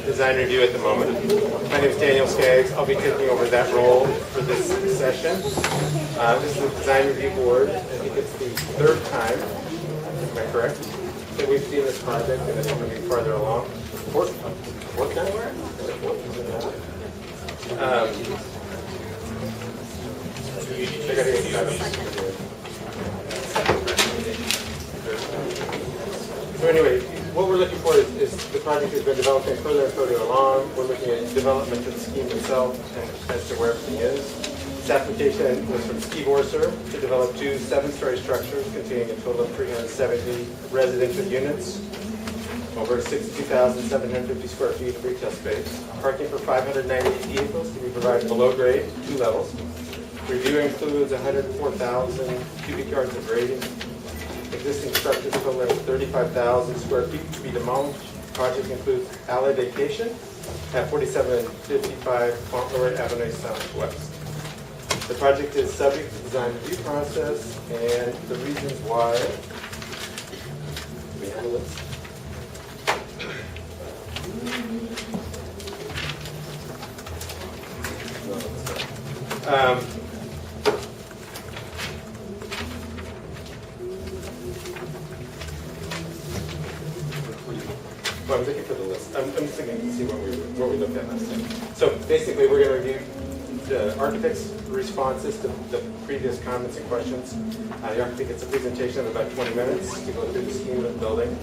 design review at the moment. My name is Daniel Skaggs. I'll be taking over that role for this session. This is the design review board. I think it's the third time, am I correct, that we've seen this project and it's moving farther along. Fourth time? I gotta get started. So anyway, what we're looking for is the project has been developing further and further along. We're looking at development of the scheme itself and as to where everything is. This application was from Steve Orser to develop two 7-story structures containing a total of 370 residential units, over 62,750 square feet of retail space, parking for 598 vehicles to be provided below grade, 2 levels. Review includes 104,000 cubic yards of grading. Existing structures totaling 35,000 square feet to be demolished. Project includes Alley Vacation at 4755 Fauntleroy Way Southwest. The project is subject to design review process, and the reasons why we have a list. Well, I'm looking for the list. I'm just looking to see what we looked at last time. So basically, we're going to review the architect's responses to the previous comments and questions. The architect gets a presentation of about 20 minutes to go through the scheme of the building.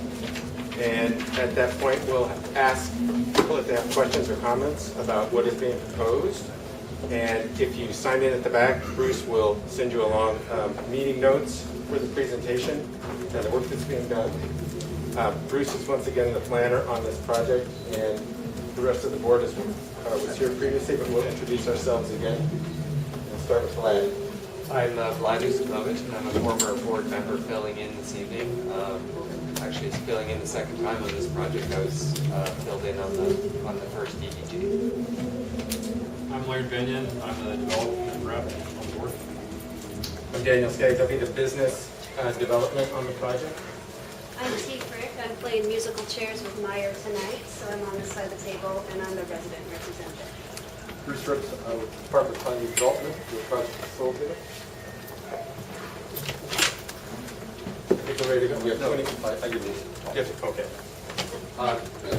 And at that point, we'll ask people if they have questions or comments about what is being proposed. And if you sign in at the back, Bruce will send you along meeting notes for the presentation and the work that's being done. Bruce is once again the planner on this project, and the rest of the board was here previously, but we'll introduce ourselves again. We'll start with Vlad. I'm Vlad Usukovic, and I'm a former board member filling in this evening. Actually, it's filling in the second time on this project. I was filled in on the first DDG. I'm Larry Benyon. I'm the development rep on board. I'm Daniel Skaggs. I'll be the business development on the project. I'm T. Frick. I'm playing musical chairs with Meyer tonight, so I'm on this side of the table, and I'm the resident representative. Bruce Ricks, with Department of Planning and Development, the project facilitator. I think we're ready to go. We have 20. I give these. Yes, okay.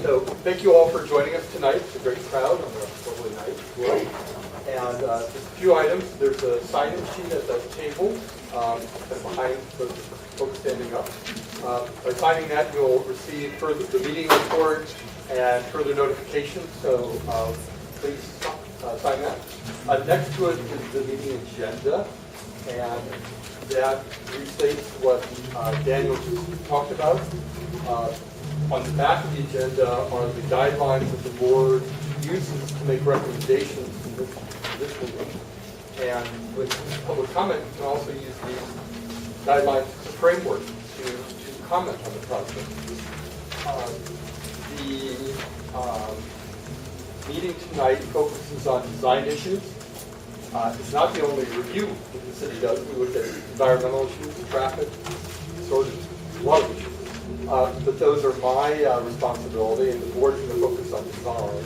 So thank you all for joining us tonight. It's a great crowd on a lovely night. And just a few items. There's a sign-in sheet at the table behind the folks standing up. By signing that, you'll receive further the meeting report and further notifications. So please sign that. Next to it is the meeting agenda, and that restates what Daniel just talked about. On the back of the agenda are the guidelines that the board uses to make recommendations to this meeting. And with public comment, you can also use these guidelines as a framework to comment on the project. The meeting tonight focuses on design issues. It's not the only review that the city does. We look at environmental issues, traffic, sort of a lot of issues. But those are my responsibility, and the board is going to focus on design.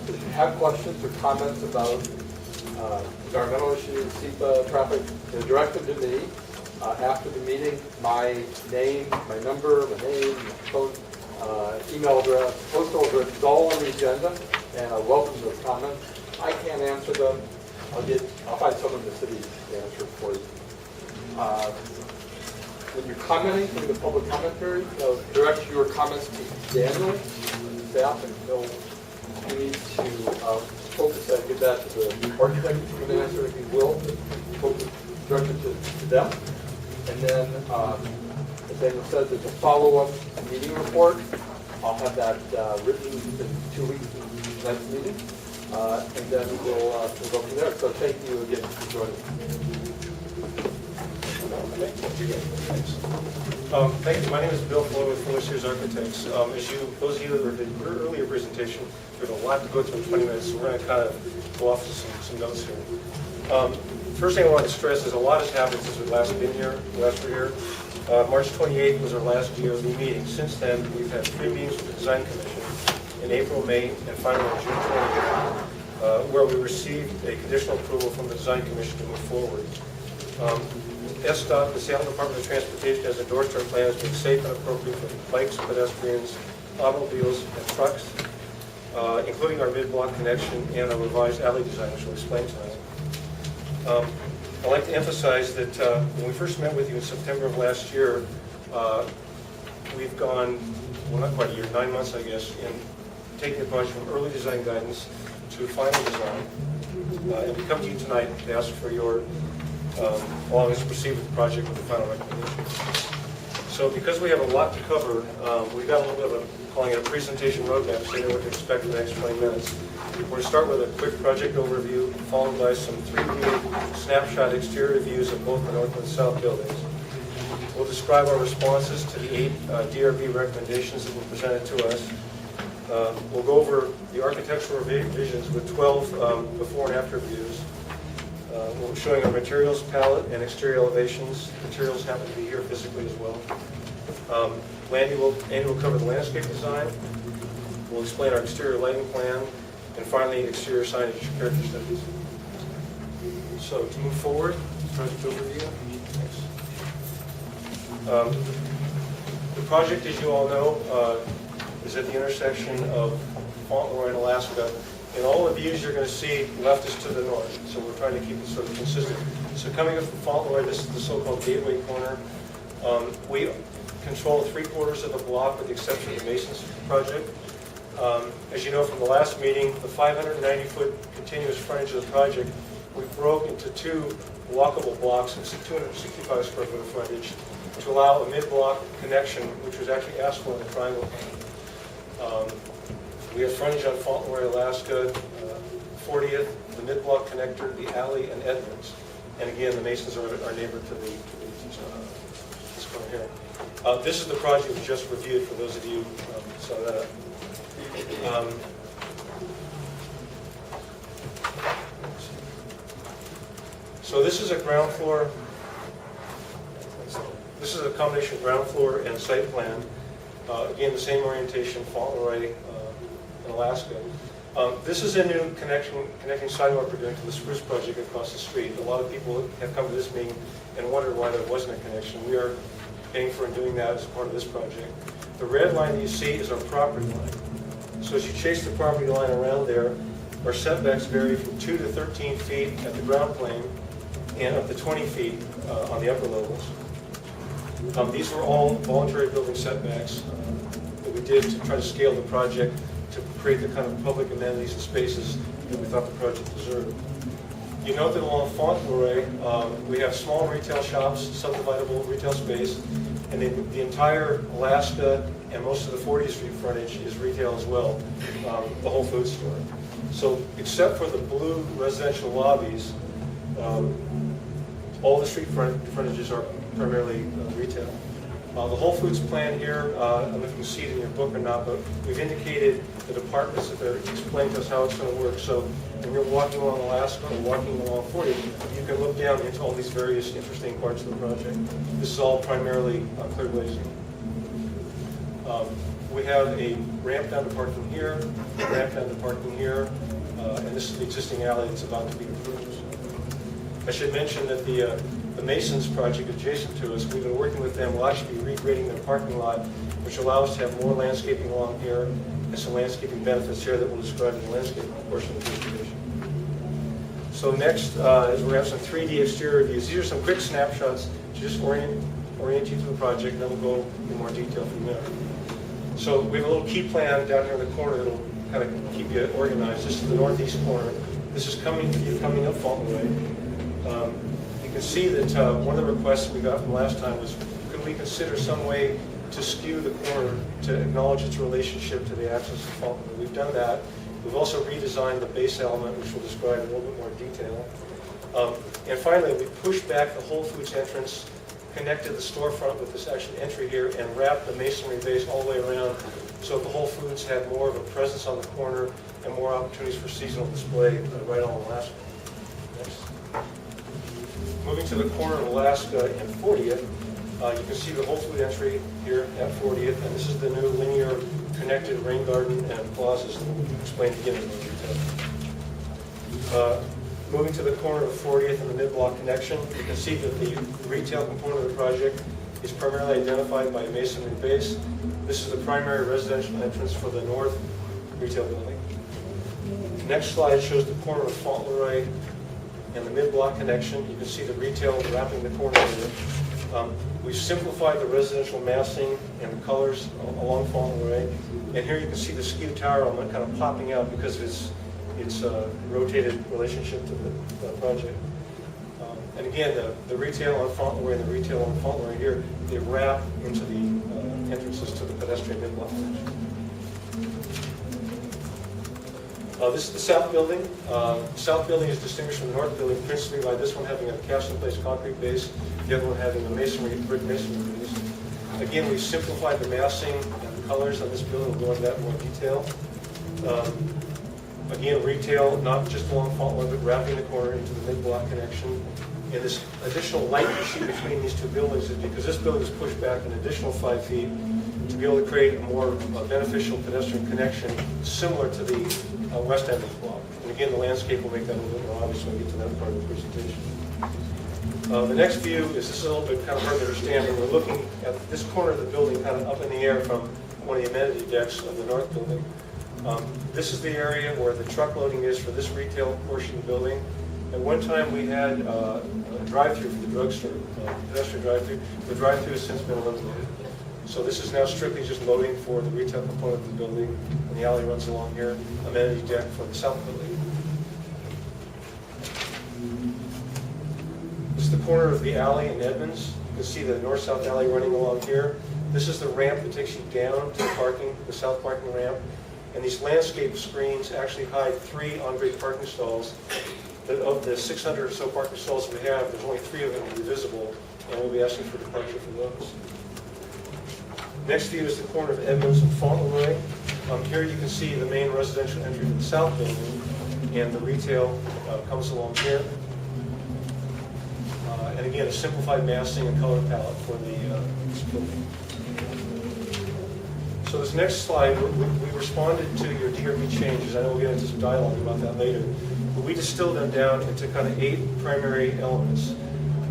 If you have questions or comments about environmental issues, SEPA, traffic, direct them to me. After the meeting, my name, my number, my name, my phone, email address, postal address is all on the agenda, and I welcome those comments. I can't answer them. I'll find someone in the city to answer for you. When you're commenting through the public commentary, direct your comments to Daniel and the staff, and you need to focus that, give that to the architect who's going to answer if he will, focus, direct it to them. And then, as Daniel said, there's a follow-up meeting report. I'll have that written in 2 weeks from the next meeting. And then we'll go from there. So thank you again for joining us. Thank you. My name is Bill Flow with Fuller Sears Architects. Those of you that heard the earlier presentation, there's a lot to go through in 20 minutes, so we're going to kind of go off to some notes here. First thing I want to stress is a lot has happened since we last been here, last we're here. March 28th was our last DOD meeting. Since then, we've had 3 meetings with the Design Commission. in April, May, and finally on June 20th, where we received a conditional approval from the Design Commission to move forward. SDOT, the Seattle Department of Transportation, has endorsed our plan as being safe and appropriate for bikes, pedestrians, automobiles, and trucks, including our mid-block connection and our revised alley design, which we'll explain tonight. I'd like to emphasize that when we first met with you in September of last year, we've gone, well, not quite a year, 9 months, I guess, in taking the project from early design guidance to final design. And we come to you tonight to ask for your allowing us to proceed with the project with the final recommendation. So because we have a lot to cover, we've got a little bit of a, calling it a presentation roadmap, so you know what to expect in the next 20 minutes. We're going to start with a quick project overview, followed by some 3D snapshot exterior views of both the north and south buildings. We'll describe our responses to the 8 DRB recommendations that were presented to us. We'll go over the architectural revisions with 12 before and after views. We'll be showing our materials palette and exterior elevations. Materials happen to be here physically as well. Andy will cover the landscape design. We'll explain our exterior lighting plan. And finally, exterior signage character studies. So to move forward, project overview. Thanks. The project, as you all know, is at the intersection of Fauntleroy and Alaska. And all the views you're going to see left is to the north, so we're trying to keep it sort of consistent. So coming up from Fauntleroy, this is the so-called gateway corner. We control 3/4 of the block with the exception of the Masons project. As you know from the last meeting, the 590-foot continuous frontage of the project, we broke into 2 walkable blocks, it's 265 square foot of frontage, to allow a mid-block connection, which was actually asked for in the triangle plan. We have frontage on Fauntleroy, Alaska, 40th, the mid-block connector, the alley, and Edmonds. And again, the Masons are our neighbor to this corner here. This is the project we just reviewed for those of you who saw that. So this is a ground floor. This is a combination of ground floor and site plan. Again, the same orientation, Fauntleroy in Alaska. This is a new connecting sidewalk we're doing to the Spruce project across the street. A lot of people have come to this meeting and wondered why there wasn't a connection. We are paying for and doing that as part of this project. The red line that you see is our property line. So as you chase the property line around there, our setbacks vary from 2 to 13 feet at the ground plane and up to 20 feet on the upper levels. These were all voluntary building setbacks that we did to try to scale the project to create the kind of public amenities and spaces that we thought the project deserved. You note that along Fauntleroy, we have small retail shops, subdividable retail space, and the entire Alaska and most of the 40th Street frontage is retail as well, the Whole Foods store. So except for the blue residential lobbies, all the street frontages are primarily retail. The Whole Foods plan here, I don't know if you can see it in your book or not, but we've indicated the departments that they're explaining to us how it's going to work. So when you're walking along Alaska or walking along 40, you can look down into all these various interesting parts of the project. This is all primarily clear glazing. We have a ramp down to parking here, a ramp down to parking here, and this is the existing alley that's about to be improved. I should mention that the Masons project adjacent to us, we've been working with them. We'll actually be regrading their parking lot, which allows us to have more landscaping along here and some landscaping benefits here that we'll describe in the landscaping portion of the presentation. So next is we have some 3D exterior views. These are some quick snapshots to just orient you to the project, and then we'll go in more detail from there. So we have a little key plan down here in the corner that will kind of keep you organized. This is the northeast corner. This is coming up Fauntleroy. You can see that one of the requests we got from last time was, could we consider some way to skew the corner to acknowledge its relationship to the axis of Fauntleroy? We've done that. We've also redesigned the base element, which we'll describe in a little bit more detail. And finally, we pushed back the Whole Foods entrance, connected the storefront with this actual entry here, and wrapped the masonry base all the way around so that the Whole Foods had more of a presence on the corner and more opportunities for seasonal display right on Alaska. Next. Moving to the corner of Alaska and 40th, you can see the Whole Food entry here at 40th, and this is the new linear connected rain garden and plazas that we'll explain again in more detail. Moving to the corner of 40th and the mid-block connection, you can see that the retail component of the project is primarily identified by a masonry base. This is the primary residential entrance for the north retail building. The next slide shows the corner of Fauntleroy and the mid-block connection. You can see the retail wrapping the corner here. We've simplified the residential massing and the colors along Fauntleroy. And here you can see the skew tower element kind of popping out because of its rotated relationship to the project. And again, the retail on Fauntleroy and the retail on Fauntleroy here, they wrap into the entrances to the pedestrian mid-block connection. This is the south building. South building is distinguished from the north building principally by this one having a cast-in-place concrete base, the other one having a brick masonry base. Again, we've simplified the massing and the colors on this building. We'll go into that in more detail. Again, retail, not just along Fauntleroy, but wrapping the corner into the mid-block connection. And this additional light you see between these two buildings is because this building is pushed back an additional 5 feet to be able to create a more beneficial pedestrian connection similar to the west end of the block. And again, the landscape will make that a little bit more obvious when we get to that part of the presentation. The next view is, this is a little bit kind of hard to understand, and we're looking at this corner of the building kind of up in the air from one of the amenity decks of the north building. This is the area where the truck loading is for this retail portion of the building. At one time we had a drive-through for the drugstore, pedestrian drive-through. The drive-through has since been eliminated. So this is now strictly just loading for the retail component of the building, and the alley runs along here, amenity deck for the south building. This is the corner of the alley in Edmonds. You can see the north-south alley running along here. This is the ramp that takes you down to the parking, the south parking ramp. And these landscape screens actually hide 3 on-grade parking stalls. Of the 600 or so parking stalls we have, there's only 3 of them that will be visible, and we'll be asking for departure for those. Next view is the corner of Edmonds and Fauntleroy. Here you can see the main residential entry to the south building, and the retail comes along here. And again, a simplified massing and color palette for this building. So this next slide, we responded to your DRB changes. I know we'll get into some dialogue about that later. But we distilled them down into kind of 8 primary elements.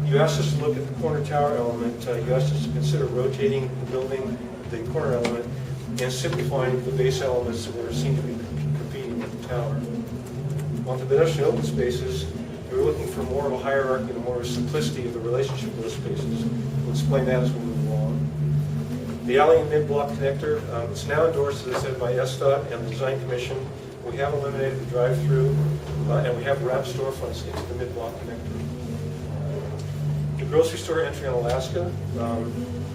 You asked us to look at the corner tower element. You asked us to consider rotating the building, the corner element, and simplifying the base elements that were seen to be competing with the tower. On the pedestrian open spaces, we were looking for more of a hierarchy and more of a simplicity of the relationship of those spaces. We'll explain that as we move along. The alley and mid-block connector, it's now endorsed, as I said, by SDOT and the Design Commission. We have eliminated the drive-through, and we have wrapped storefronts into the mid-block connector. The grocery store entry on Alaska,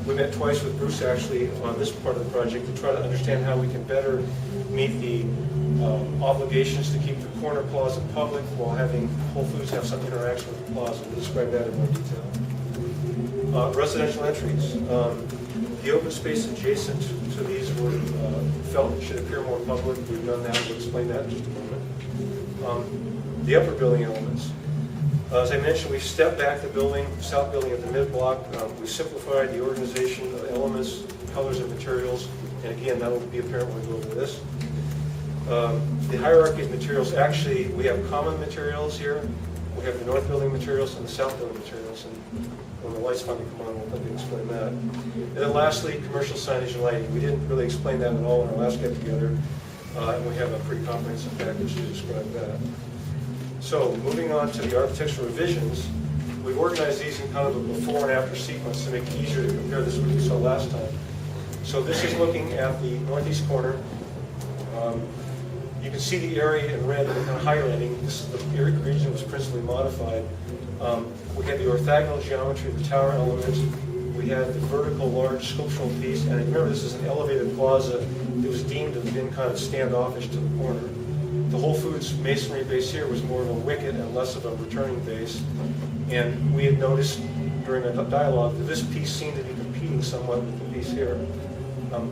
we met twice with Bruce actually on this part of the project to try to understand how we can better meet the obligations to keep the corner plaza public while having Whole Foods have some interaction with the plaza. We'll describe that in more detail. Residential entries. The open space adjacent to these were felt should appear more public. We've done that. We'll explain that in just a moment. The upper building elements. As I mentioned, we stepped back the building, south building at the mid-block. We simplified the organization of elements, colors, and materials. And again, that will be apparent when we go over this. The hierarchy of materials, actually, we have common materials here. We have the north building materials and the south building materials. And when the lights finally come on, we'll let you explain that. And then lastly, commercial signage and lighting. We didn't really explain that at all in our last get-together. And we have a pretty comprehensive package to describe that. So moving on to the architectural revisions, we've organized these in kind of a before and after sequence to make it easier to compare this with what we saw last time. So this is looking at the northeast corner. You can see the area in red, kind of highlighting. This is the region that was principally modified. We had the orthogonal geometry of the tower elements. We had the vertical large sculptural piece, and remember this is an elevated plaza that was deemed to have been kind of standoffish to the corner. The Whole Foods masonry base here was more of a wicket and less of a returning base. And we had noticed during the dialogue that this piece seemed to be competing somewhat with the piece here.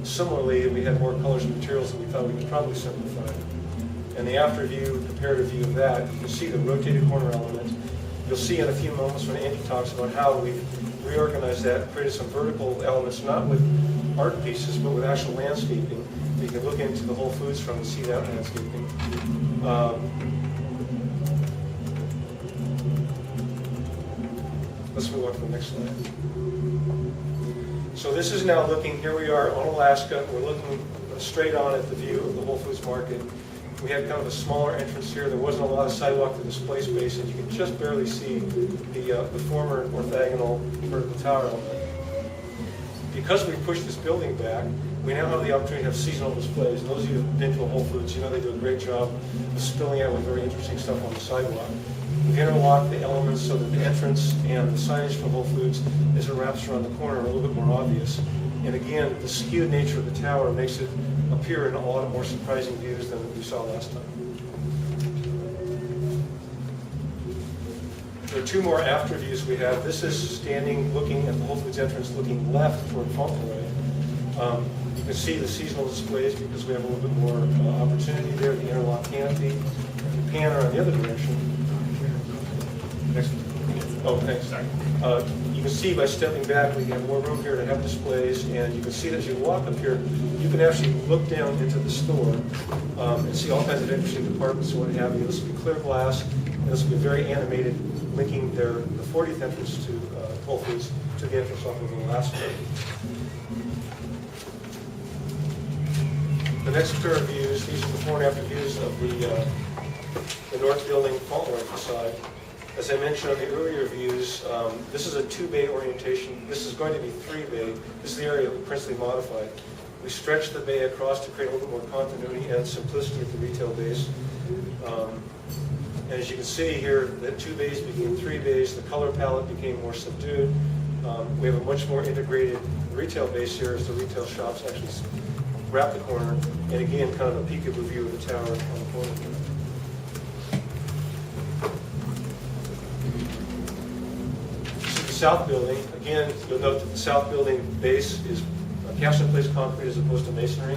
Similarly, we had more colors and materials that we thought we could probably simplify. And the after view, comparative view of that, you can see the rotated corner element. You'll see in a few moments when Andy talks about how we've reorganized that, created some vertical elements, not with art pieces, but with actual landscaping. You can look into the Whole Foods from and see that landscaping. Let's move on to the next slide. So this is now looking, here we are on Alaska, we're looking straight on at the view of the Whole Foods market. We had kind of a smaller entrance here, there wasn't a lot of sidewalk to display space, and you can just barely see the former orthogonal vertical tower element. Because we pushed this building back, we now have the opportunity to have seasonal displays. And those of you who've been to a Whole Foods, you know they do a great job of spilling out with very interesting stuff on the sidewalk. We've interlocked the elements so that the entrance and the signage for Whole Foods as it wraps around the corner are a little bit more obvious. And again, the skewed nature of the tower makes it appear in a lot of more surprising views than we saw last time. There are two more after views we have. This is standing, looking at the Whole Foods entrance, looking left toward Fauntleroy. You can see the seasonal displays because we have a little bit more opportunity there, the interlock canopy. If you pan around the other direction. Next. Oh, thanks. Sorry. You can see by stepping back, we have more room here to have displays, and you can see that as you walk up here, you can actually look down into the store and see all kinds of interesting departments and what have you. This will be clear glass, and this will be very animated, linking the 40th entrance to Whole Foods to the entrance off of Alaska. The next pair of views, these are before and after views of the north building Fauntleroy facade. As I mentioned on the earlier views, this is a 2-bay orientation. This is going to be 3-bay. This is the area that we principally modified. We stretched the bay across to create a little bit more continuity and simplicity at the retail base. And as you can see here, the 2 bays became 3 bays. The color palette became more subdued. We have a much more integrated retail base here as the retail shops actually wrap the corner. And again, kind of a peekaboo view of the tower on the corner here. South building, again, you'll note that the south building base is cast-in-place concrete as opposed to masonry.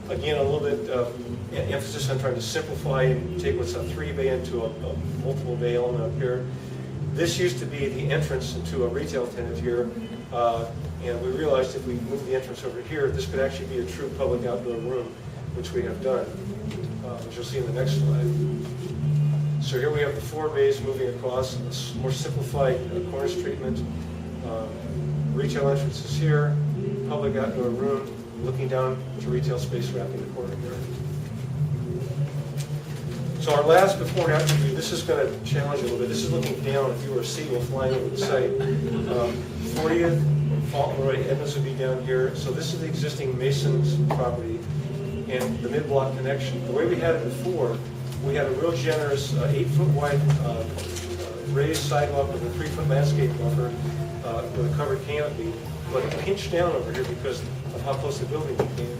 Again, a little bit of emphasis on trying to simplify and take what's a 3-bay into a multiple bay element up here. This used to be the entrance into a retail tenant here, and we realized if we move the entrance over here, this could actually be a true public outdoor room, which we have done, which you'll see in the next slide. So here we have the 4 bays moving across, a more simplified cornice treatment. Retail entrances here, public outdoor room, looking down to retail space wrapping the corner here. So our last before and after view, this is going to challenge you a little bit. This is looking down if you were a seagull flying over the site. 40th, Fauntleroy, Edmonds would be down here. So this is the existing Mason's property and the mid-block connection. The way we had it before, we had a real generous 8-foot wide raised sidewalk with a 3-foot landscape buffer with a covered canopy, but it pinched down over here because of how close the building became.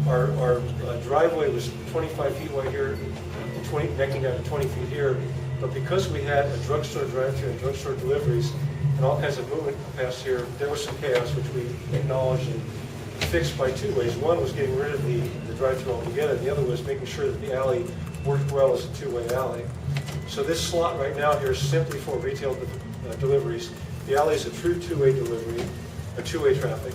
Our driveway was 25 feet wide here, connecting down to 20 feet here, but because we had a drugstore drive-thru and drugstore deliveries and all kinds of movement past here, there was some chaos, which we acknowledged and fixed by 2 ways. One was getting rid of the drive-thru altogether, the other was making sure that the alley worked well as a 2-way alley. So this slot right now here is simply for retail deliveries. The alley is a true 2-way delivery, a 2-way traffic.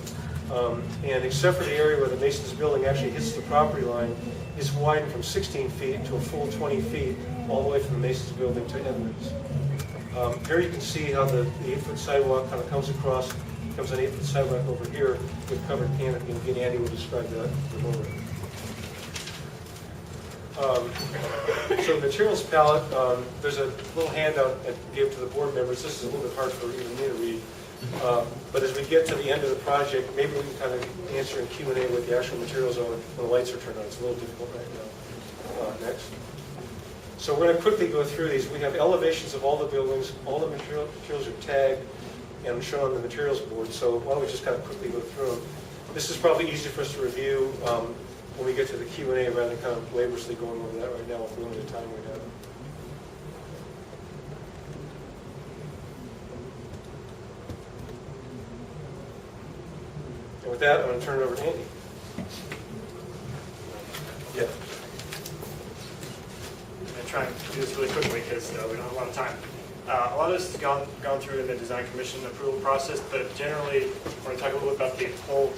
And except for the area where the Mason's building actually hits the property line, it's widened from 16 feet to a full 20 feet, all the way from the Mason's building to Edmonds. Here you can see how the 8-foot sidewalk kind of comes across, comes an 8-foot sidewalk over here with covered canopy, and again, Andy will describe that in a moment. So the materials palette, there's a little handout I gave to the board members. This is a little bit hard for even me to read. But as we get to the end of the project, maybe we can kind of answer in Q&A what the actual materials are when the lights are turned on. It's a little difficult right now. Next. So we're going to quickly go through these. We have elevations of all the buildings. All the materials are tagged and shown on the materials board. So why don't we just kind of quickly go through them. This is probably easy for us to review when we get to the Q&A rather than kind of laboriously going over that right now with the limited time we have. And with that, I'm going to turn it over to Andy. Yeah. I'm going to try and do this really quickly because we don't have a lot of time. A lot of this has gone through in the design commission approval process, but generally we're going to talk a little bit about the whole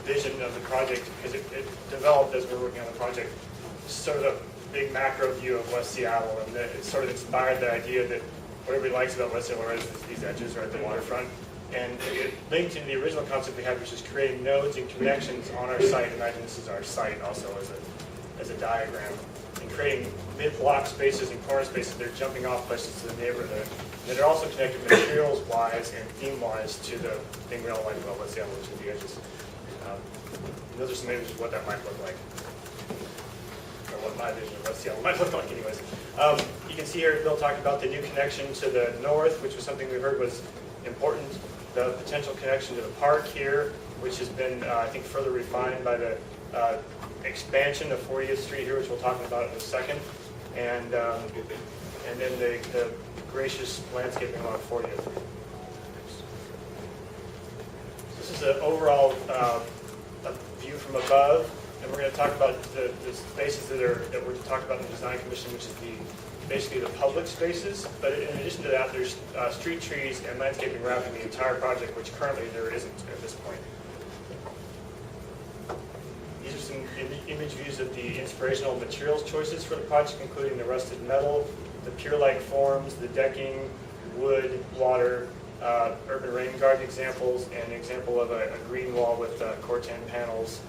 vision of the project, because it developed as we were working on the project, sort of a big macro view of West Seattle, and it sort of inspired the idea that what everybody likes about West Seattle is these edges are at the waterfront. And it linked to the original concept we had, which is creating nodes and connections on our site. Imagine this is our site also as a diagram. And creating mid-block spaces and corner spaces, they're jumping off places to the neighborhood. And they're also connected materials-wise and theme-wise to the thing we all like about West Seattle, which is the edges. And those are some images of what that might look like. Or what my vision of West Seattle might look like anyways. You can see here Bill talked about the new connection to the north, which was something we heard was important. The potential connection to the park here, which has been, I think, further refined by the expansion of 40th Street here, which we'll talk about in a second, and then the gracious landscaping along 40th. This is an overall view from above, and we're going to talk about the spaces that we're talking about in the Design Commission, which is basically the public spaces. But in addition to that, there's street trees and landscaping wrapping the entire project, which currently there isn't at this point. These are some image views of the inspirational materials choices for the project, including the rusted metal, the pier-like forms, the decking, wood, water, urban rain garden examples, and an example of a green wall with corten panels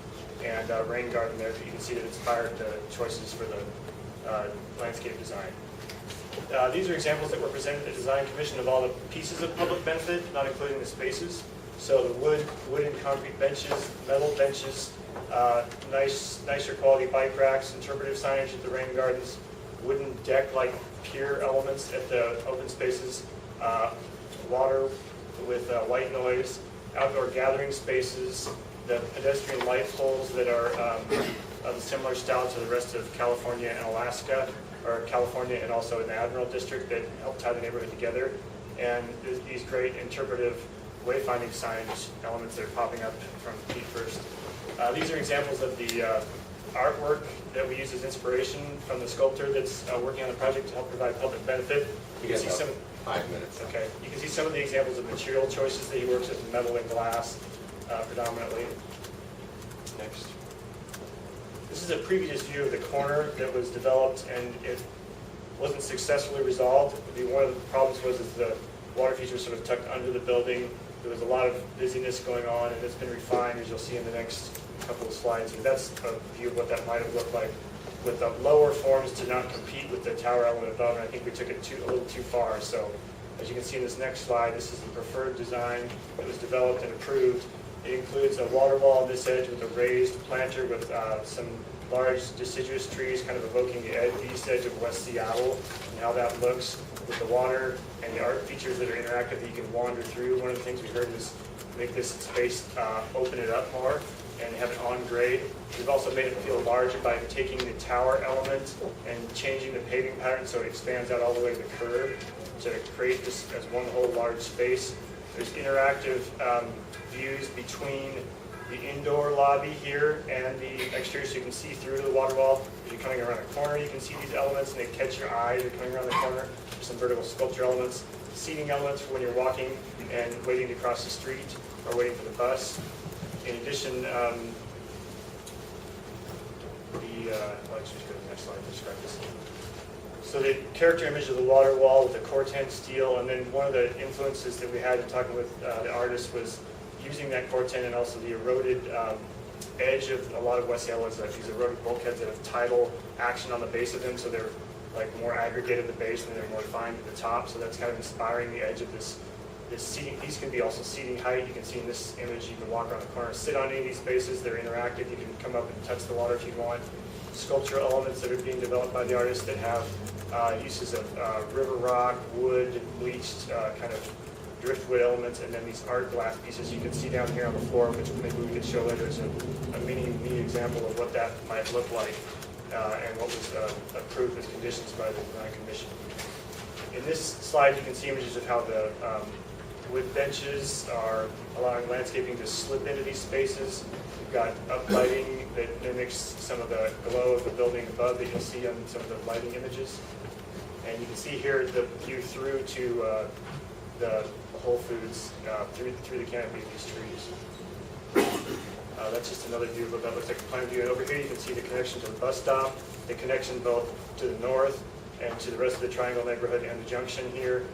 and rain garden there. You can see that inspired the choices for the landscape design. These are examples that were presented at the Design Commission of all the pieces of public benefit, not including the spaces. So the wood and concrete benches, metal benches, nicer quality bike racks, interpretive signage at the rain gardens, wooden deck-like pier elements at the open spaces, water with white noise, outdoor gathering spaces, the pedestrian light poles that are of a similar style to the rest of California and Alaska, or California and also in the Admiral District, that help tie the neighborhood together, and these great interpretive wayfinding signage elements that are popping up from Pete first. These are examples of the artwork that we use as inspiration from the sculptor that's working on the project to help provide public benefit. You can see some 5 minutes. Okay, you can see some of the examples of material choices that he works with, metal and glass predominantly. Next. This is a previous view of the corner that was developed, and it wasn't successfully resolved. One of the problems was that the water feature was sort of tucked under the building. There was a lot of busyness going on, and it's been refined, as you'll see in the next couple of slides. And that's a view of what that might have looked like, with the lower forms to not compete with the tower element above, and I think we took it a little too far. So as you can see in this next slide, this is the preferred design that was developed and approved. It includes a water wall on this edge with a raised planter with some large deciduous trees kind of evoking the east edge of West Seattle and how that looks with the water and the art features that are interactive that you can wander through. One of the things we heard was make this space open it up more and have it on grade. We've also made it feel larger by taking the tower element and changing the paving pattern so it expands out all the way to the curb to create this as one whole large space. There's interactive views between the indoor lobby here and the exterior, so you can see through to the water wall. As you're coming around a corner, you can see these elements and they catch your eye as you're coming around the corner. There's some vertical sculpture elements, seating elements for when you're walking and waiting to cross the street or waiting for the bus. In addition, I'll actually go to the next slide to describe this. So the character image of the water wall with the corten steel, and then one of the influences that we had in talking with the artist was using that corten and also the eroded edge of a lot of West Seattle is these eroded bulkheads that have tidal action on the base of them, so they're like more aggregated at the base and they're more defined at the top. So that's kind of inspiring the edge of this seating. These can be also seating height. You can see in this image, you can walk around the corner, sit on any of these spaces. They're interactive. You can come up and touch the water if you want. Sculptural elements that are being developed by the artist that have uses of river rock, wood, bleached kind of driftwood elements, and then these art glass pieces you can see down here on the floor, which maybe we could show later as a mini example of what that might look like and what was approved as conditions by the Design Commission. In this slide, you can see images of how the wood benches are allowing landscaping to slip into these spaces. We've got uplighting that mimics some of the glow of the building above that you'll see on some of the lighting images. And you can see here the view through to the Whole Foods through the canopy of these trees. That's just another view of what that looks like, a plan view. And over here you can see the connection to the bus stop, the connection both to the north and to the rest of the Triangle neighborhood and the junction here.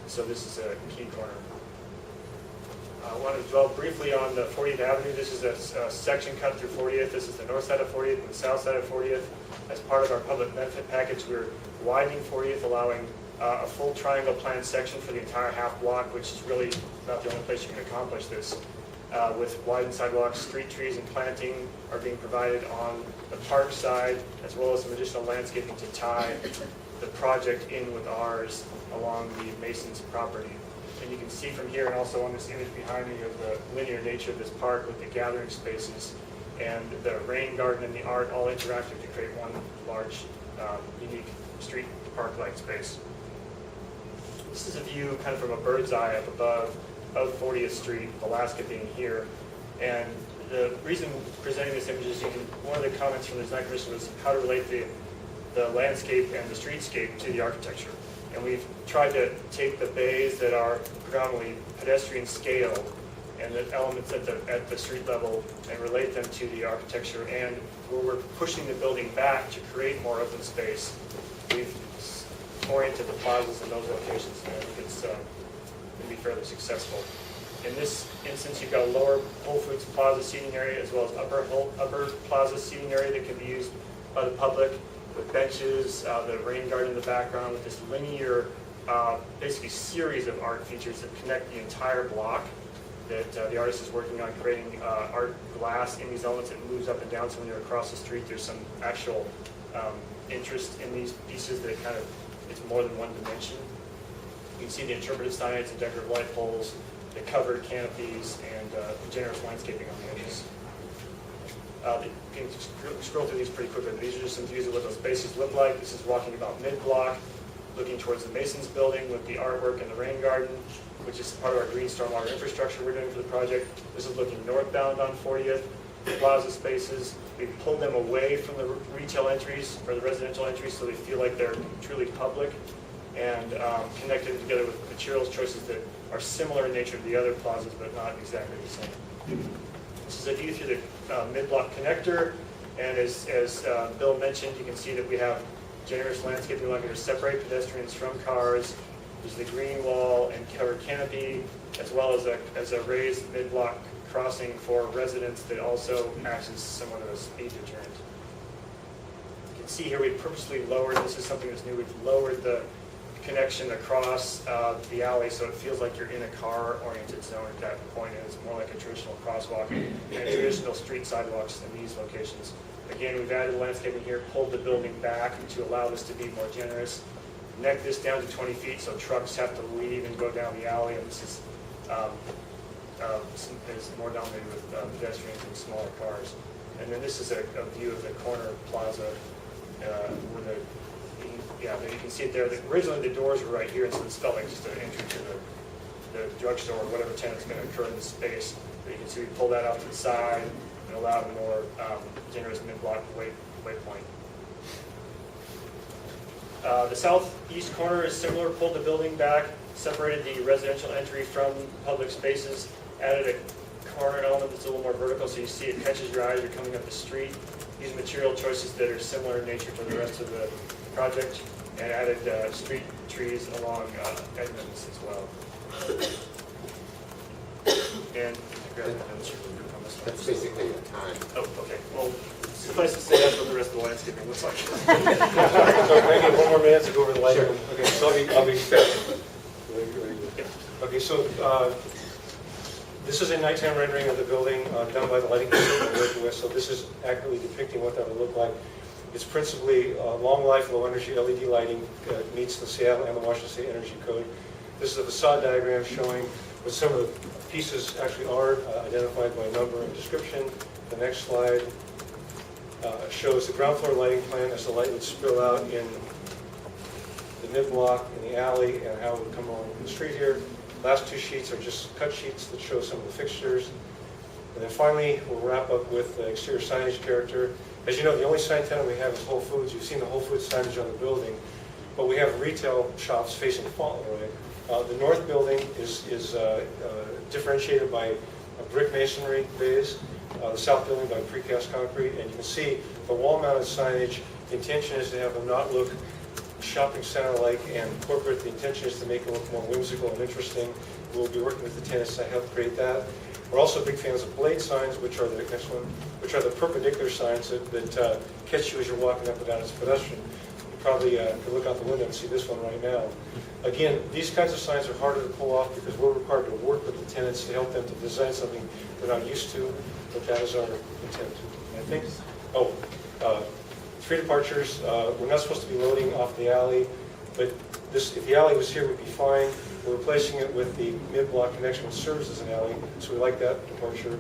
So this is a key corner. I want to dwell briefly on the 40th Avenue. This is a section cut through 40th. This is the north side of 40th and the south side of 40th. As part of our public benefit package, we're widening 40th, allowing a full triangle plan section for the entire half block, which is really not the only place you can accomplish this. With widened sidewalks, street trees and planting are being provided on the park side, as well as some additional landscaping to tie the project in with ours along the Mason's property. And you can see from here, and also on this image behind me, of the linear nature of this park with the gathering spaces and the rain garden and the art all interactive to create one large, unique street park-like space. This is a view kind of from a bird's eye up above of 40th Street, Alaska being here. And the reason presenting this image is one of the comments from the design commission was how to relate the landscape and the streetscape to the architecture. And we've tried to take the bays that are predominantly pedestrian scale and the elements at the street level and relate them to the architecture. And where we're pushing the building back to create more open space, we've oriented the plazas in those locations, and I think it's going to be fairly successful. In this instance, you've got a lower Whole Foods Plaza seating area as well as upper plaza seating area that can be used by the public with benches, the rain garden in the background, with this linear, basically series of art features that connect the entire block that the artist is working on creating art glass in these elements that moves up and down. So when you're across the street, there's some actual interest in these pieces that kind of, it's more than one dimension. You can see the interpretive signage and decorative light poles, the covered canopies, and generous landscaping on the edges. You can scroll through these pretty quickly. These are just some views of what those spaces look like. This is walking about mid-block, looking towards the Masons building with the artwork and the rain garden, which is part of our green stormwater infrastructure we're doing for the project. This is looking northbound on 40th, the plaza spaces. We've pulled them away from the retail entries or the residential entries so they feel like they're truly public, and connected them together with materials choices that are similar in nature to the other plazas but not exactly the same. This is a view through the mid-block connector, and as Bill mentioned, you can see that we have generous landscaping along here to separate pedestrians from cars. There's the green wall and covered canopy, as well as a raised mid-block crossing for residents that also acts as somewhat of a speed deterrent. You can see here we've purposely lowered, this is something that's new, we've lowered the connection across the alley so it feels like you're in a car-oriented zone at that point, and it's more like a traditional crosswalk and traditional street sidewalks in these locations. Again, we've added landscaping here, pulled the building back to allow this to be more generous, neck this down to 20 feet so trucks have to leave and go down the alley, and this is more dominated with pedestrians and smaller cars. And then this is a view of the corner plaza where you can see it there. Originally the doors were right here, and so this felt like just an entry to the drugstore or whatever tenant's going to occur in the space. But you can see we pulled that off to the side and allowed a more generous mid-block waypoint. The southeast corner is similar, pulled the building back, separated the residential entry from public spaces, added a corner element that's a little more vertical so you see it catches your eye as you're coming up the street. Use material choices that are similar in nature to the rest of the project, and added street trees along Edmonds as well. And That's basically the time. oh, okay. Well, suffice to say that's what the rest of the landscaping looks like. So can I get 1 more minute to go over the lighting? Sure. Okay, so I'll be fast. Okay, so this is a nighttime rendering of the building done by the lighting consultant we're working with. So this is accurately depicting what that would look like. It's principally long life, low energy LED lighting meets the Seattle and the Washington State Energy Code. This is a facade diagram showing what some of the pieces actually are identified by number and description. The next slide shows the ground floor lighting plan as the light would spill out in the mid-block, in the alley, and how it would come along the street here. Last 2 sheets are just cut sheets that show some of the fixtures. And then finally, we'll wrap up with the exterior signage character. As you know, the only sign tenant we have is Whole Foods. You've seen the Whole Foods signage on the building, but we have retail shops facing Fauntleroy. The north building is differentiated by brick masonry bays. the south building by precast concrete, and you can see the wall-mounted signage. The intention is to have them not look shopping center-like and corporate. The intention is to make it look more whimsical and interesting. We'll be working with the tenants to help create that. We're also big fans of blade signs, which are the next one, which are the perpendicular signs that catch you as you're walking up and down as a pedestrian. You probably could look out the window and see this one right now. Again, these kinds of signs are harder to pull off because we're required to work with the tenants to help them to design something they're not used to, but that is our intent. I think, street departures, we're not supposed to be loading off the alley, but this, if the alley was here, we'd be fine. We're replacing it with the mid-block connection which serves as an alley, so we like that departure.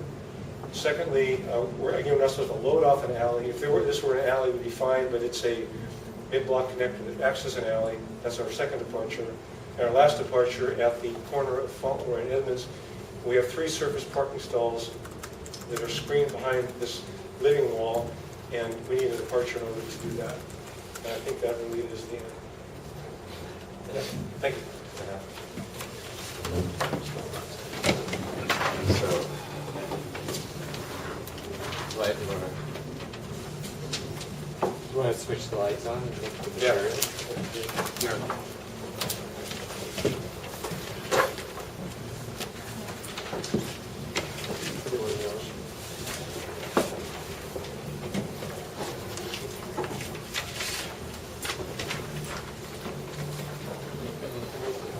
Secondly, we're not supposed to load off an alley. If this were an alley, we'd be fine, but it's a mid-block connector that acts as an alley. That's our second departure. And our last departure at the corner of Fauntleroy and Edmonds, we have 3 surface parking stalls that are screened behind this living wall, and we need a departure in order to do that. And I think that really is the end. Yeah. Thank you. So, light, you want to switch the lights on and look for the Yeah. material?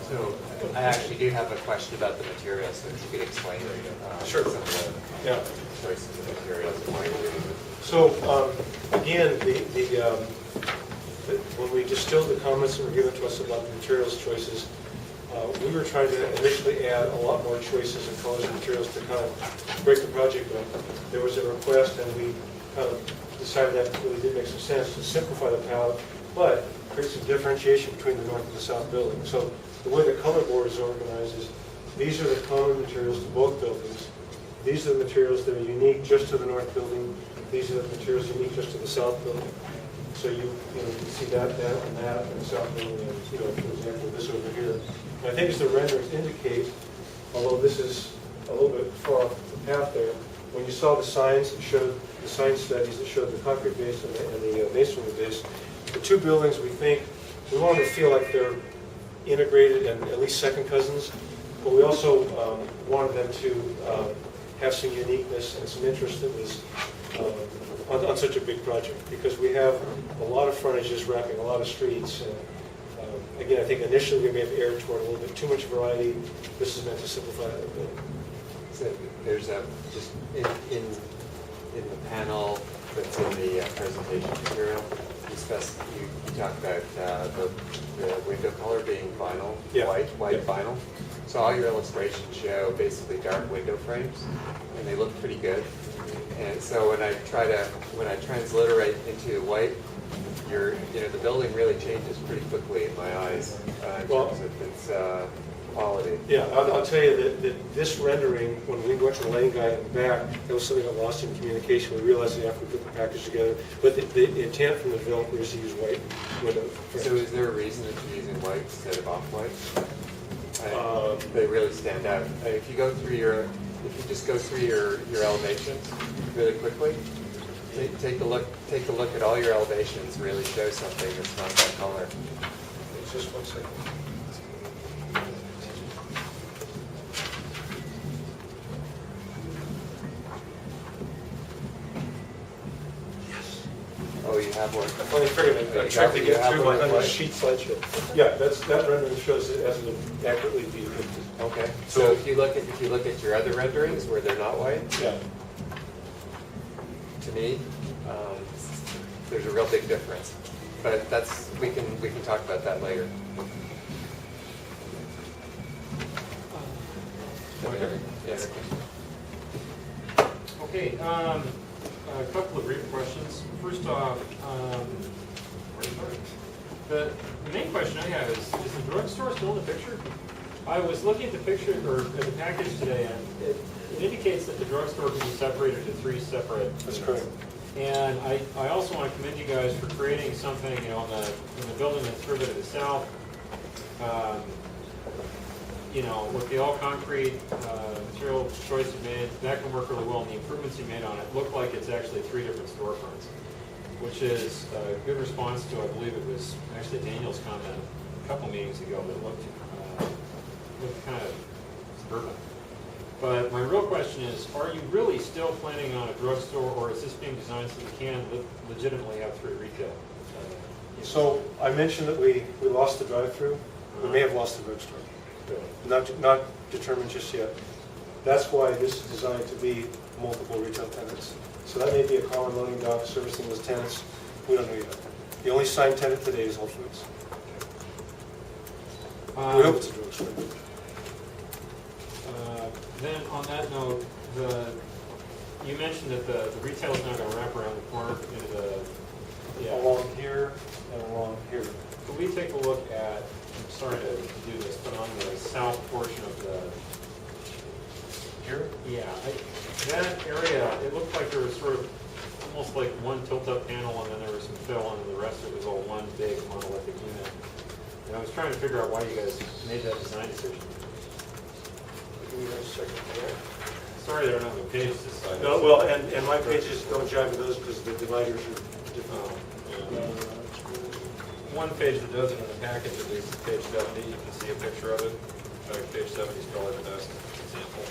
So, I actually do have a question about the materials, so if you could explain Sure. some of the Yeah. choices of materials and why you're doing it. So, again, when we distilled the comments that were given to us about the materials choices, we were trying to initially add a lot more choices and colors and materials to kind of break the project up. There was a request, and we kind of decided that really did make some sense to simplify the palette, but create some differentiation between the north and the south building. So the way the color board is organized is these are the common materials to both buildings. These are the materials that are unique just to the north building. These are the materials unique just to the south building. So you can see that, and the south building, and for example, this over here. And I think as the renderings indicate, although this is a little bit far off the path there, when you saw the signs that showed the sign studies that showed the concrete base and the masonry base, the 2 buildings we think we want them to feel like they're integrated and at least second cousins, but we also wanted them to have some uniqueness and some interest that was on such a big project, because we have a lot of frontages wrapping a lot of streets. And again, I think initially we may have erred toward a little bit too much variety. This is meant to simplify that a bit. So there's a, just in the panel that's in the presentation material, you talk about the window color being vinyl, Yeah. white vinyl. So all your illustrations show basically dark window frames, and they look pretty good. And so when I transliterate into white, the building really changes pretty quickly in my eyes in terms of its quality. Yeah, I'll tell you that this rendering, when we went to the lighting guy in the back, that was something that lost in communication. We realized it after we put the package together. But the intent from the developer is to use white window frames. So is there a reason that you're using white instead of off-white? They really stand out. If you just go through your elevations really quickly, take a look at all your elevations. Really show something that's not that color. It's just 1 second. Oh, you have one. I finally figured I tried to get through my 100-sheet slideshow. Yeah, that rendering shows it as it accurately depicted. Okay. So if you look at your other renderings where they're not white, Yeah. to me, there's a real big difference. But we can talk about that later. Yes. Okay, a couple of brief questions. First off, where to start? The main question I have is the drugstore still in the picture? I was looking at the picture, or at the package today, and it indicates that the drugstore can be separated into 3 separate. That's correct. And I also want to commend you guys for creating something, in the building that's further to the south. you know, with the all-concrete material choice you made, that can work really well, and the improvements you made on it look like it's actually 3 different storefronts, which is a good response to, I believe it was actually Daniel's comment a couple meetings ago that looked kind of suburban. But my real question is, are you really still planning on a drugstore, or is this being designed so you can legitimately have 3 retail? So I mentioned that we lost the drive-through. We may have lost the drugstore. Not determined just yet. That's why this is designed to be multiple retail tenants. So that may be a common loading dock servicing those tenants. We don't know yet. The only signed tenant today is Whole Foods. We hope it's a drugstore. Then on that note, you mentioned that the retail is now going to wrap around the corner into the, Along here and along here. Could we take a look at, I'm sorry to do this, but on the south portion of the, Here? yeah, that area, it looked like there was sort of almost like one tilt-up panel, and then there was some fill, and the rest of it was all one big monolithic unit. And I was trying to figure out why you guys made that design decision. Give me a second here. Sorry that I don't have a page this side. No, well, and my pages don't jive with those because the dividers are different. One page that does it in the package, at least, is page 70. You can see a picture of it. In fact, page 70 is probably the best example.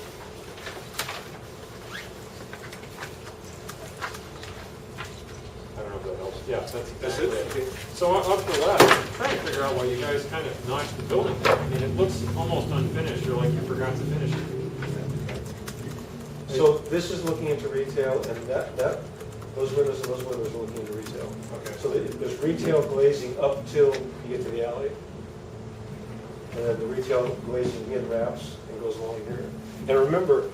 I don't know if that helps. Yeah, that's exactly it. So up to the left, I'm trying to figure out why you guys kind of notched the building down. I mean, it looks almost unfinished, or like you forgot to finish it. So this is looking into retail, and those windows and those windows are looking into retail. Okay. So there's retail glazing up till you get to the alley. And then the retail glazing again wraps and goes along here. And remember,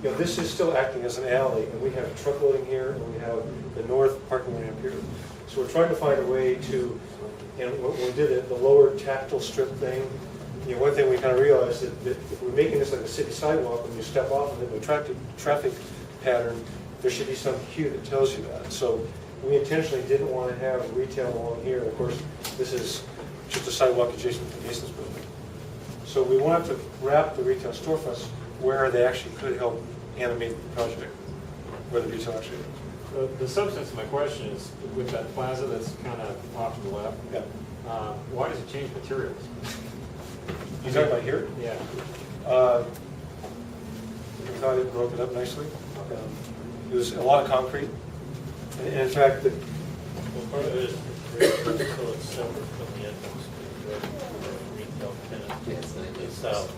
you know, this is still acting as an alley, and we have truck loading here, and we have the north parking ramp here. So we're trying to find a way to, you know, when we did it, the lower tactile strip thing, you know, one thing we kind of realized that if we're making this like a city sidewalk, when you step off of it, the traffic pattern, there should be some cue that tells you that. So we intentionally didn't want to have retail along here. And of course, this is just a sidewalk adjacent to the Mason's building. So we wanted to wrap the retail storefronts where they actually could help animate the project, where the retail actually is. The substance of my question is, with that plaza that's kind of off to the left, Yeah. why does it change materials? You talking about here? Yeah. We thought it broke it up nicely. It was a lot of concrete. And in fact, Well, part of it is so it's separate from the entrance to the retail tenant. It's south.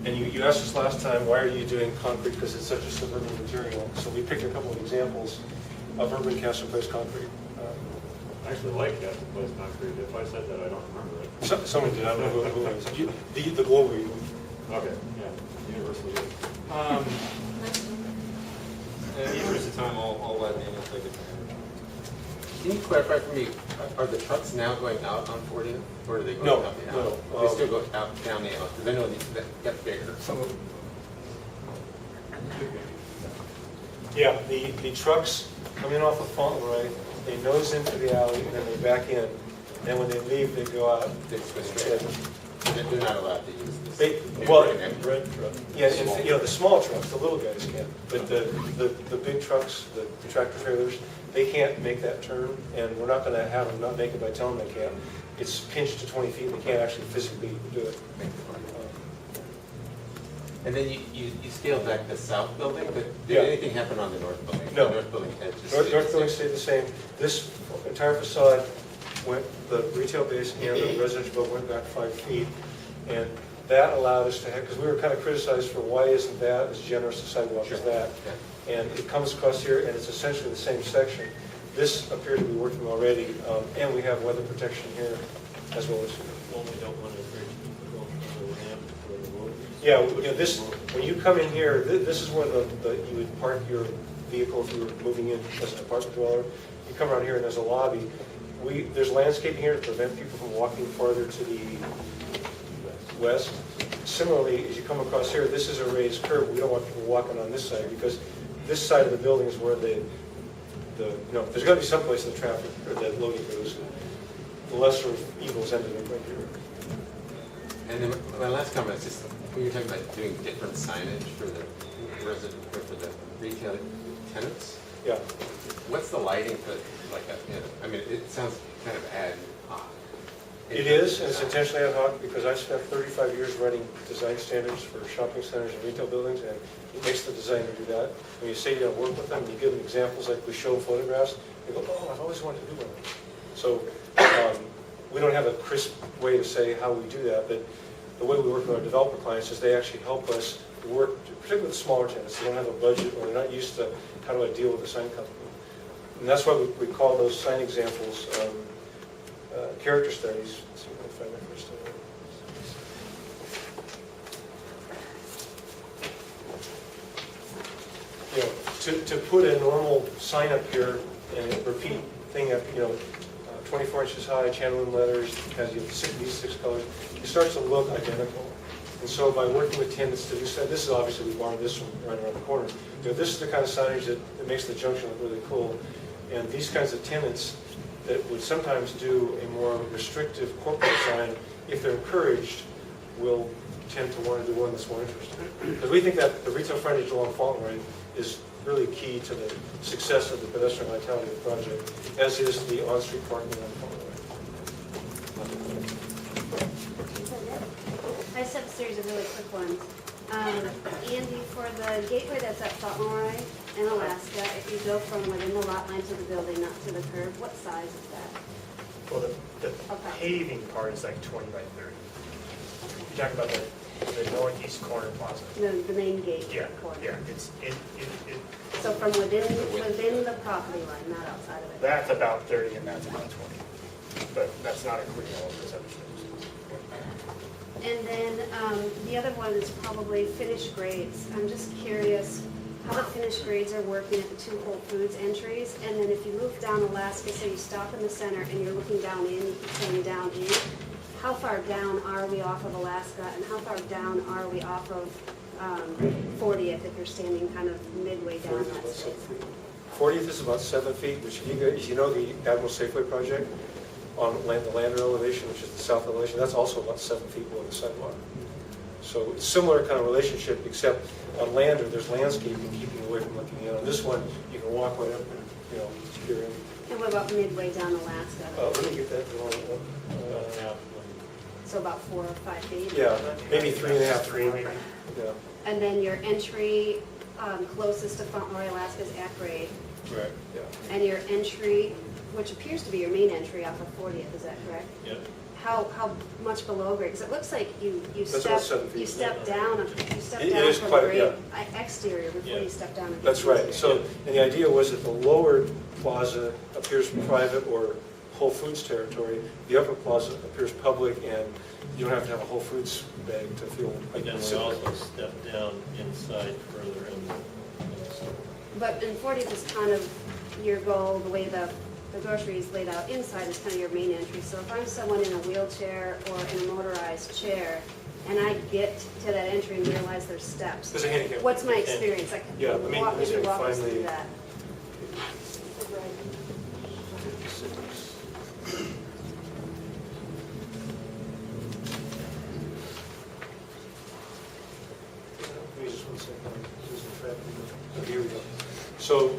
and you asked us last time, why are you doing concrete? Because it's such a suburban material. So we picked a couple of examples of urban cast in place concrete. I actually like cast in place concrete. If I said that, I don't remember it. Someone did. I don't know who it was. The Global. Okay, yeah, universally good. In the interest of time, I'll let Daniel take it from here. Can you clarify for me, are the trucks now going out on 40th, or are they going No, down the no. alley? They still go out down the alley, because I know these get bigger. Yeah, the trucks come in off of Fauntleroy, they nose into the alley, and then they back in. And when they leave, they go out. They just go straight. They're not allowed to use this. Well, Red truck. yeah, and, you know, the small trucks, the little guys can, but the big trucks, the tractor trailers, they can't make that turn, and we're not gonna have them not make it by telling them they can't. It's pinched to 20 feet, they can't actually physically do it. And then you scaled back the south building, but did Yeah. anything happen on the north building? No. The north building had just. North building stayed the same. This entire facade went, the retail base and the residential building went back 5 feet. And that allowed us to have, because we were kind of criticized for why isn't that as generous a sidewalk as that? And it comes across here, and it's essentially the same section. This appeared to be working already, and we have weather protection here as well as here. Well, we don't want to encourage people going on the ramp for the road. Yeah, you know, this, when you come in here, this is where you would park your vehicle if you were moving in as an apartment dweller. You come around here and there's a lobby. There's landscaping here to prevent people from walking farther to the west. Similarly, as you come across here, this is a raised curb. We don't want people walking on this side because this side of the building is where you know, there's got to be some place the traffic or the loading goes. The lesser of evils ended up right here. And then my last comment is just, when you're talking about doing different signage for the resident, or for the retail tenants, Yeah. what's the lighting for, like, I mean, it sounds kind of ad hoc. It is, and it's intentionally ad hoc because I've spent 35 years writing design standards for shopping centers and retail buildings, and it makes the designer do that. When you say you work with them, and you give them examples like we show photographs, they go, oh, I've always wanted to do one of those. So we don't have a crisp way to say how we do that, but the way we work with our developer clients is they actually help us work, particularly with smaller tenants. They don't have a budget, or they're not used to how do I deal with a sign company. And that's why we call those sign examples character studies. Let's see if I can find that first. You know, to put a normal sign up here and a repeat thing up, 24 inches high, channeling letters, has these 6 colors, it starts to look identical. And so by working with tenants to do so, this is obviously, we borrowed this from right around the corner. This is the kind of signage that makes the junction look really cool. And these kinds of tenants that would sometimes do a more restrictive corporate sign, if they're encouraged, will tend to want to do one that's more interesting. Because we think that the retail frontage along Fauntleroy is really key to the success of the pedestrian vitality of the project, as is the on-street parking along Fauntleroy. I just have a series of really quick ones. Andy, for the gateway that's at Fauntleroy in Alaska, if you go from within the lot line to the building, not to the curb, what size is that? Well, the Okay. paving part is like 20 by 30. You're talking about the northeast corner plaza. The main gate Yeah, corner. yeah, it's, So from within the property line, not outside of it? that's about 30 and that's about 20. But that's not including all of those other things. And then the other one is probably finished grades. I'm just curious how the finished grades are working at the 2 Whole Foods entries. And then if you move down Alaska, so you stop in the center and you're looking down in, you keep saying down in, how far down are we off of Alaska and how far down are we off of 40th if you're standing kind of midway down that street? 40th is about 7 feet, which you know the Admiral Safeway project on the Lander elevation, which is the south elevation, that's also about 7 feet below the sidewalk. So it's similar kind of relationship, except on Lander, there's landscaping keeping away from looking in. On this one, you can walk right up and, peer in. And what about midway down Alaska? Let me get that wrong. So about 4 or 5 feet? Yeah, maybe 3.5. 3 maybe. Yeah. And then your entry closest to Fauntleroy, Alaska is at grade. Right. Yeah. And your entry, which appears to be your main entry off of 40th, is that correct? Yep. How much below grade? Because it looks like you That's about 7 feet. step down It is from quite a- grade exterior before Yeah. you step down. into That's the right. interior. So, and the idea was that the lower plaza appears private or Whole Foods territory. The upper plaza appears public, and you don't have to have a Whole Foods bag to feel like Then it's we also step down inside further in the store. But in 40th is kind of your goal, the way the grocery is laid out inside is kind of your main entry. So if I'm someone in a wheelchair or in a motorized chair, and I get to that entry and realize there's steps, There's a handicap. what's my experience? Like, Yeah, let me walk see if I can us find through the- that. Give me just 1 second. I'm losing track. Oh, here we go. So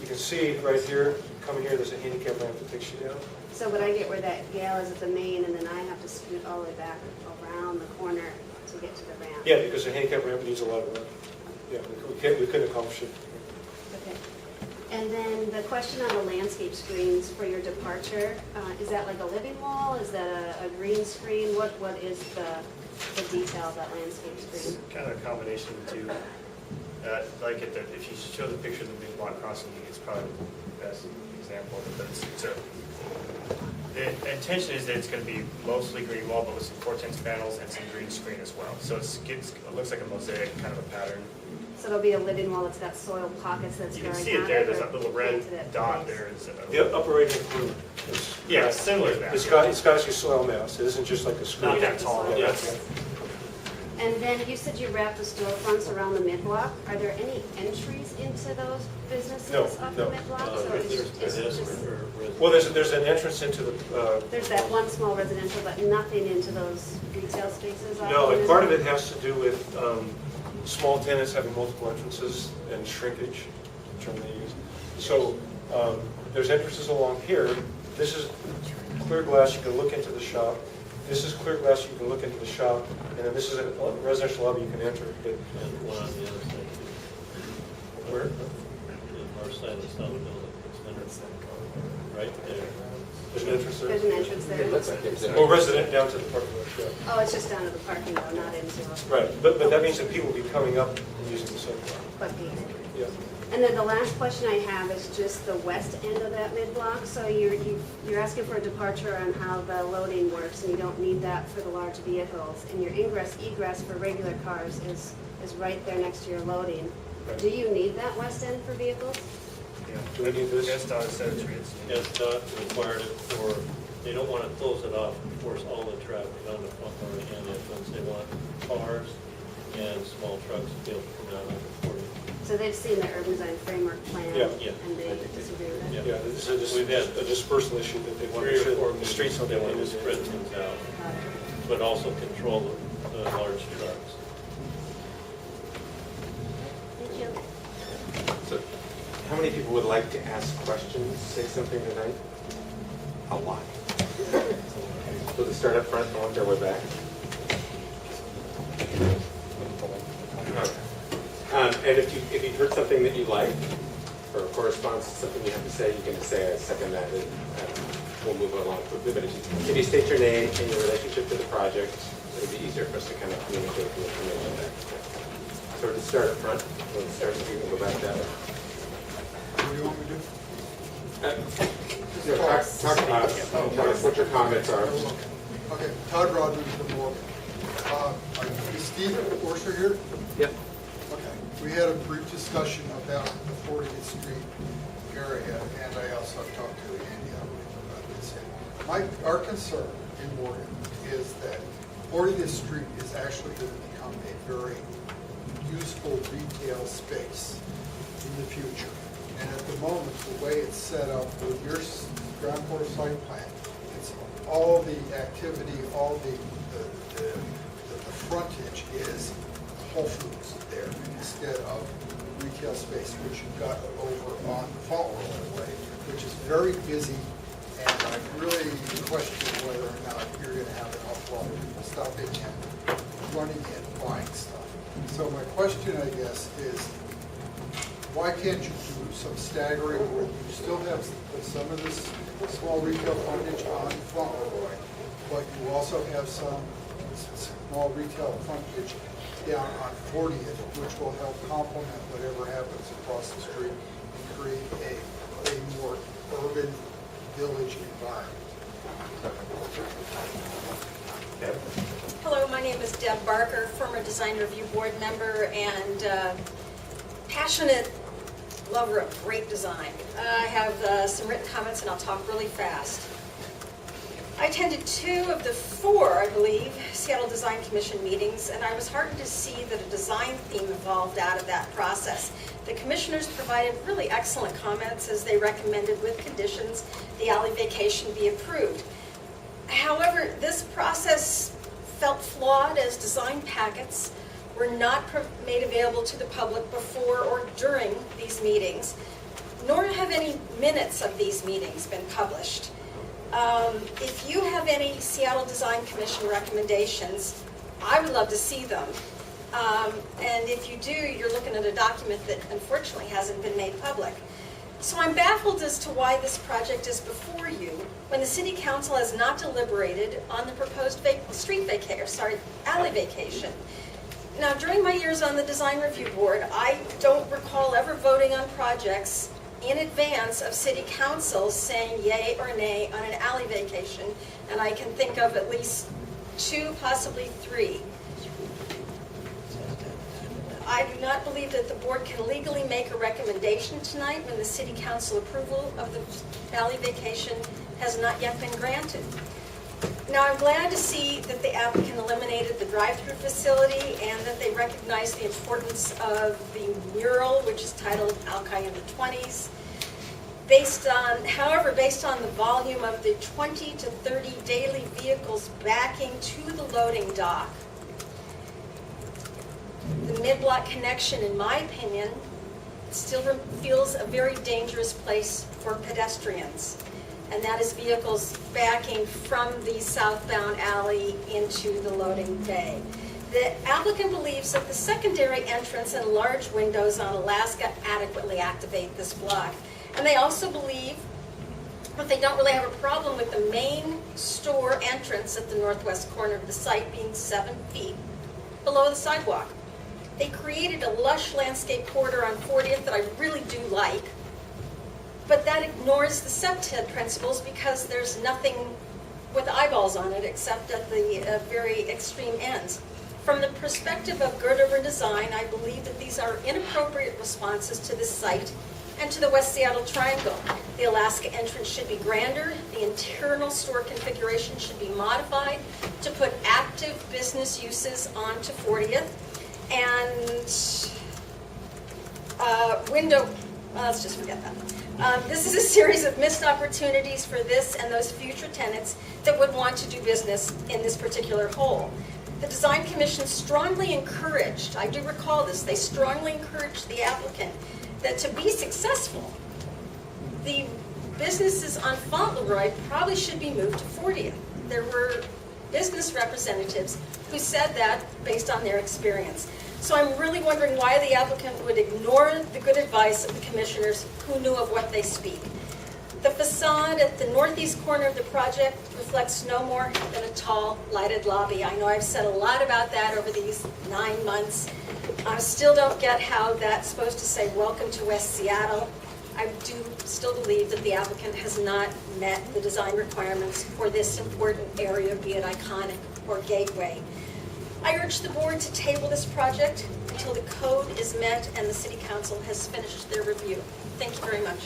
you can see right here, coming here, there's a handicap ramp that takes you down. So would I get where that gal is at the main, and then I have to scoot all the way back around the corner to get to the ramp? Yeah, because the handicap ramp needs a lot of room. Yeah, we couldn't accomplish it. Okay. And then the question on the landscape screens for your departure, is that like a living wall? Is that a green screen? What is the detail of that landscape It's screen? kind of a combination of the two. Like if you show the picture of the big block crossing, it's probably the best example of it. But the intention is that it's going to be mostly green wall, but with some 410 panels and some green screen as well. So it looks like a mosaic kind of a pattern. So there'll be a living wall that's got soil pockets that's You going can on see it there. it, There's or that little red painted at dot place? there. The upper right hand corner. Yeah, it's similar to that. It's got actually soil mass. It isn't just like a screen. Not that tall. Soil Yeah. mass. And then you said you wrapped the storefronts around the mid-block. Are there any entries into those businesses No, off no. the mid-block? So There's it's just- pedestrian or Well, there's an entrance into the. There's that one small residential, but nothing into those retail spaces? No, and part of it has to do with small tenants having multiple entrances and shrinkage, the term they use. So there's entrances along here. This is clear glass, you can look into the shop. This is clear glass, you can look into the shop. And then this is a residential lobby you can enter. But And one on the other side. where? The north side of the south building. Right there. There's an entrance There's there. an entrance there. It looks like it's in. Or resident down to the parking lot, yeah. Oh, it's just down to the parking lot, not into Right, but that means that people will be coming up and using the sidewalk. but the. Yeah. And then the last question I have is just the west end of that mid-block. So you're asking for a departure on how the loading works, and you don't need that for the large vehicles. And your ingress, egress for regular cars is right there next to your loading. Right. Do you need that west end for vehicles? Do we need this? Yes, Don said it's. SDOT required it for, they don't want to close it off and force all the traffic on the Fauntleroy and entrance. They want cars and small trucks to be able to come down on 40. So they've seen the urban design framework plan, Yeah. Yeah. and they disagree with it? Yeah, this is We've had a dispersal issue that they want to 3 make or 4 sure the meetings, streets don't they get want to into. spread things out, Got it. but also control the large trucks. Thank you. So, how many people would like to ask questions, say something tonight? A lot. So to start up front and work their way back. And if you've heard something that you like, or corresponds to something you have to say, you can just say, I second that, and we'll move along quickly. But if you state your name and your relationship to the project, it'll be easier for us to kind of communicate the information back. So to start up front, we'll start, so you can go back that way. What do you want me to do? Talk about us, tell us what your comments are. Okay, Todd Rogers from Morgan. Is Steve Orser here? Yep. Okay, we had a brief discussion about the 40th Street area, and I also talked to Andy about this. Our concern in Morgan is that 40th Street is actually going to become a very useful retail space in the future. And at the moment, the way it's set up with your ground floor site plan, it's all the activity, all the frontage is Whole Foods there instead of retail space, which you've got over on Fauntleroy Way, which is very busy. And I really question whether or not you're going to have an awful lot of people stopping in, running in, buying stuff. So my question, I guess, is why can't you do some staggering where you still have some of this small retail frontage on Fauntleroy, but you also have some small retail frontage down on 40th, which will help complement whatever happens across the street and create a more urban village environment. Hello, my name is Deb Barker, former Design Review Board member and passionate lover of great design. I have some written comments and I'll talk really fast. I attended 2 of the 4, I believe, Seattle Design Commission meetings, and I was heartened to see that a design theme evolved out of that process. The commissioners provided really excellent comments as they recommended, with conditions, the alley vacation be approved. However, this process felt flawed as design packets were not made available to the public before or during these meetings, nor have any minutes of these meetings been published. If you have any Seattle Design Commission recommendations, I would love to see them. And if you do, you're looking at a document that unfortunately hasn't been made public. So I'm baffled as to why this project is before you when the City Council has not deliberated on the proposed alley vacation. Now, during my years on the Design Review Board, I don't recall ever voting on projects in advance of City Council saying yay or nay on an alley vacation, and I can think of at least 2, possibly 3. I do not believe that the board can legally make a recommendation tonight when the City Council approval of the alley vacation has not yet been granted. Now, I'm glad to see that the applicant eliminated the drive-through facility and that they recognize the importance of the mural, which is titled Alki in the 20s. However, based on the volume of the 20 to 30 daily vehicles backing to the loading dock, the mid-block connection, in my opinion, still feels a very dangerous place for pedestrians. And that is vehicles backing from the southbound alley into the loading bay. The applicant believes that the secondary entrance and large windows on Alaska adequately activate this block. And they also believe that they don't really have a problem with the main store entrance at the northwest corner of the site being 7 feet below the sidewalk. They created a lush landscape corridor on 40th that I really do like, but that ignores the septed principles because there's nothing with eyeballs on it except at the very extreme ends. From the perspective of good urban design, I believe that these are inappropriate responses to this site and to the West Seattle Triangle. The Alaska entrance should be grander, the internal store configuration should be modified to put active business uses onto 40th, and let's just forget that. This is a series of missed opportunities for this and those future tenants that would want to do business in this particular hole. The Design Commission strongly encouraged, I do recall this, they strongly encouraged the applicant that to be successful, the businesses on Fauntleroy probably should be moved to 40th. There were business representatives who said that based on their experience. So I'm really wondering why the applicant would ignore the good advice of the commissioners who knew of what they speak. The facade at the northeast corner of the project reflects no more than a tall, lighted lobby. I know I've said a lot about that over these 9 months. I still don't get how that's supposed to say, welcome to West Seattle. I do still believe that the applicant has not met the design requirements for this important area, be it iconic or gateway. I urge the board to table this project until the code is met and the city council has finished their review. Thank you very much.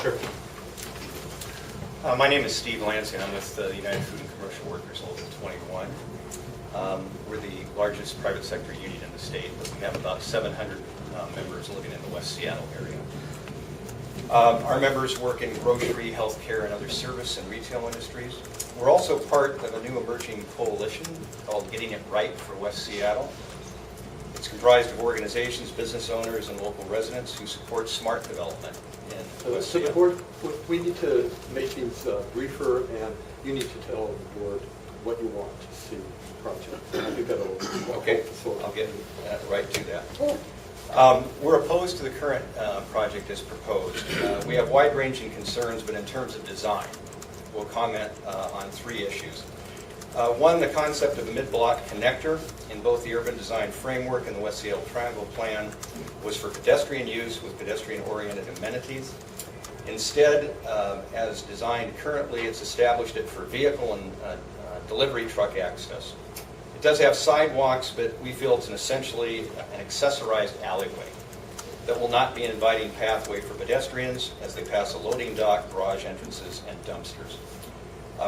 Sure. My name is Steve Lansing. I'm with the United Food and Commercial Workers Local 21. We're the largest private sector union in the state, but we have about 700 members living in the West Seattle area. Our members work in grocery, healthcare, and other service and retail industries. We're also part of a new emerging coalition called Getting It Right for West Seattle. It's comprised of organizations, business owners, and local residents who support smart development in West So the Seattle. board, we need to make these briefer, and you need to tell the board what you want to see in the project. And I think that'll Okay, so I'll get right to that. We're opposed to the current project as proposed. We have wide-ranging concerns, but in terms of design, we'll comment on 3 issues. One, the concept of a mid-block connector in both the urban design framework and the West Seattle Triangle Plan was for pedestrian use with pedestrian-oriented amenities. Instead, as designed currently, it's established it for vehicle and delivery truck access. It does have sidewalks, but we feel it's essentially an accessorized alleyway that will not be an inviting pathway for pedestrians as they pass a loading dock, garage entrances, and dumpsters.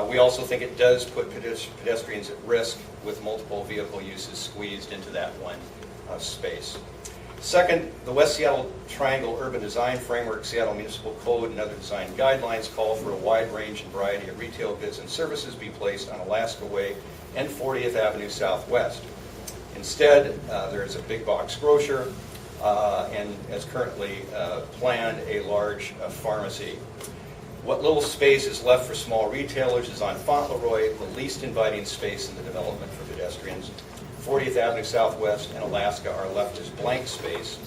We also think it does put pedestrians at risk with multiple vehicle uses squeezed into that one space. Second, the West Seattle Triangle Urban Design Framework, Seattle Municipal Code, and other design guidelines call for a wide range and variety of retail goods and services be placed on Alaska Way and 40th Avenue Southwest. Instead, there is a big box grocer and, as currently planned, a large pharmacy. What little space is left for small retailers is on Fauntleroy, the least inviting space in the development for pedestrians. 40th Avenue Southwest and Alaska are left as blank space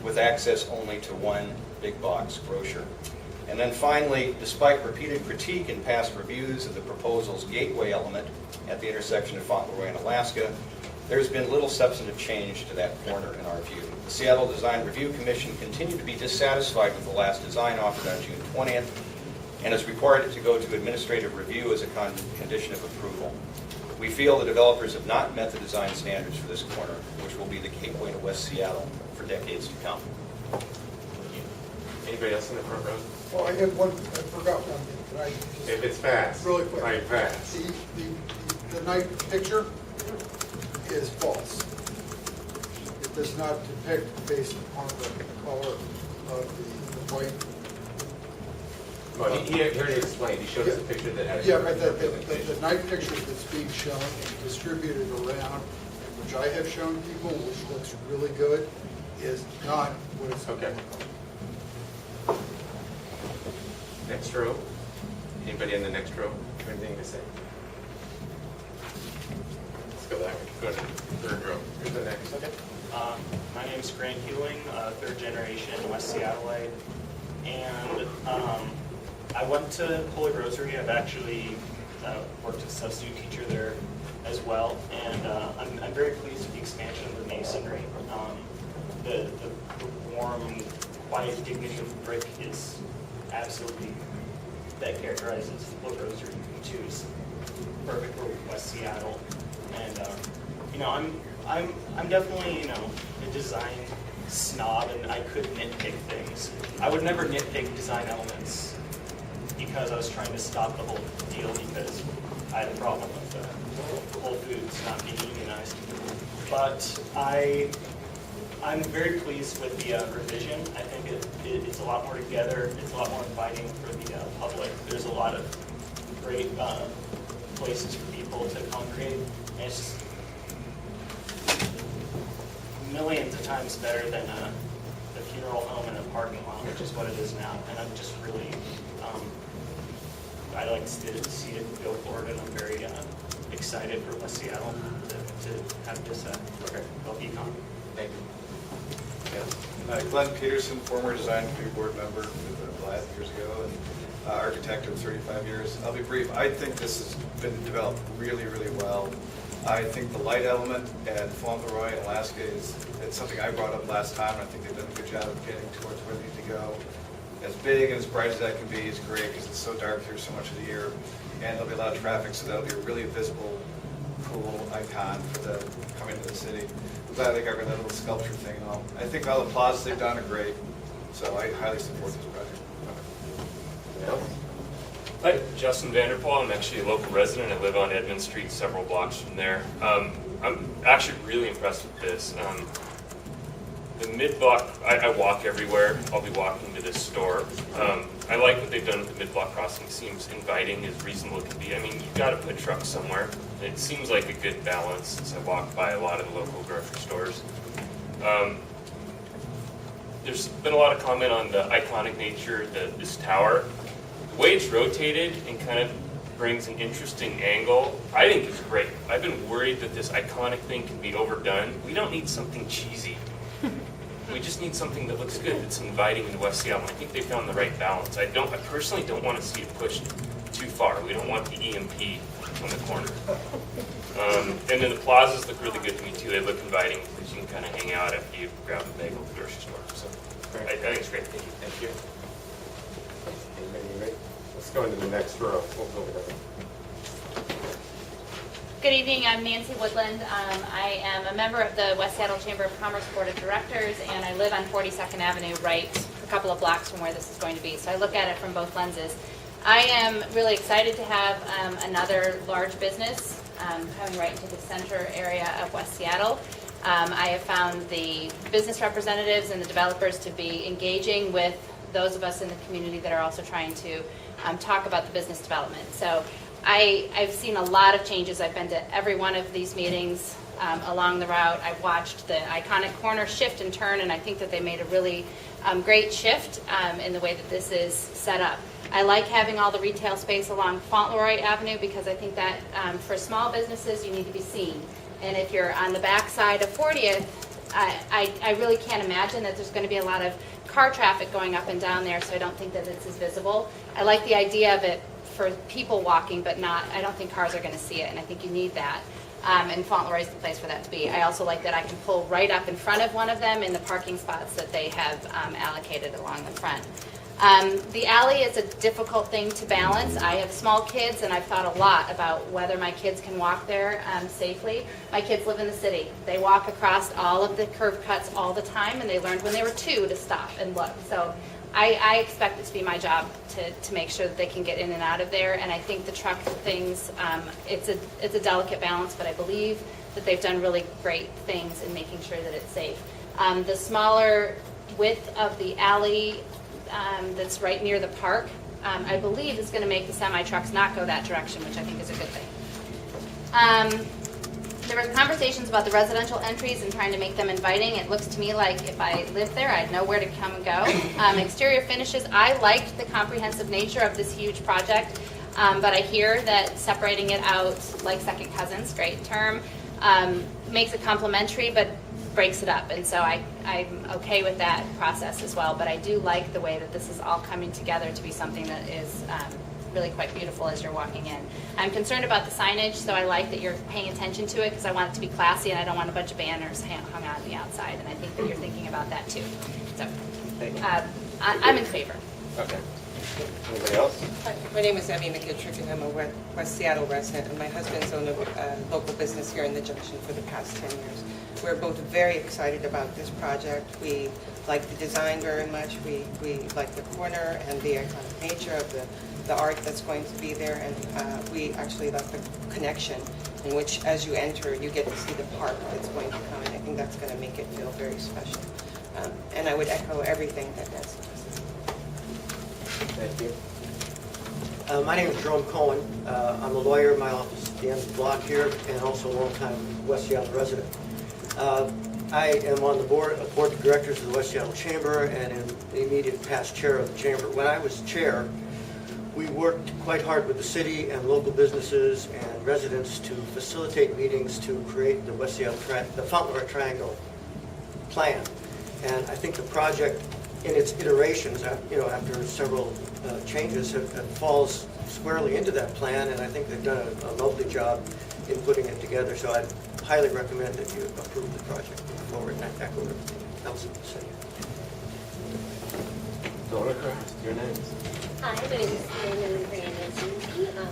with access only to one big box grocer. And then finally, despite repeated critique in past reviews of the proposal's gateway element at the intersection of Fauntleroy and Alaska, there's been little substantive change to that corner in our view. The Seattle Design Review Commission continued to be dissatisfied with the last design offered on June 20th and has required it to go to administrative review as a condition of approval. We feel the developers have not met the design standards for this corner, which will be the gateway to West Seattle for decades to come. Anybody else in the front row? Well, I had one, I forgot one thing. Can I just- If it's fast. Really quick. Right, fast. The night picture is false. It does not depict based upon the color of the white Well, he already explained, he showed us a picture that had. Yeah, but the night picture that's being shown and distributed around, which I have shown people, which looks really good, is not what it's. Okay. Next row. Anybody in the next row have anything to say? Let's go back. Go to the third row. Here's the next. Okay. My name is Grant Hewling, third generation West Seattleite, and I went to Holy Rosary. I've actually worked as a substitute teacher there as well, and I'm very pleased with the expansion of the masonry. The warm, quiet dignity of the brick is absolutely, that characterizes Holy Rosary, which is perfect for West Seattle, and I'm definitely, a design snob, and I could nitpick things. I would never nitpick design elements because I was trying to stop the whole deal because I had a problem with Whole Foods not being unionized. But I'm very pleased with the revision. I think it's a lot more together. It's a lot more inviting for the public. There's a lot of great places for people to congregate, and it's just millions of times better than the funeral home in a parking lot, which is what it is now. And I'm just really, I like to see it go forward, and I'm very excited for West Seattle to have this econ. Thank you. Yeah. Glenn Peterson, former design review board member with Blythe years ago, and architect of 35 years. I'll be brief. I think this has been developed really, really well. I think the light element at Fauntleroy in Alaska it's something I brought up last time. I think they've done a good job of getting towards where they need to go. As big and as bright as that can be is great because it's so dark here so much of the year. And there'll be a lot of traffic, so that'll be a really visible, cool icon for the coming to the city. I'm glad they got rid of that little sculpture thing and all. I think all the plazas they've done are great, so I highly support this project. Anyone else? Hi, Justin Vanderpool. I'm actually a local resident. I live on Edmund Street, several blocks from there. I'm actually really impressed with this. The mid-block, I walk everywhere. I'll be walking to this store. I like what they've done with the mid-block crossing. It seems inviting, as reasonable as it can be. I mean, you've got to put trucks somewhere. It seems like a good balance since I walk by a lot of the local grocery stores. There's been a lot of comment on the iconic nature of this tower. The way it's rotated and kind of brings an interesting angle, I think is great. I've been worried that this iconic thing can be overdone. We don't need something cheesy. We just need something that looks good, that's inviting in West Seattle. I think they found the right balance. I personally don't want to see it pushed too far. We don't want the EMP on the corner. And then the plazas look really good to me too. They look inviting because you can kind of hang out after you grab a bagel at the grocery store. So I think it's great. Thank you. Thank you. Anybody? Let's go into the next row. We'll go over there. Good evening, I'm Nancy Woodland. I am a member of the West Seattle Chamber of Commerce Board of Directors, and I live on 42nd Avenue, right a couple of blocks from where this is going to be. So I look at it from both lenses. I am really excited to have another large business coming right into the center area of West Seattle. I have found the business representatives and the developers to be engaging with those of us in the community that are also trying to talk about the business development. So I've seen a lot of changes. I've been to every one of these meetings along the route. I've watched the iconic corner shift and turn, and I think that they made a really great shift in the way that this is set up. I like having all the retail space along Fauntleroy Avenue because I think that for small businesses you need to be seen. And if you're on the back side of 40th, I really can't imagine that there's going to be a lot of car traffic going up and down there, so I don't think that it's as visible. I like the idea of it for people walking, but I don't think cars are going to see it, and I think you need that. And Fauntleroy is the place for that to be. I also like that I can pull right up in front of one of them in the parking spots that they have allocated along the front. The alley is a difficult thing to balance. I have small kids, and I've thought a lot about whether my kids can walk there safely. My kids live in the city. They walk across all of the curb cuts all the time, and they learned when they were 2 to stop and look. So I expect it to be my job to make sure that they can get in and out of there. And I think the truck things, it's a delicate balance, but I believe that they've done really great things in making sure that it's safe. The smaller width of the alley that's right near the park, I believe is going to make the semi-trucks not go that direction, which I think is a good thing. There were conversations about the residential entries and trying to make them inviting. It looks to me like if I lived there, I'd know where to come and go. Exterior finishes, I liked the comprehensive nature of this huge project, but I hear that separating it out like second cousins, great term, makes it complementary but breaks it up. And so I'm okay with that process as well, but I do like the way that this is all coming together to be something that is really quite beautiful as you're walking in. I'm concerned about the signage, so I like that you're paying attention to it because I want it to be classy and I don't want a bunch of banners hung out on the outside, and I think that you're thinking about that too. So I'm in favor. Okay. Anybody else? Hi, my name is Abby McKittrick, and I'm a West Seattle resident, and my husband's owned a local business here in the Junction for the past 10 years. We're both very excited about this project. We like the design very much. We like the corner and the iconic nature of the art that's going to be there, and we actually like the connection in which, as you enter, you get to see the park that's going to come, and I think that's going to make it feel very special. And I would echo everything that Nancy said. Thank you. My name is Jerome Cohen. I'm a lawyer in my office at the end of the block here, and also a long-time West Seattle resident. I am on the board of directors of the West Seattle Chamber and am the immediate past chair of the Chamber. When I was chair, we worked quite hard with the city and local businesses and residents to facilitate meetings to create the West Seattle, the Fauntleroy Triangle plan. And I think the project, in its iterations, after several changes, it falls squarely into that plan, and I think they've done a lovely job in putting it together. So I'd highly recommend that you approve the project forward, and I echo everything else you said. Your name. Hi, my name is Lindsay. I'm a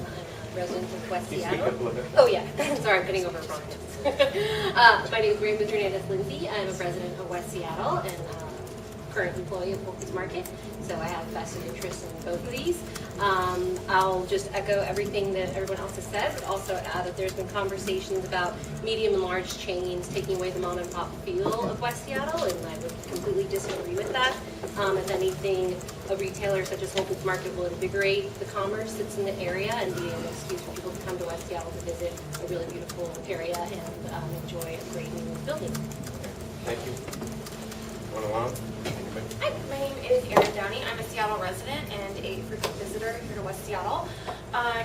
resident of West Can you Seattle. speak up a little bit? Oh yeah, sorry, I'm getting over my name is Raymond Hernandez Lindsay. I'm a resident of West Seattle and current employee of Whole Foods Market, so I have vested interest in both of these. I'll just echo everything that everyone else has said, but also add that there's been conversations about medium and large chains taking away the mom and pop feel of West Seattle, and I would completely disagree with that. If anything, a retailer such as Whole Foods Market will invigorate the commerce that's in the area and be an excuse for people to come to West Seattle to visit a really beautiful area and enjoy a great new building. Thank you. One along. Hi, my name is Erin Downey. I'm a Seattle resident and a frequent visitor here to West Seattle.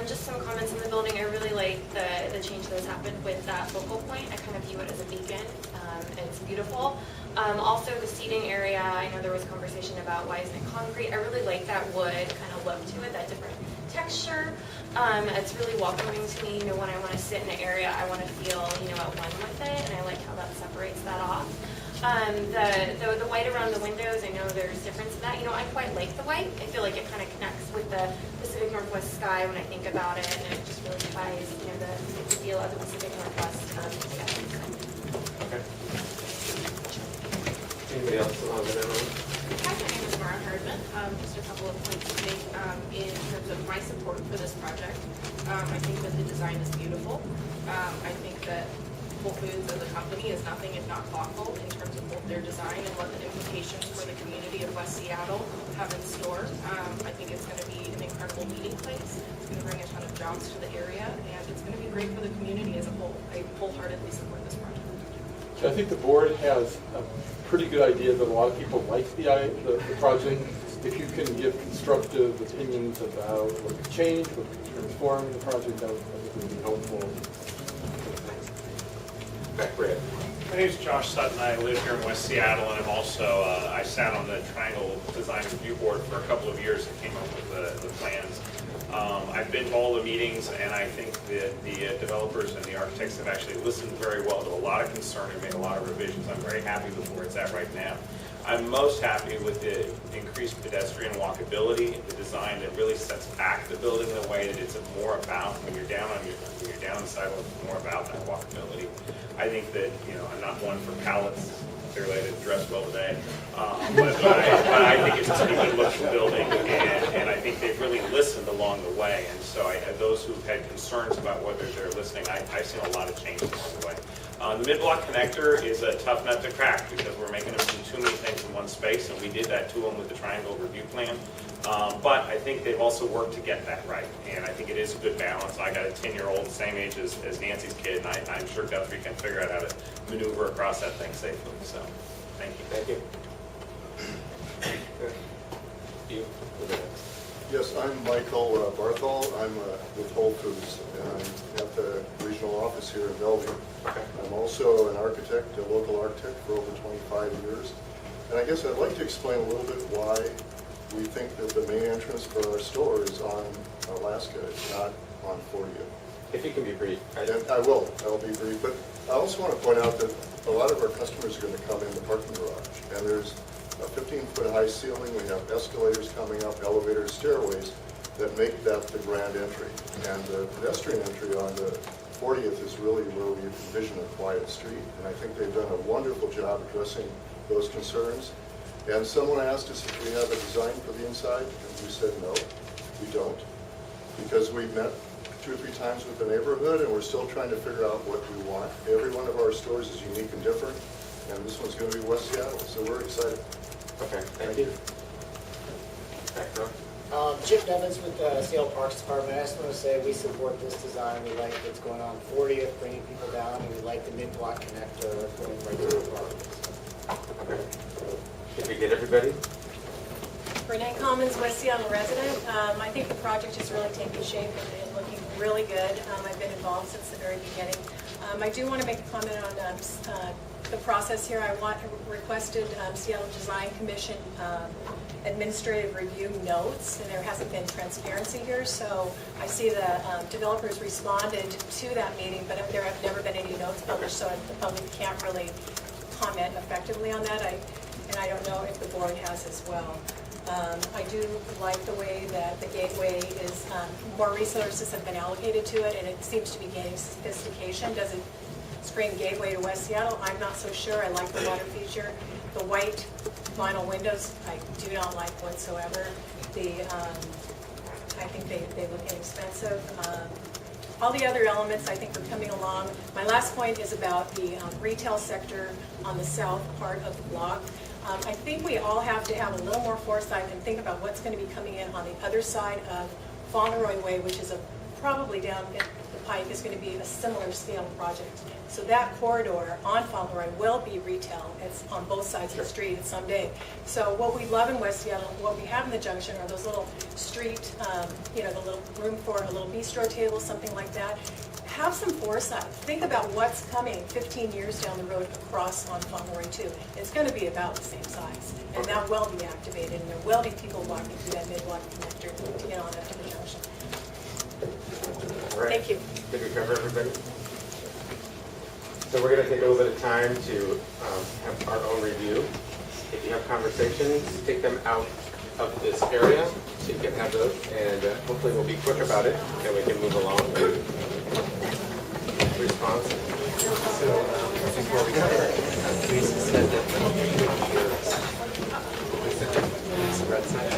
Just some comments on the building. I really like the change that has happened with that focal point. I kind of view it as a beacon. It's beautiful. Also, the seating area, I know there was conversation about why isn't it concrete. I really like that wood kind of look to it, that different texture. It's really welcoming to me. When I want to sit in an area, I want to feel, at one with it, and I like how that separates that off. The white around the windows, I know there's difference in that. I quite like the white. I feel like it kind of connects with the Pacific Northwest sky when I think about it, and it just really ties, the feel of the Pacific Northwest together. Okay. Anybody else along with that one? Hi, my name is Mara Hardman. Just a couple of points to make in terms of my support for this project. I think that the design is beautiful. I think that Whole Foods as a company is nothing if not thoughtful in terms of both their design and what the implications for the community of West Seattle have in store. I think it's going to be an incredible meeting place. It's going to bring a ton of jobs to the area, and it's going to be great for the community as a whole. I wholeheartedly support this project. So I think the board has a pretty good idea that a lot of people like the project. If you can give constructive opinions about what could change, what could transform the project, that would be helpful. Back, Brad. My name is Josh Sutton. I live here in West Seattle, and I'm also, I sat on the Triangle Design Review Board for a couple of years and came up with the plans. I've been to all the meetings, and I think that the developers and the architects have actually listened very well to a lot of concern and made a lot of revisions. I'm very happy with where it's at right now. I'm most happy with the increased pedestrian walkability, the design that really sets back the building in a way that it's more about, when you're down on the sidewalk, it's more about that walkability. I think that, I'm not one for pallets. Clearly I didn't dress well today. But I think it's a pretty good looking building, and I think they've really really listened along the way. And so those who've had concerns about whether they're listening, I've seen a lot of changes along the way. The mid-block connector is a tough nut to crack because we're making them do too many things in one space, and we did that to them with the triangle review plan. But I think they've also worked to get that right, and I think it is a good balance. I got a 10-year-old, same age as Nancy's kid, and I'm sure Guthrie can figure out how to maneuver across that thing safely. So, thank you. Thank you. You. Yes, I'm Michael Barthol. I'm with Whole Foods, and I'm at the regional office here in Bellevue. I'm also an architect, a local architect for over 25 years. And I guess I'd like to explain a little bit why we think that the main entrance for our store is on Alaska, not on 40th. If you can be brief. I will. I will be brief. But I also want to point out that a lot of our customers are going to come in the parking garage, and there's a 15-foot high ceiling. We have escalators coming up, elevators, stairways that make that the grand entry. And the pedestrian entry on the 40th is really where we envision a quiet street. And I think they've done a wonderful job addressing those concerns. And someone asked us if we have a design for the inside, and we said no, we don't. Because we've met 2 or 3 times with the neighborhood, and we're still trying to figure out what we want. Every one of our stores is unique and different, and this one's going to be West Seattle, so we're excited. Okay, thank you. Chip Nevins with the Seattle Parks Department. I just want to say we support this design. We like what's going on 40th, bringing people down, and we like the mid-block connector going right to the park. Okay. Did we get everybody? Renee Commons, West Seattle resident. I think the project is really taking shape and looking really good. I've been involved since the very beginning. I do want to make a comment on the process here. I requested Seattle Design Commission administrative review notes, and there hasn't been transparency here. So I see the developers responded to that meeting, but there have never been any notes published, so the public can't really comment effectively on that. And I don't know if the board has as well. I do like the way that the gateway is, more resources have been allocated to it, and it seems to be gaining sophistication. Does it scream gateway to West Seattle? I'm not so sure. I like the water feature. The white vinyl windows, I do not like whatsoever. I think they look inexpensive. All the other elements I think are coming along. My last point is about the retail sector on the south part of the block. I think we all have to have a little more foresight and think about what's going to be coming in on the other side of Fauntleroy Way, which is probably down the pike, is going to be a similar scale project. So that corridor on Fauntleroy will be retail. It's on both sides of the street someday. So what we love in West Seattle, what we have in the junction are those little street, the little room for a little bistro table, something like that. Have some foresight. Think about what's coming 15 years down the road across on Fauntleroy 2. It's going to be about the same size, and that will be activated, and there will be people walking through that mid-block connector to get on up to the junction. All right. Thank you. Did we cover everybody? So we're going to take a little bit of time to have our own review. If you have conversations, take them out of this area so you can have those, and hopefully we'll be quick about it and we can move along. Response. So before we start, please send it. Red side.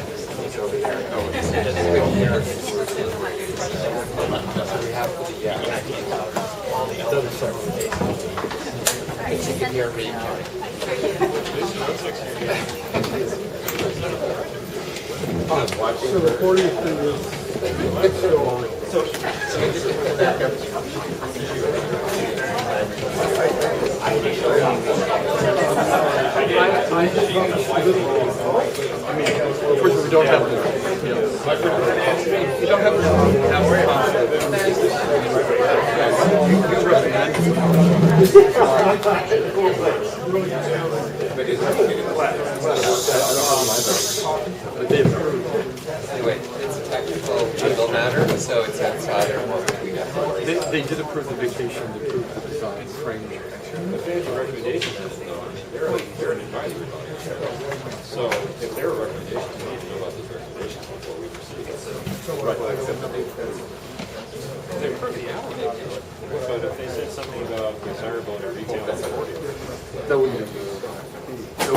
It's over there. Oh, it's just we have all the other it's in here reading. So the 40th is so just to put that up. Unfortunately, we don't have we don't have Anyway, it's a technical legal matter, so it's outside of what we have. They did approve the vacation, they approved the design frame. They're an advisory body. So if there are recommendations, we need to know about those recommendations before we proceed. They approve the hour, but if they said something about desirable in a retail, that's that wouldn't be their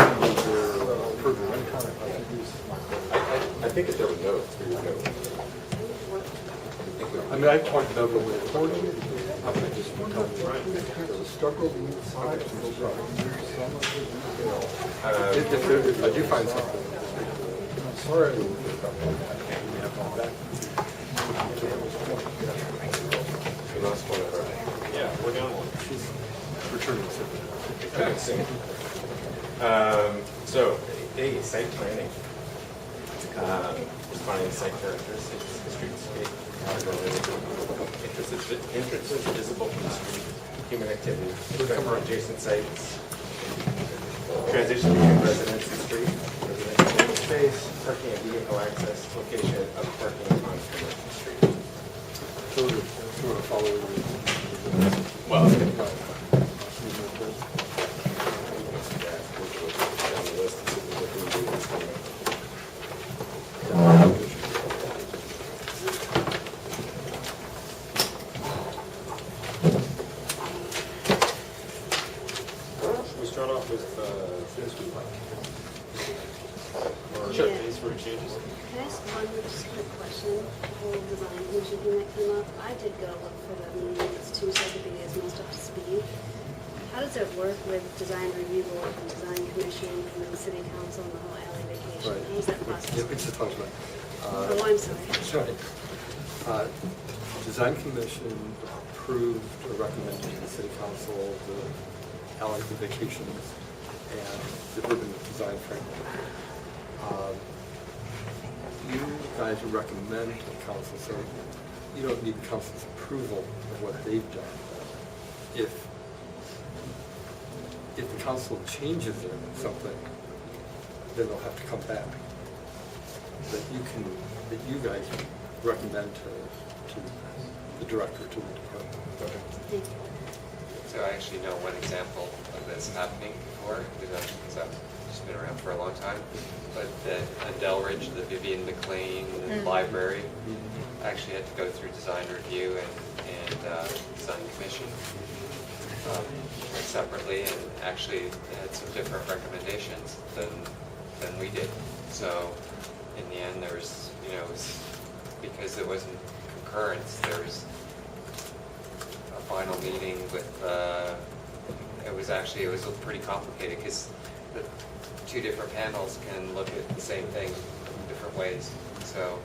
approval. I think if there were notes, we would know. I mean, I talked about the way portal. I just want to struggle inside. If I do find something, I'm sorry. Yeah, we're down one. She's returning So, A, site planning. Defining site characteristics, streetscape, entrances visible from the street, human activity, cover adjacent sites, transition between residence and street, residential space, parking and vehicle access, location of parking on commercial street. Sort of following. Well, we start off with things we like? Or Sure. these sort of changes? Can I ask one just quick question? The whole design commission thing that came up, I did go look for the meetings too, so I could be as most up to speed. How does it work with design review board and design commission and then the city council and the whole alley vacation? How does that process Yeah, work? it's a fun one. Oh, I'm sorry. Sorry. Design Commission approved or recommended to the City Council the alley vacations and the urban design framework. You guys recommend to the council, so you don't need council's approval of what they've done. If the council changes it or something, then they'll have to come back. That you guys recommend to the director, to the department. So I actually know one example of this happening before, because I've just been around for a long time. But the Delridge, the Vivian McLean Library, actually had to go through design review and design commission separately, and actually had some different recommendations than we did. So in the end, there was, it was, because it wasn't concurrence, there was a final meeting with, it was pretty complicated because the two different panels can look at the same thing in different ways. So,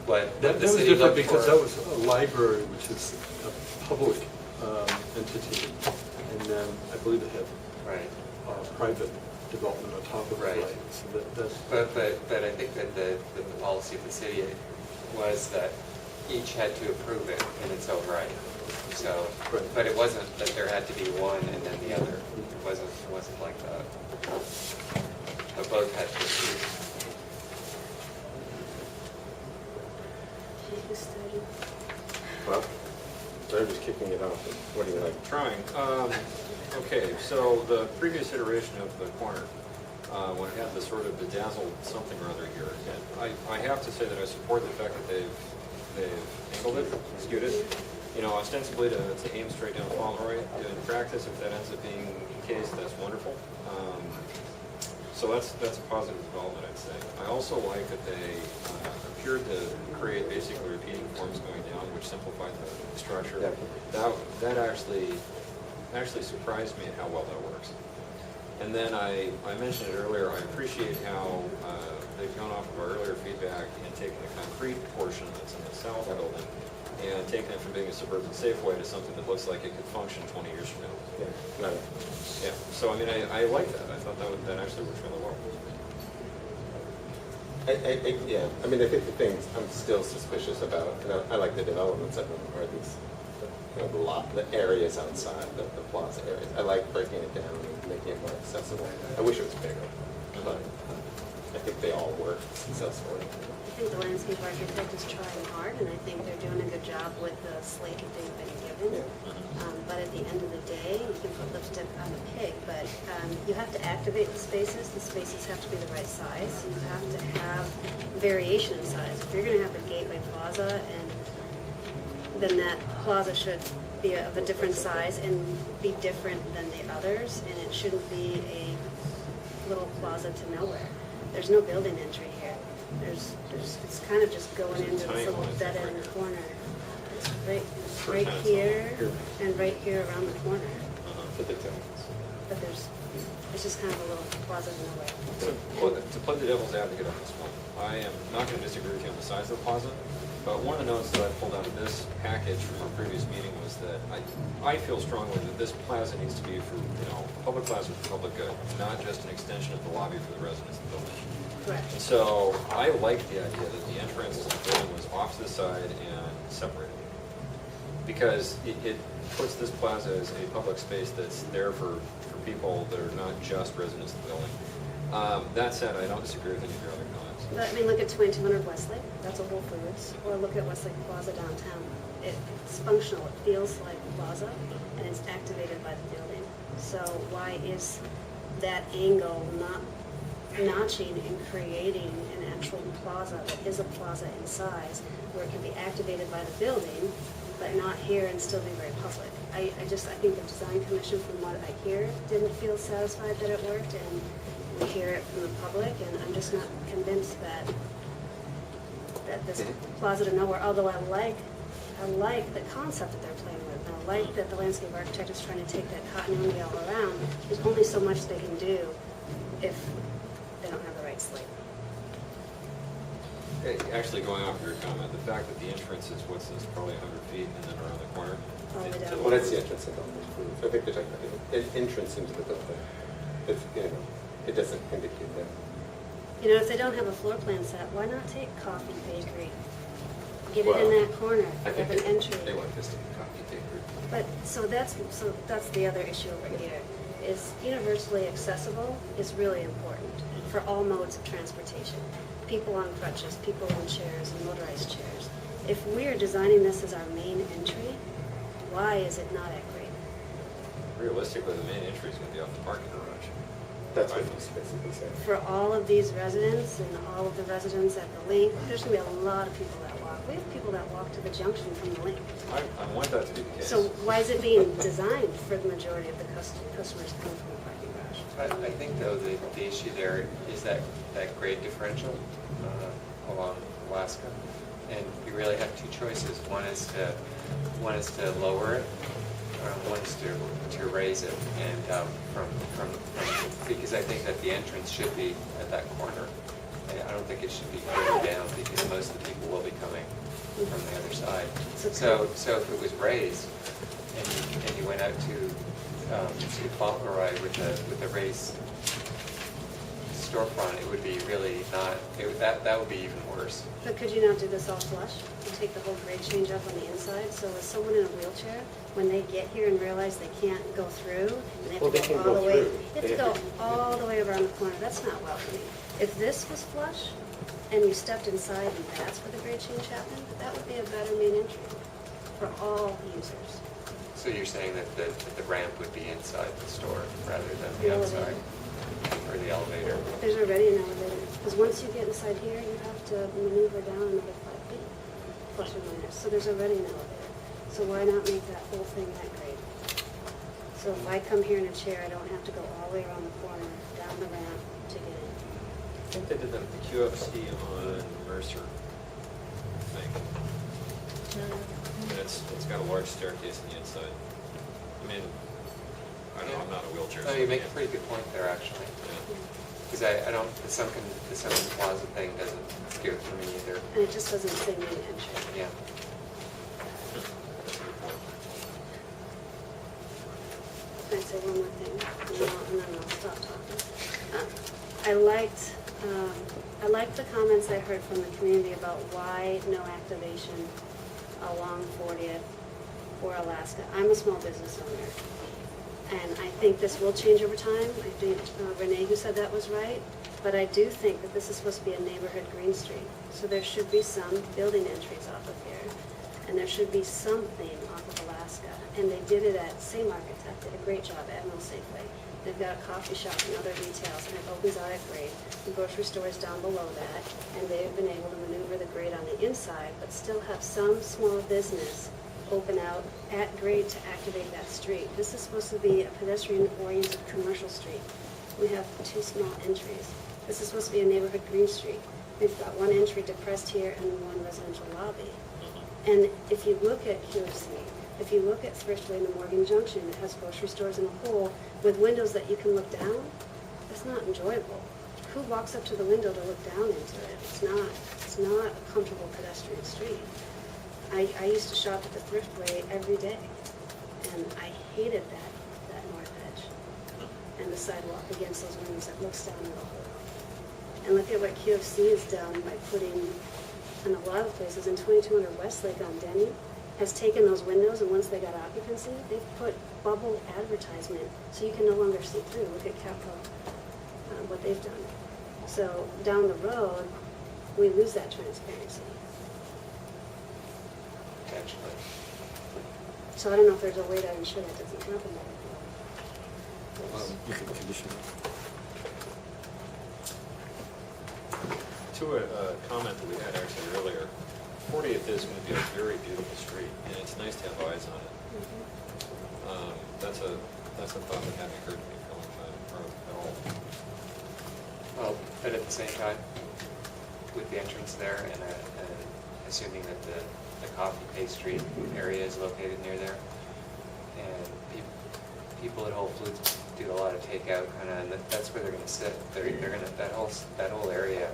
but That was city different looked because for- that was a library, which is a public entity, and then I believe they have private development on top of it. Right. So that's But I think that the policy of the city was that each had to approve it in its own right. So, but it wasn't that there had to be one and then the other. It wasn't like that. But both had to approve. Well, they're just kicking it off. What do you like? Trying. Okay, so the previous iteration of the corner, when it had the sort of bedazzled something or other here, and I have to say that I support the fact that they've angled it, skewed it, ostensibly to aim straight down Fauntleroy. In practice, if that ends up being the case, that's wonderful. So that's a positive development, I'd say. I also like that they appeared to create basically repeating forms going down, which simplified the structure. That actually surprised me at how well that works. And then I mentioned it earlier, I appreciate how they've gone off of our earlier feedback and taken the concrete portion that's in the south building and taken it from being a suburban Safeway to something that looks like it could function 20 years from now. Yeah, right. Yeah, so I mean, I like that. I thought that actually worked really well. Yeah, I mean, I think the things I'm still suspicious about, and I like the developments of them, are these, the areas outside, the plaza areas. I like breaking it down and making it more accessible. I wish it was bigger, but I think they all work successfully. I think the landscape architect is trying hard, and I think they're doing a good job with the slate that they've been given. But at the end of the day, you can put lipstick on the pig, but you have to activate the spaces. The spaces have to be the right size. You have to have variation in size. If you're going to have a gateway plaza, and then that plaza should be of a different size and be different than the others, and it shouldn't be a little plaza to nowhere. There's no building entry here. it's kind of just going into this little dead end corner. It's right here and right here around the corner. But it's just kind of a little plaza in a way. To play the devil's advocate on this one, I am not going to disagree with you on the size of the plaza, but one of the notes that I pulled out of this package from our previous meeting was that I feel strongly that this plaza needs to be for, public plaza for public good, not just an extension of the lobby for the residents of the building. Correct. So I like the idea that the entrance to the building was off to the side and separated. Because it puts this plaza as a public space that's there for people that are not just residents of the building. That said, I don't disagree with any of your other comments. But I mean, look at 2200 Westlake, that's a Whole Foods, or look at Westlake Plaza downtown. It's functional, it feels like plaza, and it's activated by the building. So why is that angle not notching and creating an actual plaza that is a plaza in size, where it can be activated by the building, but not here and still be very public? I think the design commission, from what I hear, didn't feel satisfied that it worked, and we hear it from the public, and I'm just not convinced that this plaza to nowhere, although I like the concept that they're playing with, and I like that the landscape architect is trying to take that continuity all around. There's only so much they can do if they don't have the right slate. Actually, going off your comment, the fact that the entrance is, probably 100 feet and then around the corner. Well, that's the entrance of the building. So I think they're talking about an entrance into the building. It doesn't indicate that. If they don't have a floor plan set, why not take coffee bakery? Get it in that corner, have an entry. They want this to be coffee bakery. But, so that's the other issue over here, is universally accessible is really important for all modes of transportation. People on crutches, people in chairs, and motorized chairs. If we're designing this as our main entry, why is it not at grade? Realistically, the main entry is going to be off the parking garage. That's what he's basically saying. For all of these residents and all of the residents at the link, there's going to be a lot of people that walk. We have people that walk to the junction from the link. I want that to be the case. So why is it being designed for the majority of the customers coming from the parking garage? I think, though, the issue there is that grade differential along Alaska. And you really have two choices. One is to lower it, one is to raise it. And because I think that the entrance should be at that corner. I don't think it should be further down, because most of the people will be coming from the other side. So if it was raised and you went out to Fauntleroy with a raised storefront, it would be really not. That would be even worse. But could you not do this all flush and take the whole grade change up on the inside? So as someone in a wheelchair, when they get here and realize they can't go through, and they have to go all the way, they have to go all the way around the corner. That's not welcoming. If this was flush and you stepped inside and that's where the grade change happened, that would be a better main entry for all users. So you're saying that the ramp would be inside the store rather than the outside, or the elevator? There's already an elevator, because once you get inside here, you have to maneuver down another 5 feet, plus or minus. So there's already an elevator. So why not make that whole thing that grade? So if I come here in a chair, I don't have to go all the way around the corner, down the ramp to get in. I think they did that at the QFC on Mercer, I think. And it's got a large staircase on the inside. I mean, I don't know, I'm not a wheelchair. No, you make a pretty good point there, actually. Because I don't, the Sunken Plaza thing doesn't do it for me either. And it just doesn't say main entry. Yeah. Can I say one more thing? And then I'll stop talking. I liked the comments I heard from the community about why no activation along 40th or Alaska. I'm a small business owner, and I think this will change over time. I think Renee, who said that, was right. But I do think that this is supposed to be a neighborhood green street. So there should be some building entries off of here, and there should be something off of Alaska. And they did it at, same architect, did a great job at Mill Safeway. They've got a coffee shop and other details, and it opens out at grade. The grocery store is down below that, and they've been able to maneuver the grade on the inside, but still have some small business open out at grade to activate that street. This is supposed to be a pedestrian-oriented commercial street. We have 2 small entries. This is supposed to be a neighborhood green street. They've got one entry depressed here and one residential lobby. And if you look at QFC, if you look at Thriftway in the Morgan Junction, it has grocery stores in a hole with windows that you can look down. It's not enjoyable. Who walks up to the window to look down into it? It's not a comfortable pedestrian street. I used to shop at the Thriftway every day, and I hated that north edge and the sidewalk against those windows that looks down in the hole. And look at what QFC has done by putting, in a lot of places, in 2200 Westlake on Denny, has taken those windows, and once they got occupancy, they've put bubble advertisement so you can no longer see through. Look at Capco, what they've done. So down the road, we lose that transparency. Potentially. So I don't know if there's a way to ensure that doesn't happen. You can condition it. To a comment that we had actually earlier, 40th is going to be a very beautiful street, and it's nice to have eyes on it. That's a thought that hadn't occurred to me at all. Well, but at the same time, with the entrance there and assuming that the coffee pastry area is located near there, and people at Whole Foods do a lot of takeout kind of, and that's where they're going to sit. They're going to that whole area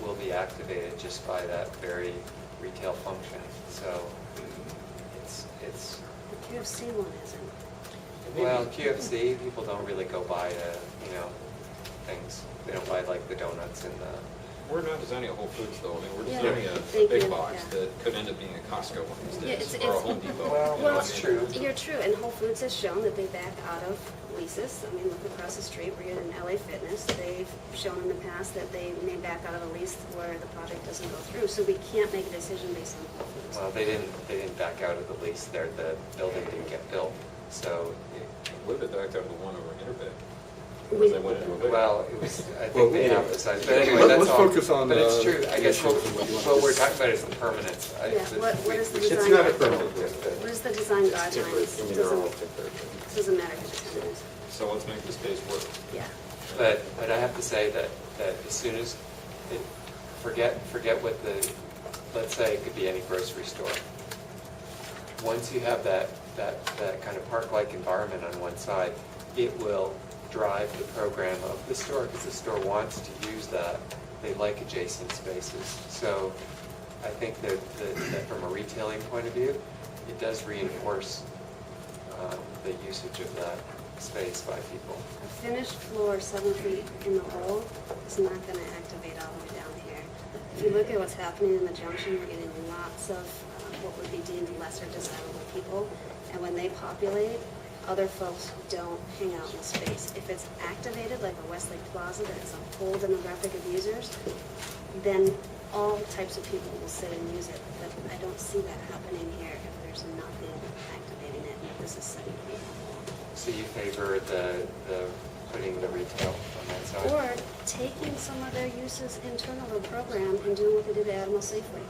will be activated just by that very retail function. So it's. The QFC one isn't. Well, QFC, people don't really go by things. They don't buy like the donuts and the. We're not designing a Whole Foods though. I mean, we're Yeah. designing a big box that could end up being a Costco one of these days, or a Home Depot. Well, that's true. You're true, and Whole Foods has shown that they back out of leases. I mean, look across the street, we're in LA Fitness. They've shown in the past that they may back out of a lease where the project doesn't go through. So we can't make a decision based on Whole Foods. Well, they didn't back out of the lease there. The building didn't get built. So A little bit backed out of the one over Interbay. We- They went into a big. well, it was I think Well, they anyway. emphasized. But anyway, that's Let's all. focus on, But it's true. I guess issues and what you want what to we're dis- talking about is the permanence. Yeah, what is the we should- design? It's not a permanent What is the design It's temporary. guidelines? I mean, they're all temporary. Doesn't matter if it's tenants. So let's make the space work. Yeah. But I have to say that as soon as forget what let's say it could be any grocery store. Once you have that kind of park-like environment on one side, it will drive the program of the store because the store wants to use that. They like adjacent spaces. So I think that from a retailing point of view, it does reinforce the usage of that space by people. A finished floor 7 feet in the hole is not going to activate all the way down here. If you look at what's happening in the junction, we're getting lots of what would be deemed lesser desirable people. And when they populate, other folks don't hang out in the space. If it's activated like a Westlake Plaza that is a full demographic of users, then all types of people will sit and use it. But I don't see that happening here if there's nothing activating it. This is setting it. So you favor the putting the retail on that side? Or taking some of their uses internal to the program and doing what they did at Admiral Safeway.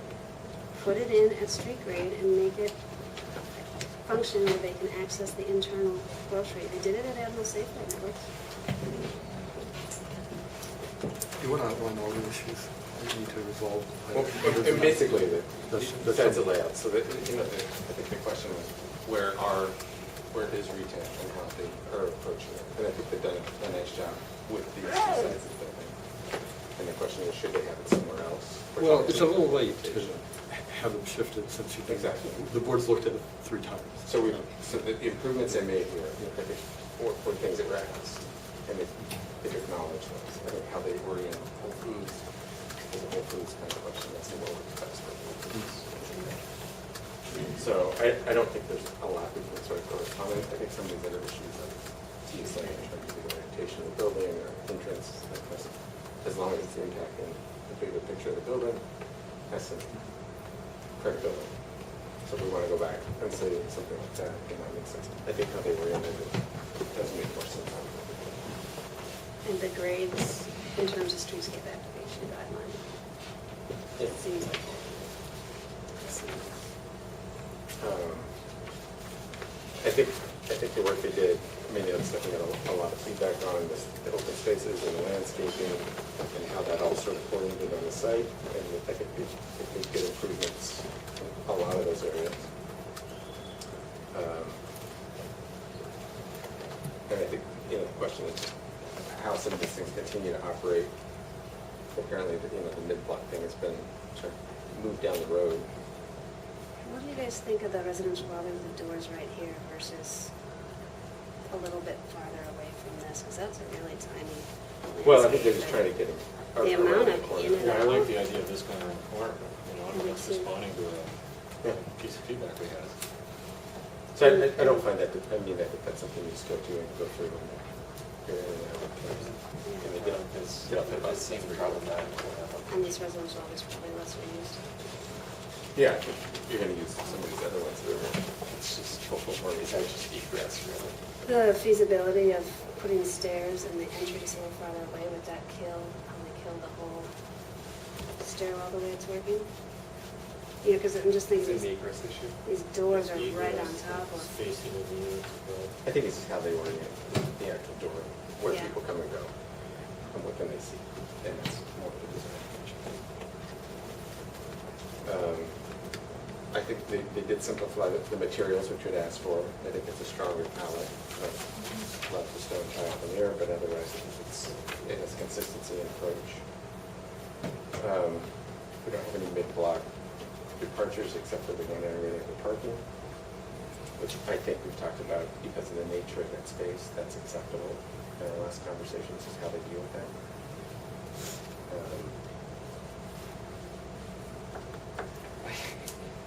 Put it in at street grade and make it function where they can access the internal grocery. They did it at Admiral Safeway, and it worked. You want to outline all the issues that you need to resolve? Well, and basically, besides the layout, so that, I think the question was, where is retail and how they are approaching it? And I think they've done a nice job with these two sides of the building. And the question is, should they have it somewhere else? Well, it's a little late to have them shifted since you've been. Exactly. The board's looked at it 3 times. So the improvements they made here, I think, were things that were asked, and they've acknowledged those. I think how they orient Whole Foods is a Whole Foods kind of question. That's the lower capacity of Whole Foods. So I don't think there's a lot we can sort of go to comment. I think some of these other issues like TSA in terms of the orientation of the building or entrance, as long as it's intact and the bigger picture of the building, that's a current building. So if we want to go back and say something like that, it might make sense. I think how they oriented it does make more sense. And the grades in terms of streetscape activation guideline. It seems like I think the work they did mean, it's something that a lot of feedback on the open spaces and the landscaping and how that all sort of coordinated on the site. And I think we made good improvements in a lot of those areas. And I think, the question is how some of these things continue to operate. Apparently, the mid-block thing has been sort of moved down the road. What do you guys think of the residential lobby with the doors right here versus a little bit farther away from this? Because that's a really tiny. Well, I think they're just trying to get them. The amount of in and Yeah, I out. like the idea of this going around the corner. I'm just responding to a piece of feedback we had. So I don't find that, I think that's something you just go to and go through and get in and out. And they get off the bus. It seems problematic. And these residential lobbies probably lesser used. Yeah, I think you're going to use some of these other ones that are, It's just more just egress, really. The feasibility of putting stairs and the entry is a little farther away, would that kill the whole stairwell the way it's working? Because I'm just thinking It's an egress issue. these doors are right on top of. Facing the view. I think it's just how they orient the actual door, where Yeah. people come and go, and what can they see. And that's more of the design. I think they did simplify the materials which we'd asked for. I think it's a stronger palette. Left the stone tile veneer, but otherwise it has consistency and approach. We don't have any mid-block departures except for the one area of the parking, which I think we've talked about because of the nature of that space. That's acceptable in our last conversations, is how they deal with that.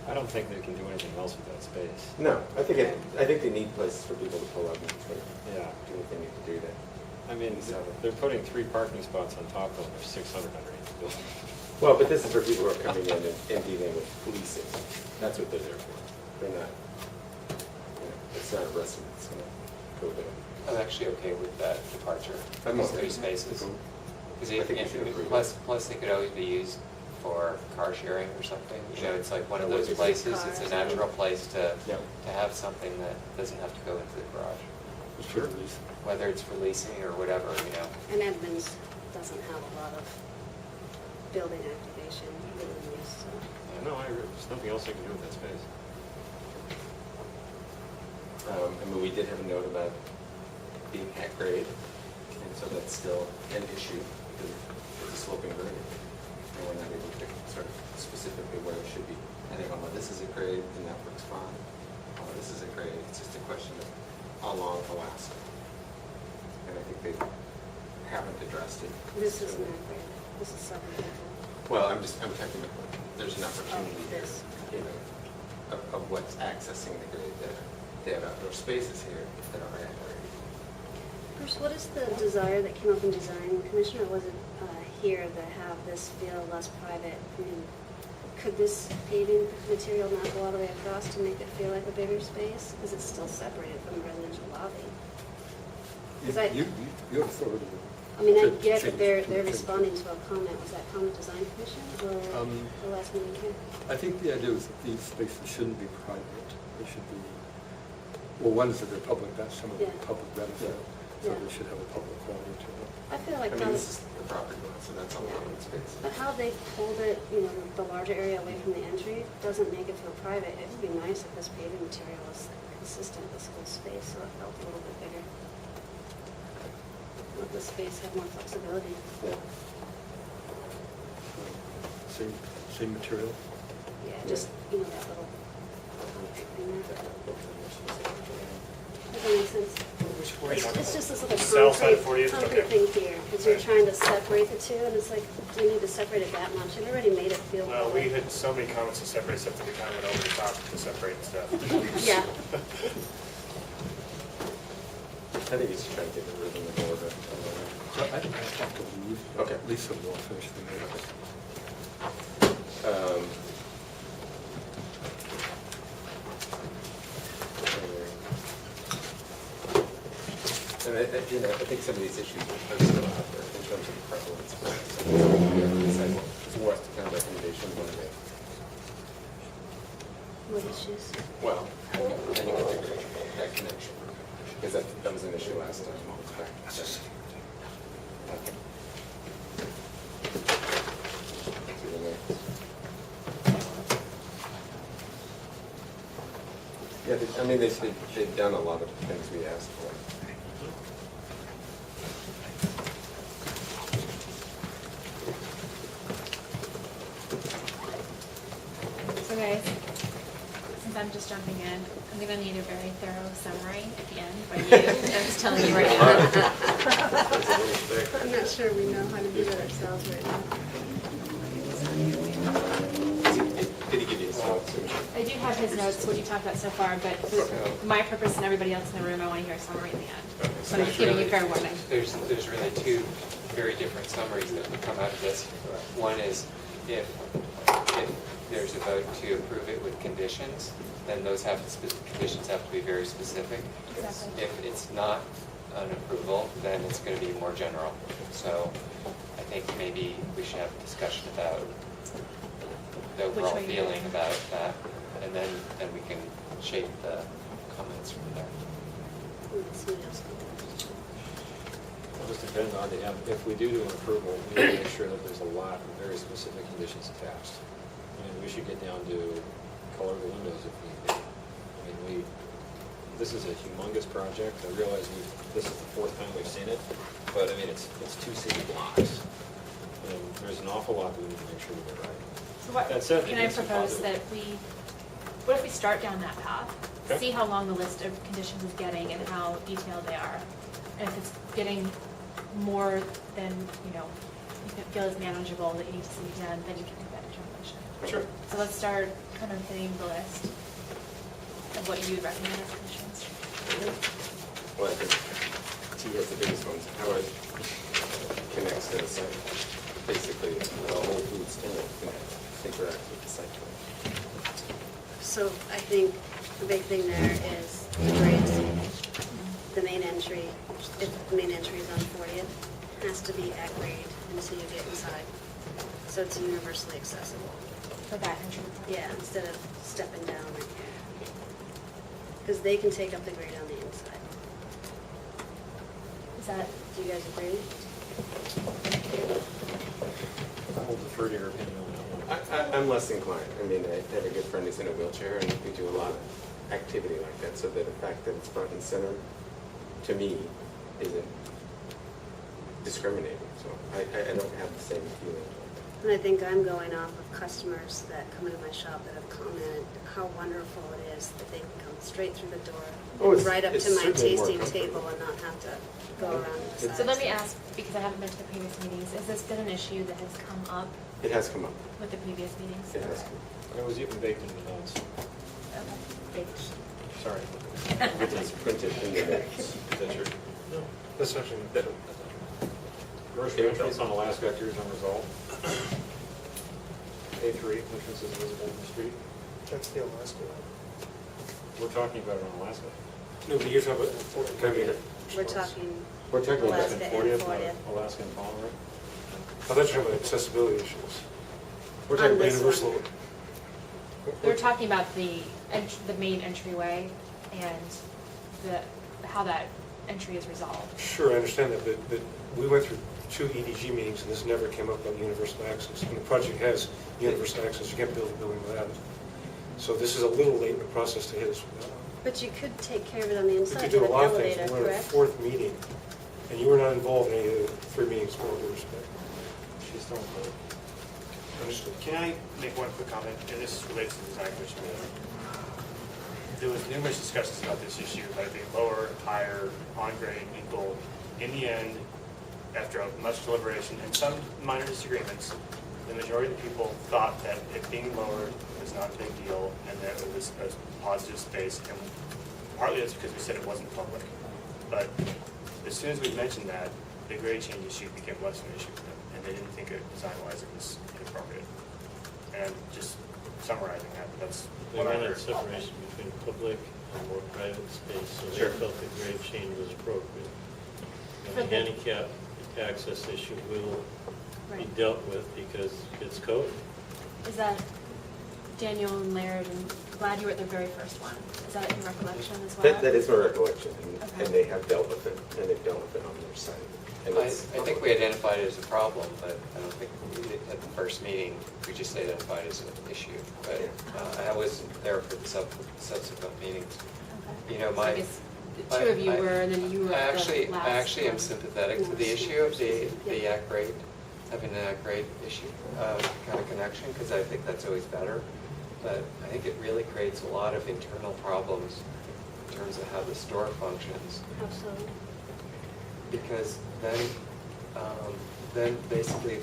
I don't think they can do anything else with that space. No, I think they need places for people to pull up and Yeah. do what they need to do there. I mean, they're putting 3 parking spots on top of them. There's 600 underneath the building. Well, but this is for people who are coming in and dealing with leasing. That's what they're there for. They're not, it's not a restaurant that's going to go there. I'm actually okay with that departure, I'm those okay. 3 spaces. I think we should approve it. Plus they could always be used for car sharing or something. It's like one of Or those just places, cars. it's a natural place to Yep. have something that doesn't have to go into the garage. Sure. Whether it's for leasing or whatever, And Edmonds doesn't have a lot of building activation building use, so. Yeah, no, I agree. There's nothing else they can do with that space. We did have a note about being at grade, and so that's still an issue because it's a sloping grade. And we're not able to pick sort of specifically where it should be. I think, this is a grade, and that works fine. This is a grade. It's just a question of how long it will last. And I think they haven't addressed it. This is not great. This is something. Well, I'm talking about, there's an opportunity here, This. of what's accessing the grade there. They have outdoor spaces here that are at grade. Bruce, what is the desire that came up in design commission, or was it here to have this feel less private? I mean, could this paving material not go all the way across to make it feel like a bigger space? Is it still separated from the residential lobby? 'Cause You have authority. I mean, I to get that change- they're to change. responding to a comment. Was that comment design commission or the last meeting here? I think the idea is that these spaces shouldn't be private. They should be, well, one is that they're public, that's some of the Yeah. public benefit, so Yeah. they should have a public quality to them. I feel like this is the property line, so that's a lot of space. But how they pulled it, the larger area away from the entry doesn't make it feel private. It would be nice if this paving material was consistent with this whole space, so it felt a little bit bigger. Let the space have more flexibility. Same material. Yeah, just, that little concrete thing there. Does that make sense? It's just this little South side of 40th? concrete Okay. thing here, because you're trying to separate the two, and it's like, do you need to separate it that much? It already made it feel. Well, we better. had so many comments to separate stuff that we kind of went over the top to separate stuff. Yeah. I think it's trying to get the rhythm and order. So I have to leave. Okay. Lisa will finish the meeting. And I think some of these issues are still out there in terms of the prevalence. It's worth the kind of recommendation we want to make. What issues? Well, any configuration, that connection. Because that was an issue last time. Okay. To the next. Yeah, I mean, they've done a lot of the things we asked for. So guys, since I'm just jumping in, I'm gonna need a very thorough summary at the end by you. I'm just telling you right now. I'm not sure we know how to do that ourselves right now. Did he give you his notes? I do have his notes, what you talked about so far, but for my purpose and everybody else in the room, I want to hear a summary at the end. But I'm giving you fair warning. There's really two very different summaries that would come out of this. One is if there's a vote to approve it with conditions, then those conditions have to be very specific. Exactly. If it's not an approval, then it's going to be more general. So I think maybe we should have a discussion about the overall feeling about that, and then we can shape the comments from there. It just depends on if we do an approval, we need to make sure that there's a lot of very specific conditions attached. And we should get down to color the windows if need be. I mean, this is a humongous project. I realize this is the fourth time we've seen it, but I mean, it's 2 city blocks. And there's an awful lot that we need to make sure we get right. So what, That said, can I propose that what if we start down that path, Okay. see how long the list of conditions is getting and how detailed they are. And if it's getting more than, you feel is manageable that you need to see done, then you can make that determination. Sure. So let's start kind of hitting the list of what you would recommend as conditions. Well, I think T has the biggest ones. How it connects to the site. Basically, the Whole Foods tenant interacts with the site plan. So I think the big thing there is the grades. The main entry, if the main entry is on 40th, has to be at grade until you get inside. So it's universally accessible. For that entry? Yeah, instead of stepping down right here. Because they can take up the grade on the inside. Do you guys agree? I will defer to your opinion on that one. I'm less inclined. I mean, I have a good friend who's in a wheelchair, and we do a lot of activity like that. So that the fact that it's front and center, to me, isn't discriminating. So I don't have the same feeling. And I think I'm going off of customers that come into my shop that have commented how wonderful it is that they can come straight through the door, Oh, it's- right up it's to my certainly more tasting comfortable. table and not have to go around the sides. So let me ask, because I haven't been to the previous meetings, has this been an issue that has come up It has come up. with the previous meetings? It has come up. It was even baked into the notes. Okay. Sorry. It's printed in the notes. Is that true? No, that's actually. Grocery entrance on Alaska appears unresolved. A3, entrance is visible from the street. That's the Alaska. We're talking about it on Alaska. No, but you're talking about, come here. We're talking We're talking about Alaska and 40th. Alaska and Fauntleroy. I thought you were talking about accessibility issues. We're On talking this Universal. They're talking about the main entryway and how that entry is resolved. Sure, I understand that, but we went through 2 EDG meetings and this never came up on universal access. And the project has universal access, you can't build a building without it. So this is a little late in the process to hit us with that one. But you could take care of it on the We inside could do with a an lot of things. elevator, We're in a correct? 4th meeting, and you were not involved in any of the 3 meetings, with all due respect. She's still in Understood. Can I make one quick comment? And this relates to the design commission meeting. There was numerous discussions about this issue, about it being lower, higher, on grade, equal. In the end, after much deliberation and some minor disagreements, the majority of the people thought that it being lower was not a big deal and that it was a positive space. And partly that's because we said it wasn't public. But as soon as we mentioned that, the grade change issue became less of an issue for them. And they didn't think it design-wise it was inappropriate. And just summarizing that, that's They what I wanted heard. separation between public and more private space, so Sure. they felt the grade change was appropriate. And For the the- handicap access issue will be Right. dealt with because it's code. Is that Daniel and Laird, and glad you were at the very first one. Is that your recollection as well? That is my recollection, Okay. and they have dealt with it, and they've dealt with it on their side. And I think we identified it as a problem, but I don't think at the first meeting, we just identified it as an issue. But I wasn't there for the subsequent meetings. You know, So I guess the two of you were, and then you were at the last I actually am one. sympathetic to the issue of the yak grade, having an yak grade issue, kind of connection, because I think that's always better. But I think it really creates a lot of internal problems in terms of how the store functions. Absolutely. Because then basically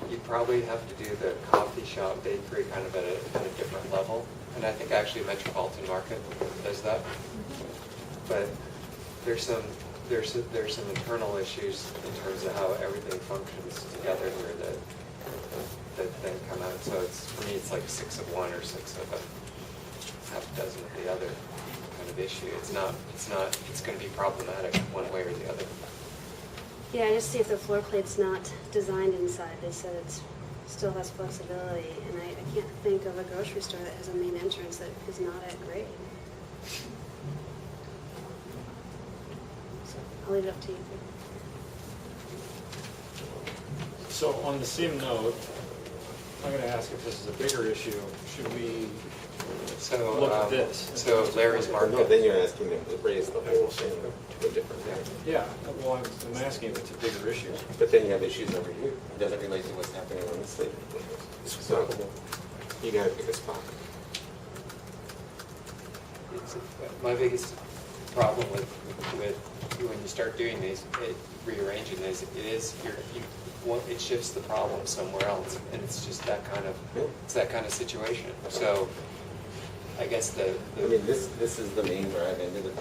you probably have to do the coffee shop bakery kind of at a different level. And I think actually Metropolitan Market does that. But there's some internal issues in terms of how everything functions together here that then come out. So for me it's like 6 of one or 6 of a half dozen of the other kind of issue. It's going to be problematic one way or the other. Yeah, I just see if the floor plate's not designed inside. They said it still has flexibility, and I can't think of a grocery store that has a main entrance that is not at grade. So I'll leave it up to you. So on the same note, I'm going to ask if this is a bigger issue. Should we look at this? So Larry's Market. No, then you're asking them to raise the whole thing to a different level. Yeah, well, I'm asking if it's a bigger issue. But then you have issues over here. It doesn't relate to what's happening on this side. So you got to pick a spot. My biggest problem with when you start doing these, rearranging these, it shifts the problem somewhere else, and it's just that kind of situation. So I guess I mean, this is the main drive into the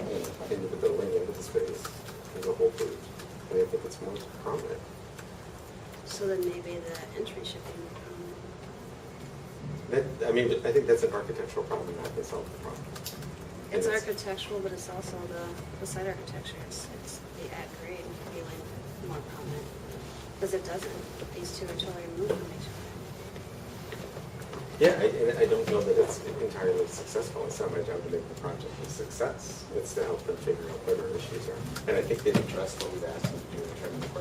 building, into the space, into the Whole Foods. And I think it's most prominent. So then maybe the entry should be more prominent. I think that's an architectural problem, not the solve the problem. It's architectural, but it's also the site architecture. It's the at grade feeling more prominent. Because it doesn't. These two are totally removed from each other. Yeah, and I don't know that it's entirely successful. It's not my job to make the project a success. It's to help them figure out what our issues are. And I think they've addressed what we've asked them to do in terms of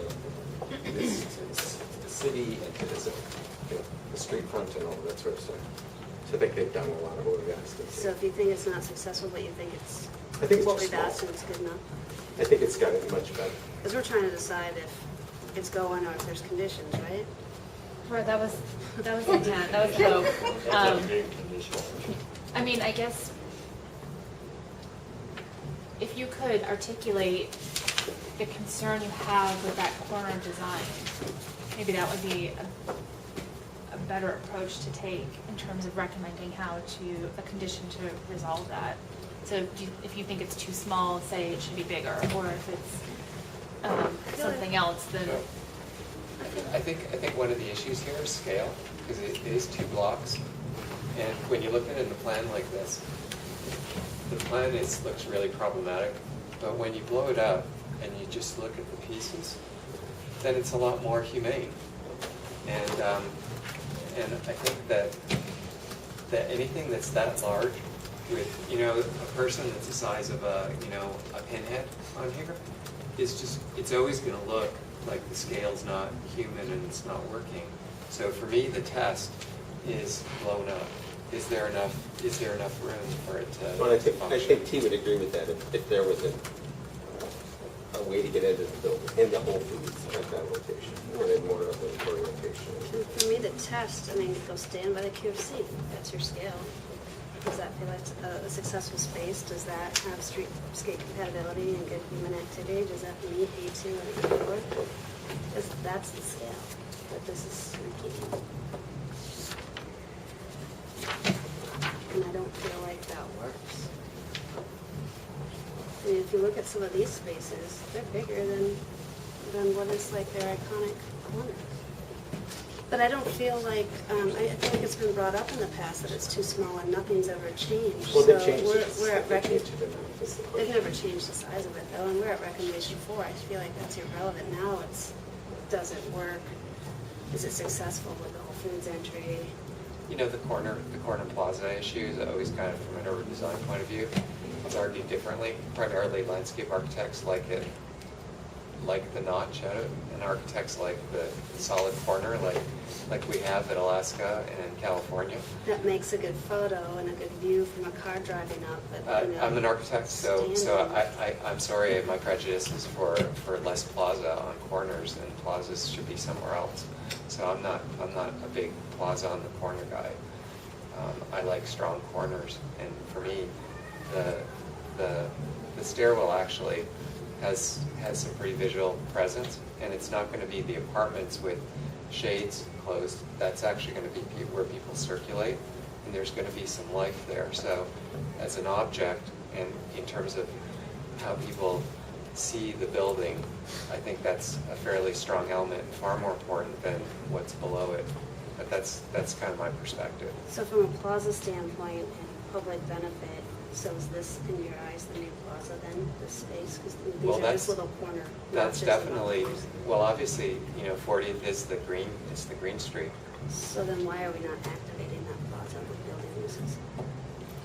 bringing this to the city and to the street front and all that sort of stuff. So I think they've done a lot of what we've asked them to do. So if you think it's not successful, but you think I think it's what too we've asked small. and it's good enough? I think it's gotten much better. Because we're trying to decide if it's going or if there's conditions, right? Right, that was the intent, that was the hope. I mean, I guess if you could articulate the concern you have with that corner design, maybe that would be a better approach to take in terms of recommending a condition to resolve that. So if you think it's too small, say it should be bigger, or if it's something else, then... I think one of the issues here is scale, because it is 2 blocks. And when you look at it in the plan like this, the plan looks really problematic. But when you blow it up and you just look at the pieces, then it's a lot more humane. And I think that anything that's that large, with a person that's the size of a pinhead on here, it's always going to look like the scale's not human and it's not working. So for me, the test is blown up. Is there enough room for it to Well, I function? think T would agree with that if there was a way to get into the building, in the Whole Foods at that location, or in more of an orientation. For me, the test, go stand by the QFC. That's your scale. Does that feel like a successful space? Does that have streetscape compatibility and good human activity? Does that meet A2 and A4? Because that's the scale that this is repeating. And I don't feel like that works. I mean, if you look at some of these spaces, they're bigger than what is like their iconic corner. But I don't feel like, I feel like it's been brought up in the past that it's too small and nothing's ever changed. Well, So they've changed it. we're at They've never changed the size of it though, and we're at recommendation 4. I feel like that's irrelevant now. Does it work? Is it successful with the Whole Foods entry? You know, the corner plaza issue is always kind of, from an urban design point of view, it's argued differently. Primarily landscape architects like it, like the notch out of it, and architects like the solid corner, like we have in Alaska and in California. That makes a good photo and a good view from a car driving up, but, you know, I'm an architect, so I'm sorry, my prejudice is for less plaza on corners, and plazas should be somewhere else. So I'm not a big plaza on the corner guy. I like strong corners, and for me, the stairwell actually has some pretty visual presence, and it's not going to be the apartments with shades closed. That's actually going to be where people circulate, and there's going to be some life there. So as an object, and in terms of how people see the building, I think that's a fairly strong element, far more important than what's below it. But that's kind of my perspective. so from a plaza standpoint and public benefit, so is this, in your eyes, the new plaza then, this space? Because these Well, are that's- just little corner. That's notches and definitely, corners. well, obviously, you know, 40th is the green street. So then why are we not activating that plaza with building uses?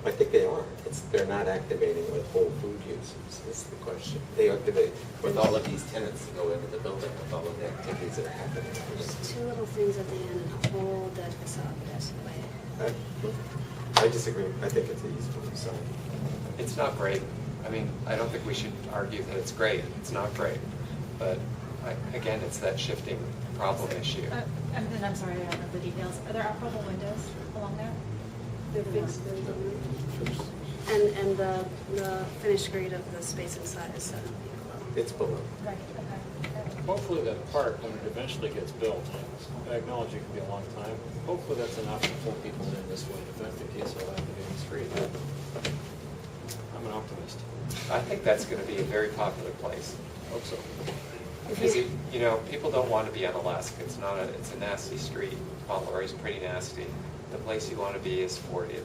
I think they are. They're not activating with whole food uses, is the question. They activate with all of these tenants that go into the building, with all of the activities that are happening. There's two little things at the end and a whole dead facade that's way. I disagree. I think it's a useful design. It's not great. I mean, I don't think we should argue that it's great. It's not great. But again, it's that shifting problem issue. And then, I'm sorry, I don't know the details. Are there operable windows along there? They're fixed. And the finished grade of the space inside is 7 feet below. It's below. Right, okay. Hopefully that park, when it eventually gets built, I acknowledge it could be a long time. Hopefully that's enough to pull people in this way. If that's the case, I'll have to be in the street. I'm an optimist. I think that's going to be a very popular place. Hope so. Because, you know, people don't want to be on Alaska. It's a nasty street. Fauntleroy is pretty nasty. The place you want to be is 40th.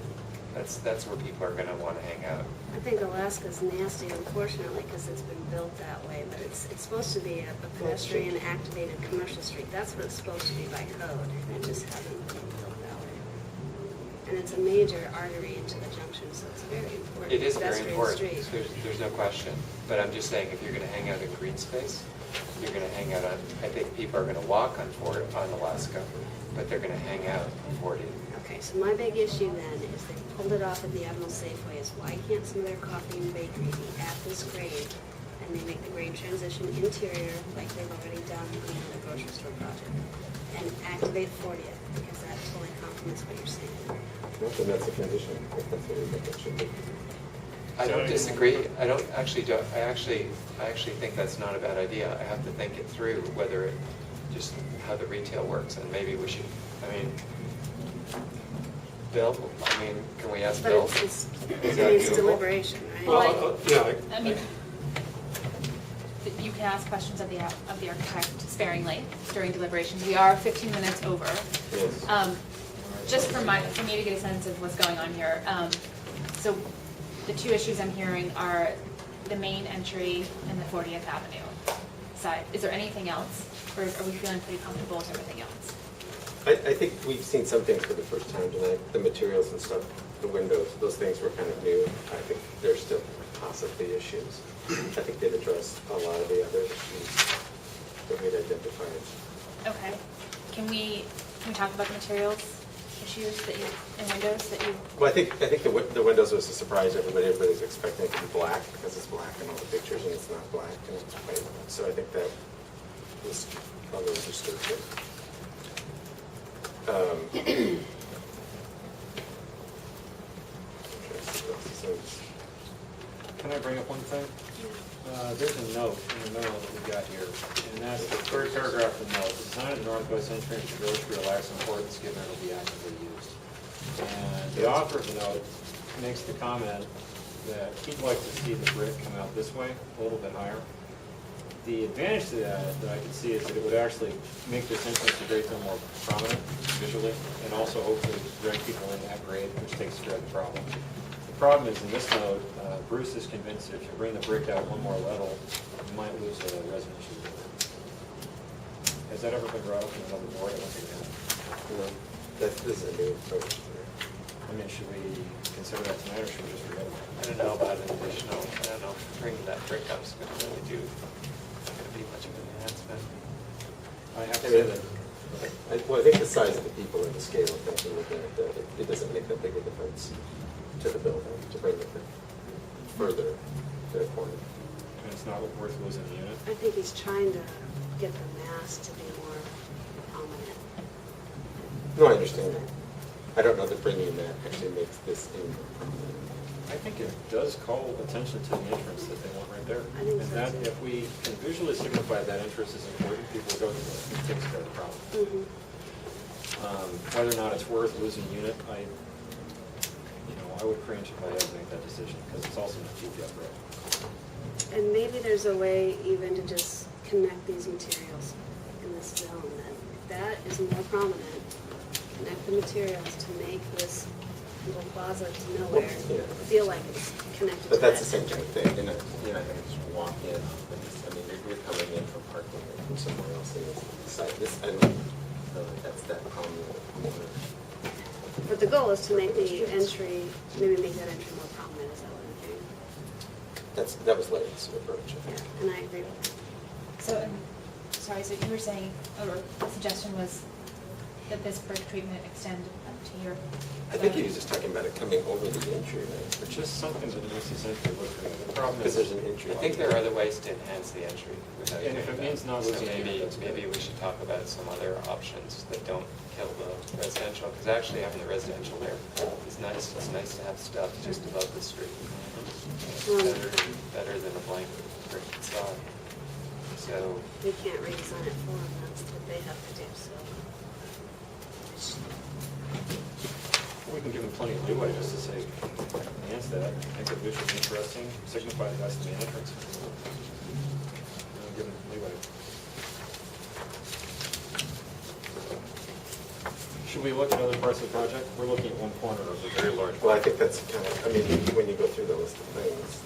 That's where people are going to want to hang out. I think Alaska's nasty, unfortunately, because it's been built that way, but it's supposed to be a pedestrian activated commercial street. That's what it's supposed to be by code, and it just hasn't been built that way. And it's a major artery into the junction, so it's very important. It is very pedestrian important. street. There's no question. But I'm just saying, if you're going to hang out in green space, you're going to hang out on, I think people are going to walk on Alaska, but they're going to hang out on 40th. Okay, so my big issue then is they pulled it off at the Admiral Safeway, is why can't some of their coffee and bakery be at this grade, and they make the grade transition interior like they've already done on the grocery store project, and activate 40th, because that totally complements what you're saying. Well, then that's a condition, if that's what we think it should be. I don't disagree. I actually think that's not a bad idea. I have to think it through, whether it, just how the retail works, and maybe we should, I mean, Bill, can we ask Bill? But Is that it's doable? deliberation, right? Well, yeah. I mean, you can ask questions of the architect sparingly during deliberations. We are 15 minutes over. Yes. Just for me to get a sense of what's going on here. So the two issues I'm hearing are the main entry and the 40th Avenue side. Is there anything else, or are we feeling pretty comfortable with everything else? I think we've seen some things for the first time tonight, the materials and stuff, the windows, those things were kind of new. I think there's still possibly issues. I think they've addressed a lot of the other issues that we'd identified. Okay. Can we talk about the materials issues and windows that you? Well, I think the windows was a surprise. Everybody's expecting it to be black because it's black in all the pictures, and it's not black, and it's white. So I think that was probably understood. Can I bring up one thing? There's a note in the middle that we got here, and that's the third paragraph of the note. The design of the northwest entrance to village should relax importance given it will be actively used. And the author of the note makes the comment that he'd like to see the brick come out this way, a little bit higher. The advantage to that I can see is that it would actually make this entrance a great deal more prominent visually, and also hopefully bring people in that grade, which takes care of the problem. The problem is in this note, Bruce is convinced that if you bring the brick out one more level, you might lose a residential building. Has that ever been brought up in another board? I don't think it has. This is a new approach. I mean, should we consider that tonight, or should we just forget about it? I don't know about an additional, I don't know, bringing that brick up is going to really do, not going to be much of an enhancement. I have to I say mean, that, well, I think the size of the people and the scale of things and looking at that, it doesn't make that big a difference to the building to bring it further to the corner. and it's not worth losing a unit. I think he's trying to get the mass to be more prominent. No, I understand that. I don't know that bringing that actually makes this in. I think it does call attention to the entrance that they want right there. I think And so, that, too. if we can visually signify that interest is important, people go to it, it takes care of the problem. Whether or not it's worth losing a unit, I would cringe if I had to make that decision, because it's also not cheap yet, right? And maybe there's a way even to just connect these materials in this zone, that is more prominent. Connect the materials to make this little plaza to nowhere Yeah. feel like it's connected to But that's the that. same kind of thing. You're not going to just walk in. I mean, you're coming in from parking or from somewhere else in this site. I don't know that that's that prominent corner. But the goal is to make the entry, maybe make that entry more prominent, is that what I'm hearing? That was Larry's approach. Yeah, and I agree with that. So, sorry, so you were saying, or the suggestion was that this brick treatment extend up to your. I think he was just talking about it coming over the entry, right? Or just something that makes this entry look good. The problem Because is, there's an entry. I think there are other ways to enhance the entry without And doing if it that. means not So losing a unit, that's good. maybe we should talk about some other options that don't kill the residential, because actually having the residential there is nice. It's nice to have stuff just above the street. Better than a blank brick facade. So, We can't redesign it for them, that's what they have to do, so. we can give them plenty of leeway just to say, enhance that, make it visually interesting, signify that that's the main entrance. Give them leeway. Should we look at other parts of the project? We're looking at one corner of a very large. Well, I think that's kind of, I mean, when you go through the list of things,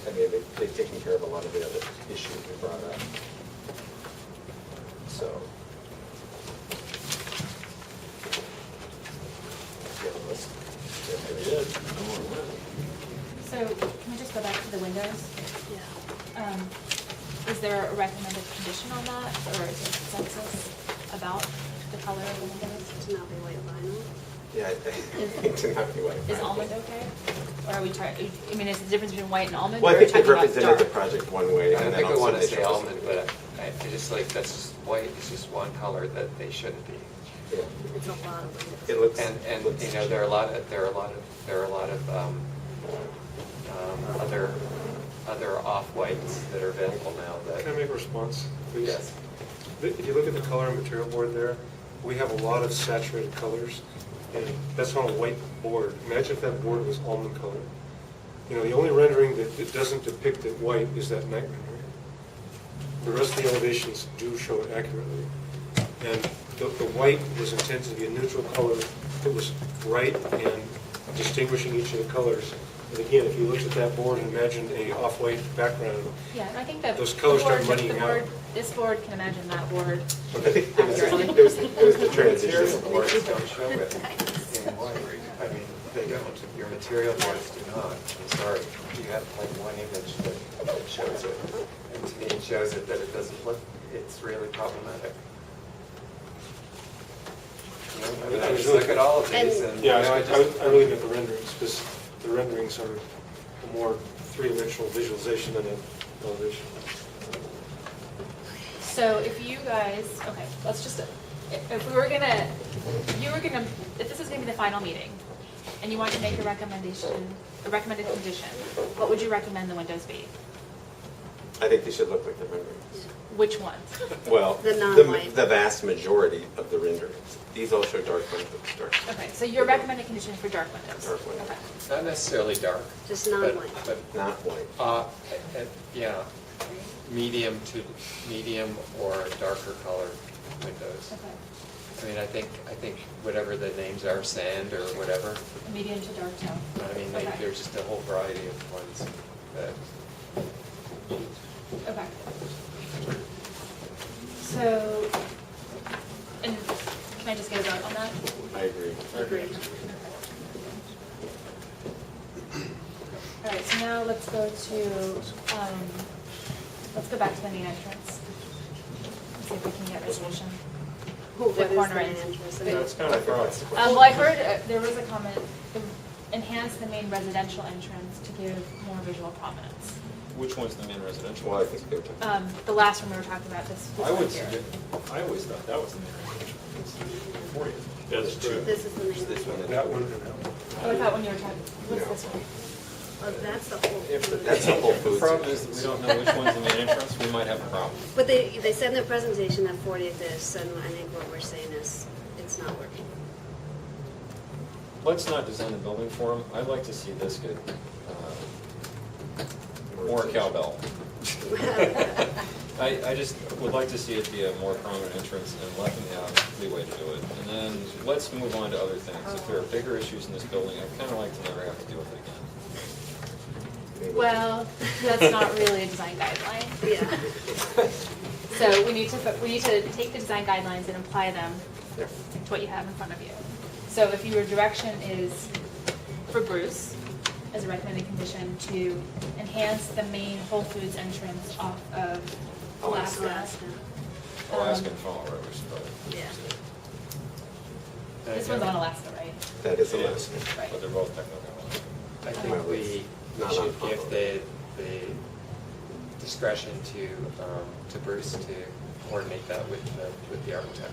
I mean, they've taken care of a lot of the other issues we brought up. So. So, can we just go back to the windows? Yeah. Is there a recommended condition on that, or is there consensus about the color of the windows? To not be white vinyl. Yeah, I think to not be white. Is almond okay? Or are we trying, I mean, is the difference between white and almond? Well, I or are we think they talking about represented the dark? project one way. I don't and then think we also want to they say showed us- almond, but I just like, that's just white, it's just one color that they shouldn't be. Yeah. It's a lot of windows. It looks. And looks you know, there are a lot of other off-whites that are available now that. Can I make a response, please? Yes. If you look at the color and material board there, we have a lot of saturated colors, and that's on a white board. Imagine if that board was almond color. You know, the only rendering that doesn't depict it white is that night rendering. The rest of the elevations do show it accurately. And the white was intended to be a neutral color that was bright and distinguishing each of the colors. And again, if you looked at that board and imagined a off-white background, Yeah, and I think that. those colors the board- start muddying the board- out. This board can imagine that board I think it was accurately. the transition. Material boards don't show it in white. I mean, they don't. Your material boards do not. I'm sorry. You have like one image that shows it. And to me, it shows it that it doesn't look, it's really problematic. You know, I mean, I just look at all of these and. Yeah, you know, I really meant the renderings, because the renderings are a more three-dimensional visualization than an elevation. So if you guys, okay, let's just, if we were gonna, if this is gonna be the final meeting, and you want to make a recommended condition, what would you recommend the windows be? I think they should look like the renderings. Which ones? Well, The non-white. the vast majority of the renderings. These all show dark windows. Okay, so your recommended condition for dark windows? Dark windows. Okay. Not necessarily dark. Just non-white. But, Not white. yeah, medium or darker color windows. Okay. I mean, I think whatever the names are, sand or whatever. Medium to dark tone. I mean, Okay. there's just a whole variety of ones that. Okay. So, and Can I just get a vote on that? I agree. Agreed. All right, so now let's go back to the main entrance. Let's see if we can get resolution. What is the corner main end. entrance? That's kind of broad. Well, I heard, there was a comment, enhance the main residential entrance to give more visual prominence. Which one's the main residential? Well, I think they're talking. The last one we were talking about, this I would one here. suggest, I always thought that was the main residential. That's true. This is the main This one. one. That one and that one. Oh, I thought when you were talking, what's this one? Oh, that's the whole. That's the Whole The Foods. problem is that we don't know which one's the main entrance, we might have a problem. But they said in their presentation that 40th is, and I think what we're saying is, it's not working. Let's not design the building for them. I'd like to see this get more cowbell. I just would like to see it be a more prominent entrance and let them have leeway to do it. And then let's move on to other things. If there are bigger issues in this building, I'd kind of like to never have to deal with it again. Well, that's not really a design guideline. Yeah. So we need to take the design guidelines and apply them Yeah. to what you have in front of you. So if your direction is for Bruce, as a recommended condition, to enhance the main Whole Foods entrance off of Alaska. Alaska and Fauntleroy Way SW. Yeah. This one's on Alaska, right? That is It a is, Right. but they're both technical. I think we Not should on give Fauntleroy. the discretion to Bruce to coordinate that with the architect.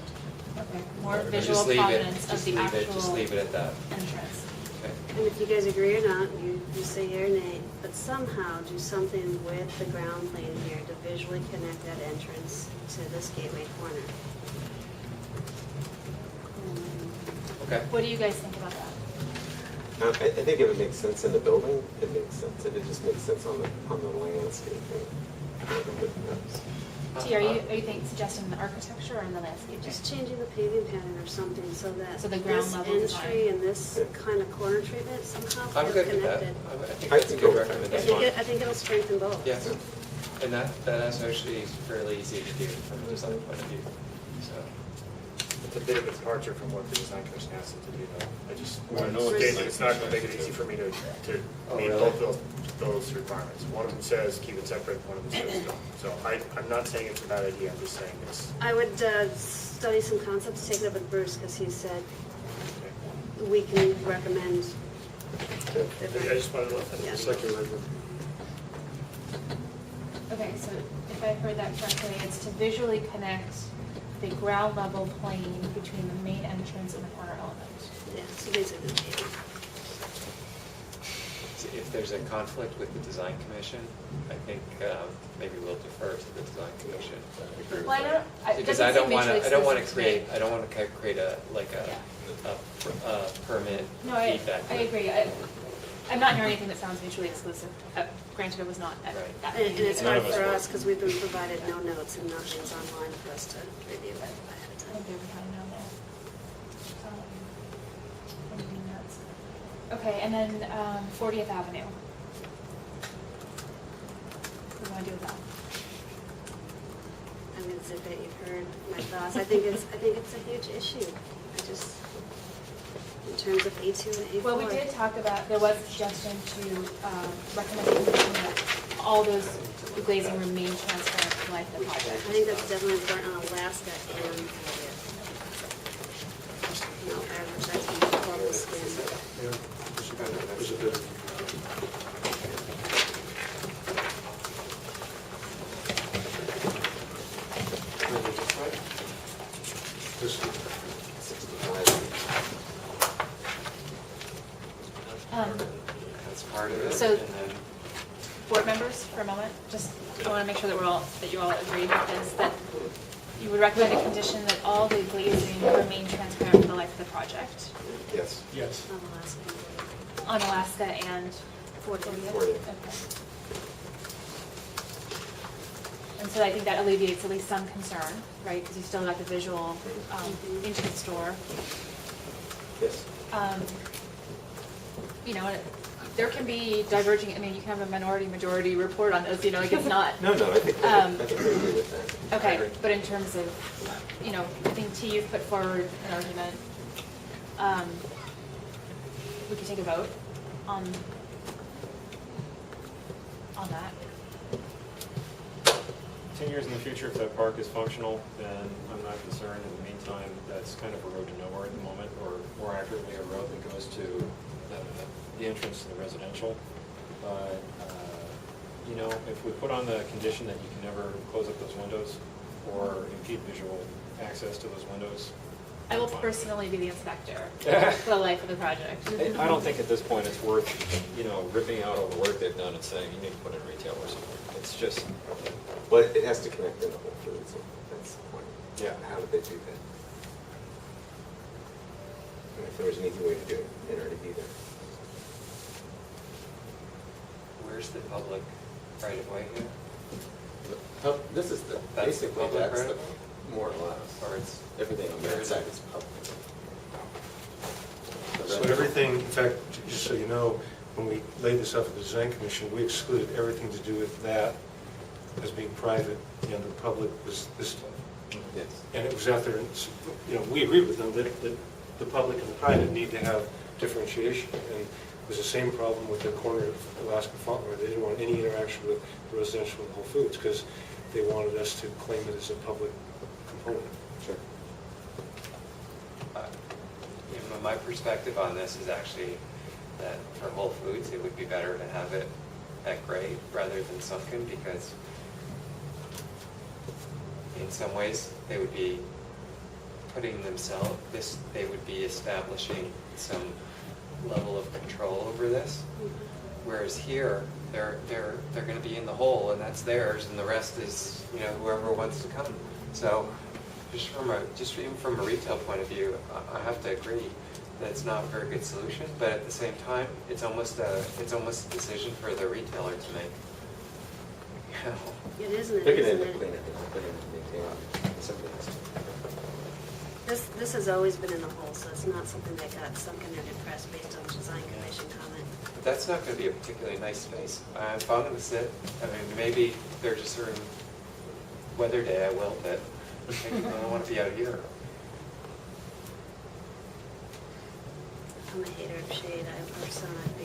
Okay, more Or visual just leave it- prominence of just the leave it- actual Just leave it at that. entrance. Okay. And if you guys agree or not, you say yea or nay, but somehow do something with the ground plane here to visually connect that entrance to this gateway corner. Okay. What do you guys think about that? I think if it makes sense in the building, it makes sense. If it just makes sense on the landscaping. T, are you suggesting the architecture or in the landscape? Just changing the paving pattern or something so that So the ground this level entry design. and this kind of corner treatment somehow I'm is good with that. connected. I think that's a good recommendation. I think it'll strengthen both. Yes. And that's actually fairly easy to do from a design point of view. So. It's a bit of a departure from what the design commission asked them to do, though. I just We don't want know to what state the that it's not going to make it easy for me to Oh, meet really? both those requirements. One of them says keep it separate, one of them says don't. So I'm not saying it's a bad idea, I'm just saying it's, I would study some concepts, take it up with Bruce, because he said we can recommend I just wanted to let Yeah. that circulate. Okay, so if I heard that correctly, it's to visually connect the ground level plane between the main entrance and the corner element. Yeah, so basically, If there's a conflict with the design commission, I think maybe we'll defer to the design commission. Well, I don't, it Because doesn't I don't seem want mutually to, I don't want to exclusive create, I don't want to create a permit No, I feedback. agree. I'm not hearing anything that sounds mutually exclusive. Granted, it was not at Right. that and meeting. it's hard for us, because we've been provided no notes and nothing's online for us to review it ahead of I time. think they were kind of down there. Anything else? Okay, and then 40th Avenue. What do you want to do with that? I'm going to say that you've heard my thoughts. I think it's a huge issue. I just, in terms of A2 and A4. Well, we did talk about, there was a suggestion to recommend a condition that all those glazing remain transparent for the life of the project. I think that's definitely important on Alaska and no advertising bubble skin. Yeah, there's a bit of. This one. That's part of it. So- And then Board members, for a moment, just, I want to make sure that that you all agree with this, that you would recommend a condition that all the glazing remain transparent for the life of the project Yes. Yes. On Alaska. on Alaska and 40th. 40th. Okay. And so I think that alleviates at least some concern, right? Because you still got the visual into the store. Yes. You know, there can be diverging, I mean, you can have a minority-majority report on this, like it's not. No, I think I agree with that. Okay, but in terms of, I think T, you've put forward an argument. We could take a vote on that. 10 years in the future, if that park is functional, then I'm not concerned. In the meantime, that's kind of a road to nowhere at the moment, or more accurately, a road that goes to the entrance to the residential. But, if we put on the condition that you can never close up those windows or impede visual access to those windows, I will personally be the inspector for the life of the project. I don't think at this point it's worth, ripping out all the work they've done and saying you need to put in retail or something. It's just. But it has to connect in the Whole Foods. That's the point. Yeah. How did they do that? And if there was an easy way to do it, it'd already be there. Where's the public right of way here? This is That's the basically public that's right? more or less. Or it's Everything on that side is public. So everything, in fact, just so you know, when we laid this out for the design commission, we excluded everything to do with that as being private, and the public was this stuff. Yes. And it was out there, and, we agreed with them that the public and the private need to have differentiation. And it was the same problem with the corner of Alaska Fauntleroy. They didn't want any interaction with the residential and Whole Foods because they wanted us to claim it as a public component. Sure. My perspective on this is actually that for Whole Foods, it would be better to have it at grade rather than sunken, because in some ways they would be putting themselves, they would be establishing some level of control over this. Whereas here, they're going to be in the hole, and that's theirs, and the rest is whoever wants to come. So just even from a retail point of view, I have to agree that it's not a very good solution. But at the same time, it's almost a decision for the retailer to make. It isn't, They're going to isn't end up it? cleaning it. They're going to maintain it. Something else. This has always been in the hole, so it's not something that got sunken or depressed based on design commission comment. But that's not going to be a particularly nice space. If I'm going to sit, maybe there's a certain weather day I will, but I don't want to be out here. I'm a hater of shade. Our son, I'd be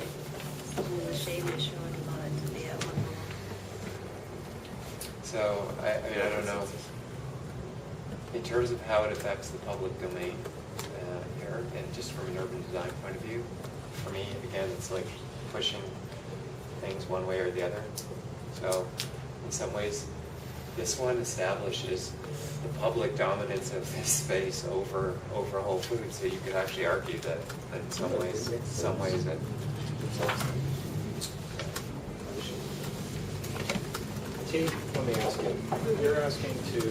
in the shade, and I sure would love it to be at one hole. So, I don't know. In terms of how it affects the public domain here, and just from an urban design point of view, for me, again, it's like pushing things one way or the other. So, in some ways, this one establishes the public dominance of this space over Whole Foods. So you could actually argue that in some ways it. T, let me ask you, you're asking to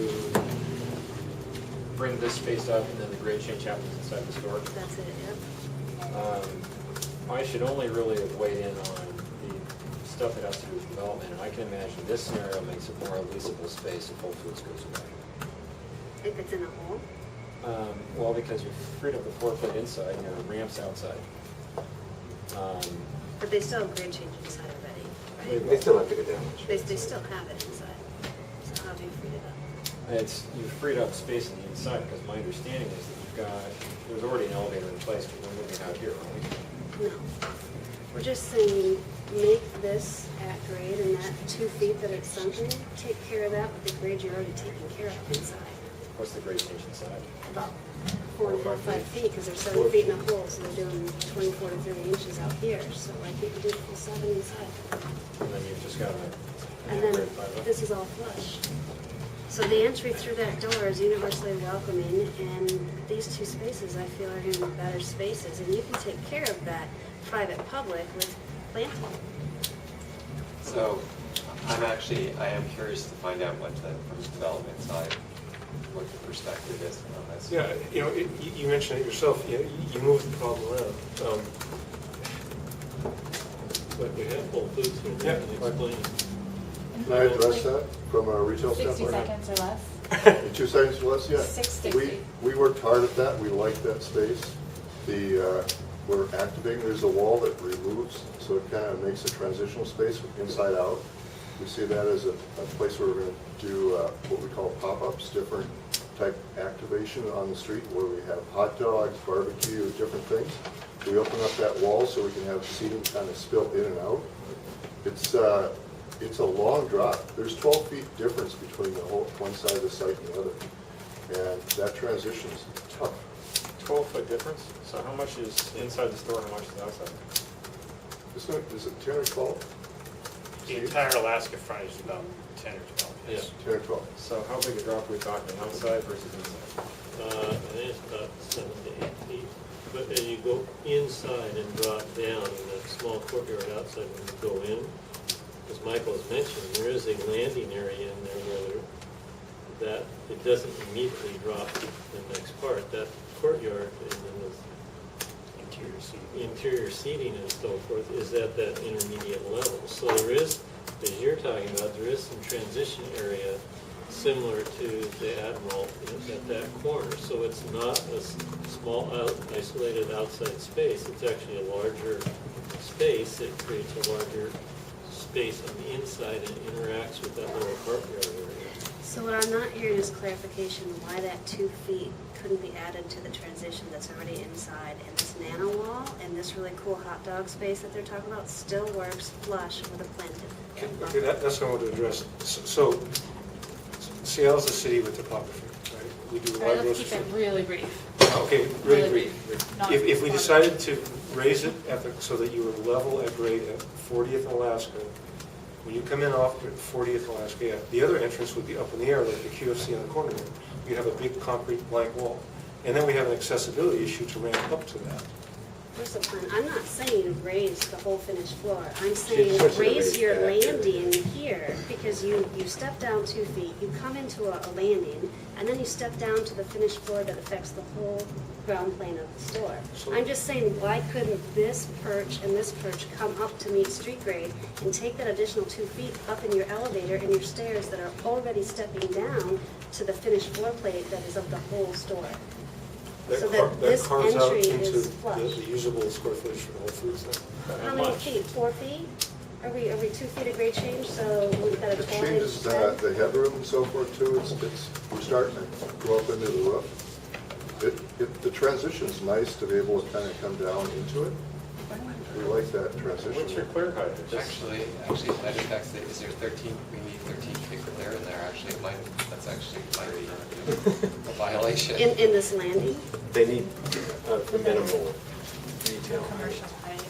bring this space up and then the grade change happens inside the store? That's it, yep. I should only really have weighed in on the stuff that has to do with development, and I can imagine this scenario makes it more leasable space if Whole Foods goes away. If it's in a hole? Well, because you've freed up the 4-foot inside and your ramps outside. But they still have grade change inside already, right? They still have to go down. They still have it inside. So how have you freed it up? You've freed up space on the inside, because my understanding is that there's already an elevator in place, but we're moving out here, aren't we? No. We're just saying, make this at grade, and that 2 feet that it's sunken, take care of that with the grade you're already taking care of inside. What's the grade change inside? About 4 and 5 feet, because they're 7 feet in a hole, so they're doing 24 to 30 inches out here. So I think you do the full 7 inside. And then you've just got And then this is all flush. So the entry through that door is universally welcoming, and these 2 spaces I feel are going to be better spaces, and you can take care of that private public with planting. So I am curious to find out from the development side, what the perspective is on this. Yeah, you mentioned it yourself, you moved the problem around. But we have Whole Foods here, Yeah. we can explain. Can I address that from a retail 60 standpoint? seconds or less. 2 seconds or less, yeah. 660. We worked hard at that, we liked that space. The we're activating. There's a wall that removes, so it kind of makes a transitional space from inside out. We see that as a place where we're going to do what we call pop-ups, different type activation on the street where we have hot dogs, barbecue, different things. We open up that wall so we can have seating kind of spill in and out. It's a long drop. There's 12 feet difference between the whole one side of the site and the other. And that transition is tough. 12-foot difference? So how much is inside the store, how much is outside? Is it 10 or 12? The entire Alaska frontage is about 10 or 12. Yes. 10 or 12. So how big a drop are we talking, outside versus inside? I think it's about 7 to 8 feet. But as you go inside and drop down in that small courtyard outside when you go in, as Michael has mentioned, there is a landing area in there where that it doesn't immediately drop to the next part. That courtyard and then the interior seating and so forth is at that intermediate level. So there is, as you're talking about, there is some transition area similar to the Admiral at that corner. So it's not a small isolated outside space. It's actually a larger space. It creates a larger space on the inside and interacts with that little courtyard area. So what I'm not hearing is clarification why that 2 feet couldn't be added to the transition that's already inside, and this nano wall and this really cool hot dog space that they're talking about still works flush with a planted. Okay, that's what I want to address. So Seattle's a city with topography, right? We do a All lot right, of let's roads. keep it really brief. Okay, Really really brief. Not If we far. decided to raise it so that you were level at grade at 40th and Alaska, when you come in off 40th and Alaska, yeah, the other entrance would be up in the air like the QFC on the corner there. You have a big concrete blank wall. And then we have an accessibility issue to ramp up to that. Where's the plan? I'm not saying raise the whole finished floor. I'm She saying puts it raise right your back there. landing here, because you step down 2 feet, you come into a landing, and then you step down to the finished floor that affects the whole ground plane of the store. So- I'm just saying, why couldn't this perch and this perch come up to meet street grade and take that additional 2 feet up in your elevator and your stairs that are already stepping down to the finished floor plate that is of the whole store? So that this carves out entry into is flush. the usable square footage for the whole food center. How many feet? 4 feet? Are we 2 feet of grade change? So we've got a It 12 inch changes spread? the headroom and so forth too. We're starting to go up into the roof. The transition's nice to be able to kind of come down into it. We like that transition. What's your clear height? Actually, that affects it. Is there 13, we need 13 feet for clear in there, actually, that's actually might be a violation. In this landing? They need a minimal detail. Commercial height.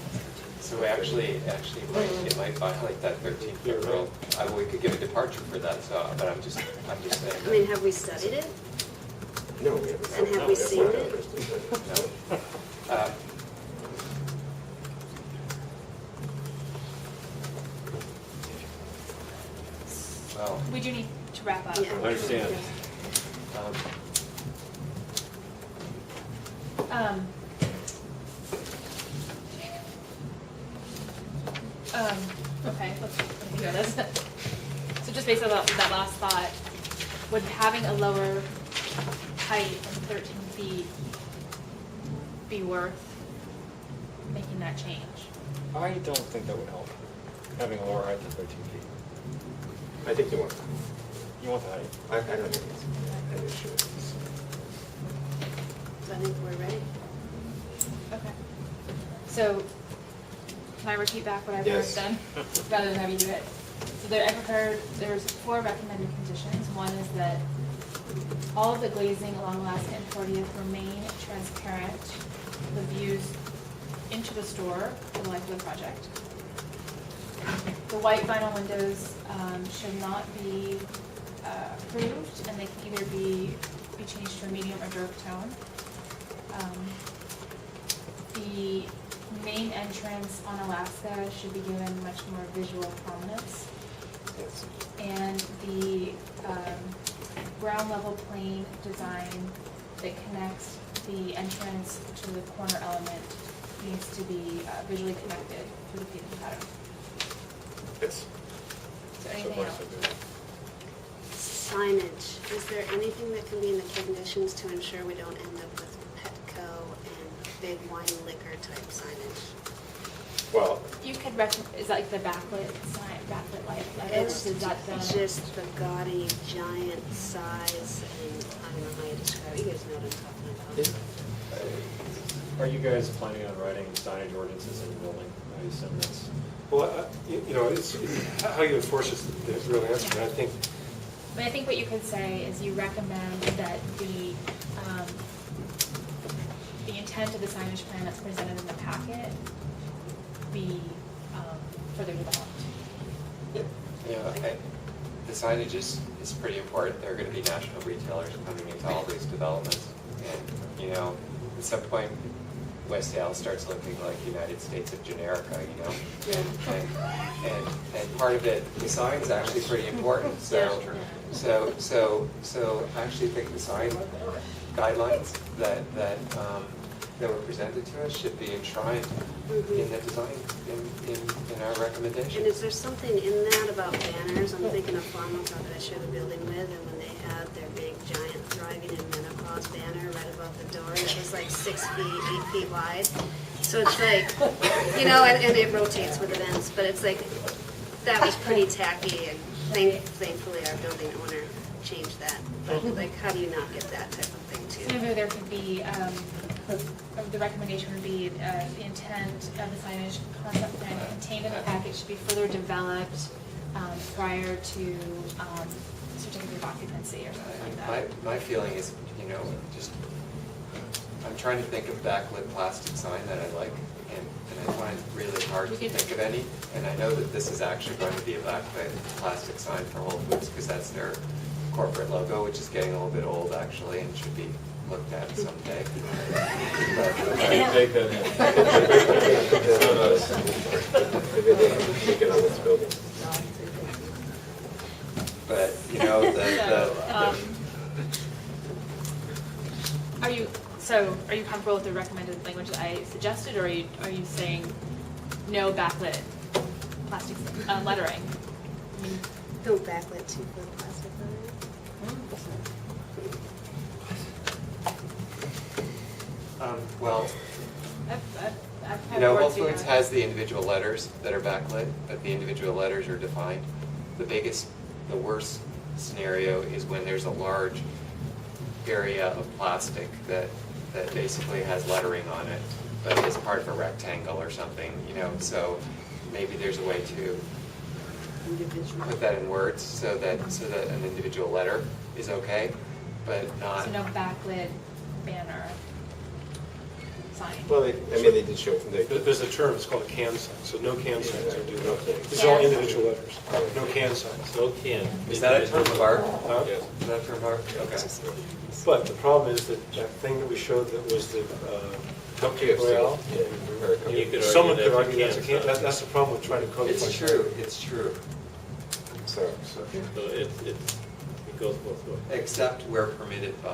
So actually, it might violate that 13-foot rule. We could give a departure for that, so, but I'm just saying. I mean, have we studied it? No, we haven't. And have we seen it? No. Well, We do need to wrap up. Yeah. I understand. Okay, let's go this. So just based on that last thought, would having a lower height of 13 feet be worth making that change? I don't think that would help, having a lower height than 13 feet. I think you want, You want the height? I don't think it's an issue. So I think we're ready. Okay. So, can I repeat back what I've already Yes. done, rather than have you do it? So I prepared, there's 4 recommended conditions. One is that all of the glazing along Alaska and 40th remain transparent, the views into the store for the life of the project. The white vinyl windows should not be approved, and they can either be changed to a medium or dark tone. The main entrance on Alaska should be given much more visual prominence. Yes. And the ground level plane design that connects the entrance to the corner element needs to be visually connected through the feeding pattern. Yes. Is there anything else? Signage. Is there anything that can be in the conditions to ensure we don't end up with Petco and big wine liquor type signage. Well, You could is that like the backlit sign, backlit light letters? It's Is that the? just the gaudy giant size, and I don't know how you describe it. You guys know what I'm talking about. Are you guys planning on writing signage ordinances in the building? I assume that's. Well, it's how you enforce is the real answer, but I think But I think what you could say is you recommend that the intent of the signage plan that's presented in the packet be further developed. The signage is pretty important. There are going to be national retailers coming into all these developments. And, at some point, West Seattle starts looking like United States of Generica, and part of it, the sign is actually pretty important. So I actually think the sign guidelines that were presented to us should be enshrined in the design, in our recommendation. And is there something in that about banners? I'm thinking of Fauntleroy that I share the building with, and when they had their big giant thriving in menopause banner right above the door, that was like 6 feet, 8 feet wide. So it's like, and it rotates with events, but it's like, that was pretty tacky, and thankfully our building owner changed that. But like, how do you not get that type of thing too? So maybe there could be, the recommendation would be the intent of the signage concept plan contained in the package should be further developed prior to certificate of occupancy or something like that. My feeling is, I'm trying to think of backlit plastic sign that I like, and I find it really hard to think of any. And I know that this is actually going to be a backlit plastic sign for Whole Foods because that's their corporate logo, which is getting a little bit old actually and should be looked at someday. Take that But, are you comfortable with the recommended language that I suggested, or are you saying no backlit plastic lettering? No backlit 2-foot plastic lettering? Whole Foods has the individual letters that are backlit, but the individual letters are defined. The worst scenario is when there's a large area of plastic that basically has lettering on it, but is part of a rectangle or something, so maybe there's a way to put that in words so that an individual letter is okay, but not. So no backlit banner sign. Well, they did show. there's a term, it's called a can sign, so no can signs are due. These are all individual letters, no can signs. No can. Is that a term of art? Yes. Is that a term of art? Okay. But the problem is that thing that we showed that was the Cupcake Royale, someone could argue that's a can, that's the problem with trying to codify. It's true. So it goes both ways. Except we're permitted by.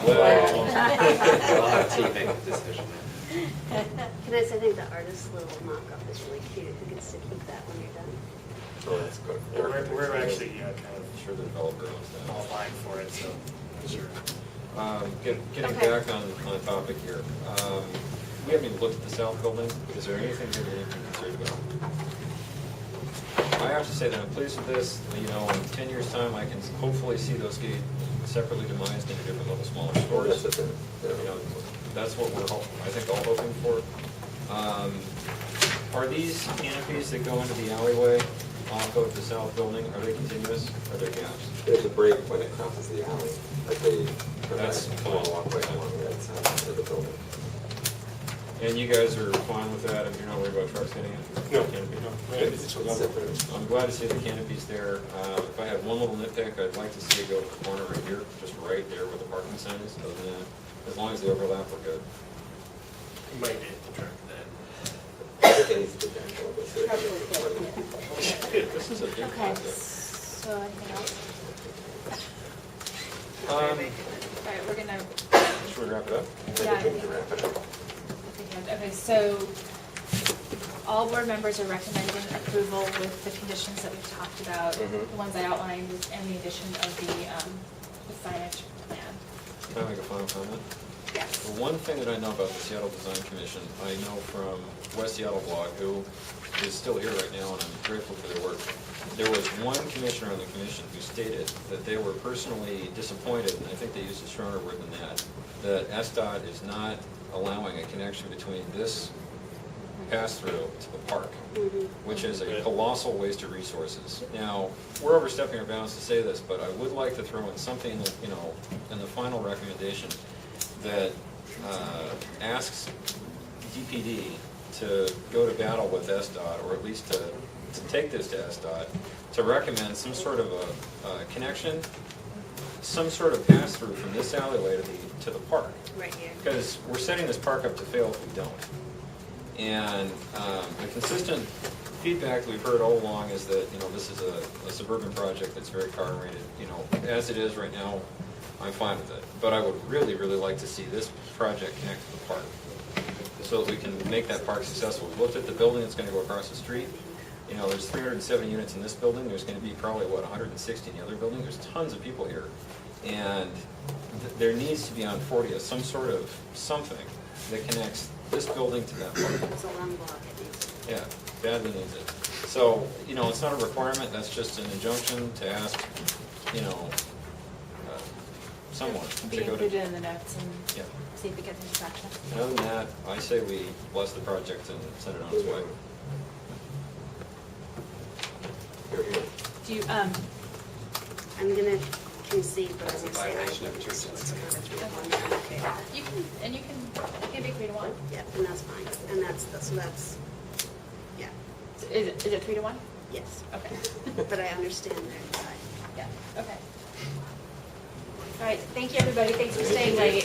Well. We'll have to make a decision. Can I say, I think the artist's little mock-up is really cute. Who gets to keep that when you're done? that's good. We're actually kind of Sure, the developer owns that. all fine for it, so sure. Getting back on topic here, we haven't even looked at the south building. Is there anything that you're concerned about? I have to say that I'm pleased with this. In 10 years' time, I can hopefully see those get separately demised into different little smaller stores. That's what we're, I think, all hoping for. Are these canopies that go into the alleyway off of the south building, are they continuous? Are there gaps? There's a break when it crosses the alley, but That's a walkway along that side of the building. And you guys are fine with that, and you're not worried about trucks getting in? No. Canopy? It's I'm glad to see the canopies there. If I had one little nitpick, I'd like to see it go to the corner right here, just right there where the parking sign is. Other than that, as long as they overlap, we're good. You might need to track that. I think it needs to be done a little bit. This is a big Okay, project. so anything else? Um, All right, we're gonna. Should we wrap it up? Yeah, I think- Okay, so all board members are recommending approval with the conditions that we've talked about, the ones I outlined, and the addition of the signage plan. Can I make a final comment? Yes. the one thing that I know about the Seattle Design Commission, I know from West Seattle Blog, who is still here right now, and I'm grateful for their work. There was one commissioner on the commission who stated that they were personally disappointed, and I think they used a stronger word than that SDOT is not allowing a connection between this pass-through to the park, which is a colossal waste of resources. Now, we're overstepping our bounds to say this, but I would like to throw in something that, you know, in the final recommendation that asks DPD to go to battle with SDOT, or at least to take this to SDOT, to recommend some sort of a connection, some sort of pass-through from this alleyway to the park. Right here. Because we're setting this park up to fail if we don't. And the consistent feedback we've heard all along is that, you know, this is a suburban project that's very car-oriented. You know, as it is right now, I'm fine with it. But I would really, really like to see this project connect to the park so that we can make that park successful. We've looked at the building that's going to go across the street. You know, there's 370 units in this building. There's going to be probably, what, 160 in the other building? There's tons of people here. And there needs to be on 40 some sort of something that connects this building to that park. It's a long block, it needs. Yeah, badly needs it. So, you know, it's not a requirement, that's just an injunction to ask, you know, someone Be to go to. included in the notes and Yeah. see if it gets any traction. And other than that, I say we bless the project and send it on its way. Do you, I'm gonna concede, but I'm gonna say Violation of I. church So it's kind of 3-1, okay. you can be 3 to 1. Yeah, and that's fine, and so that's, yeah, Is it 3 to 1? yes. Okay. But I understand their side. Yeah, okay. All right, thank you, everybody. Thanks for staying late.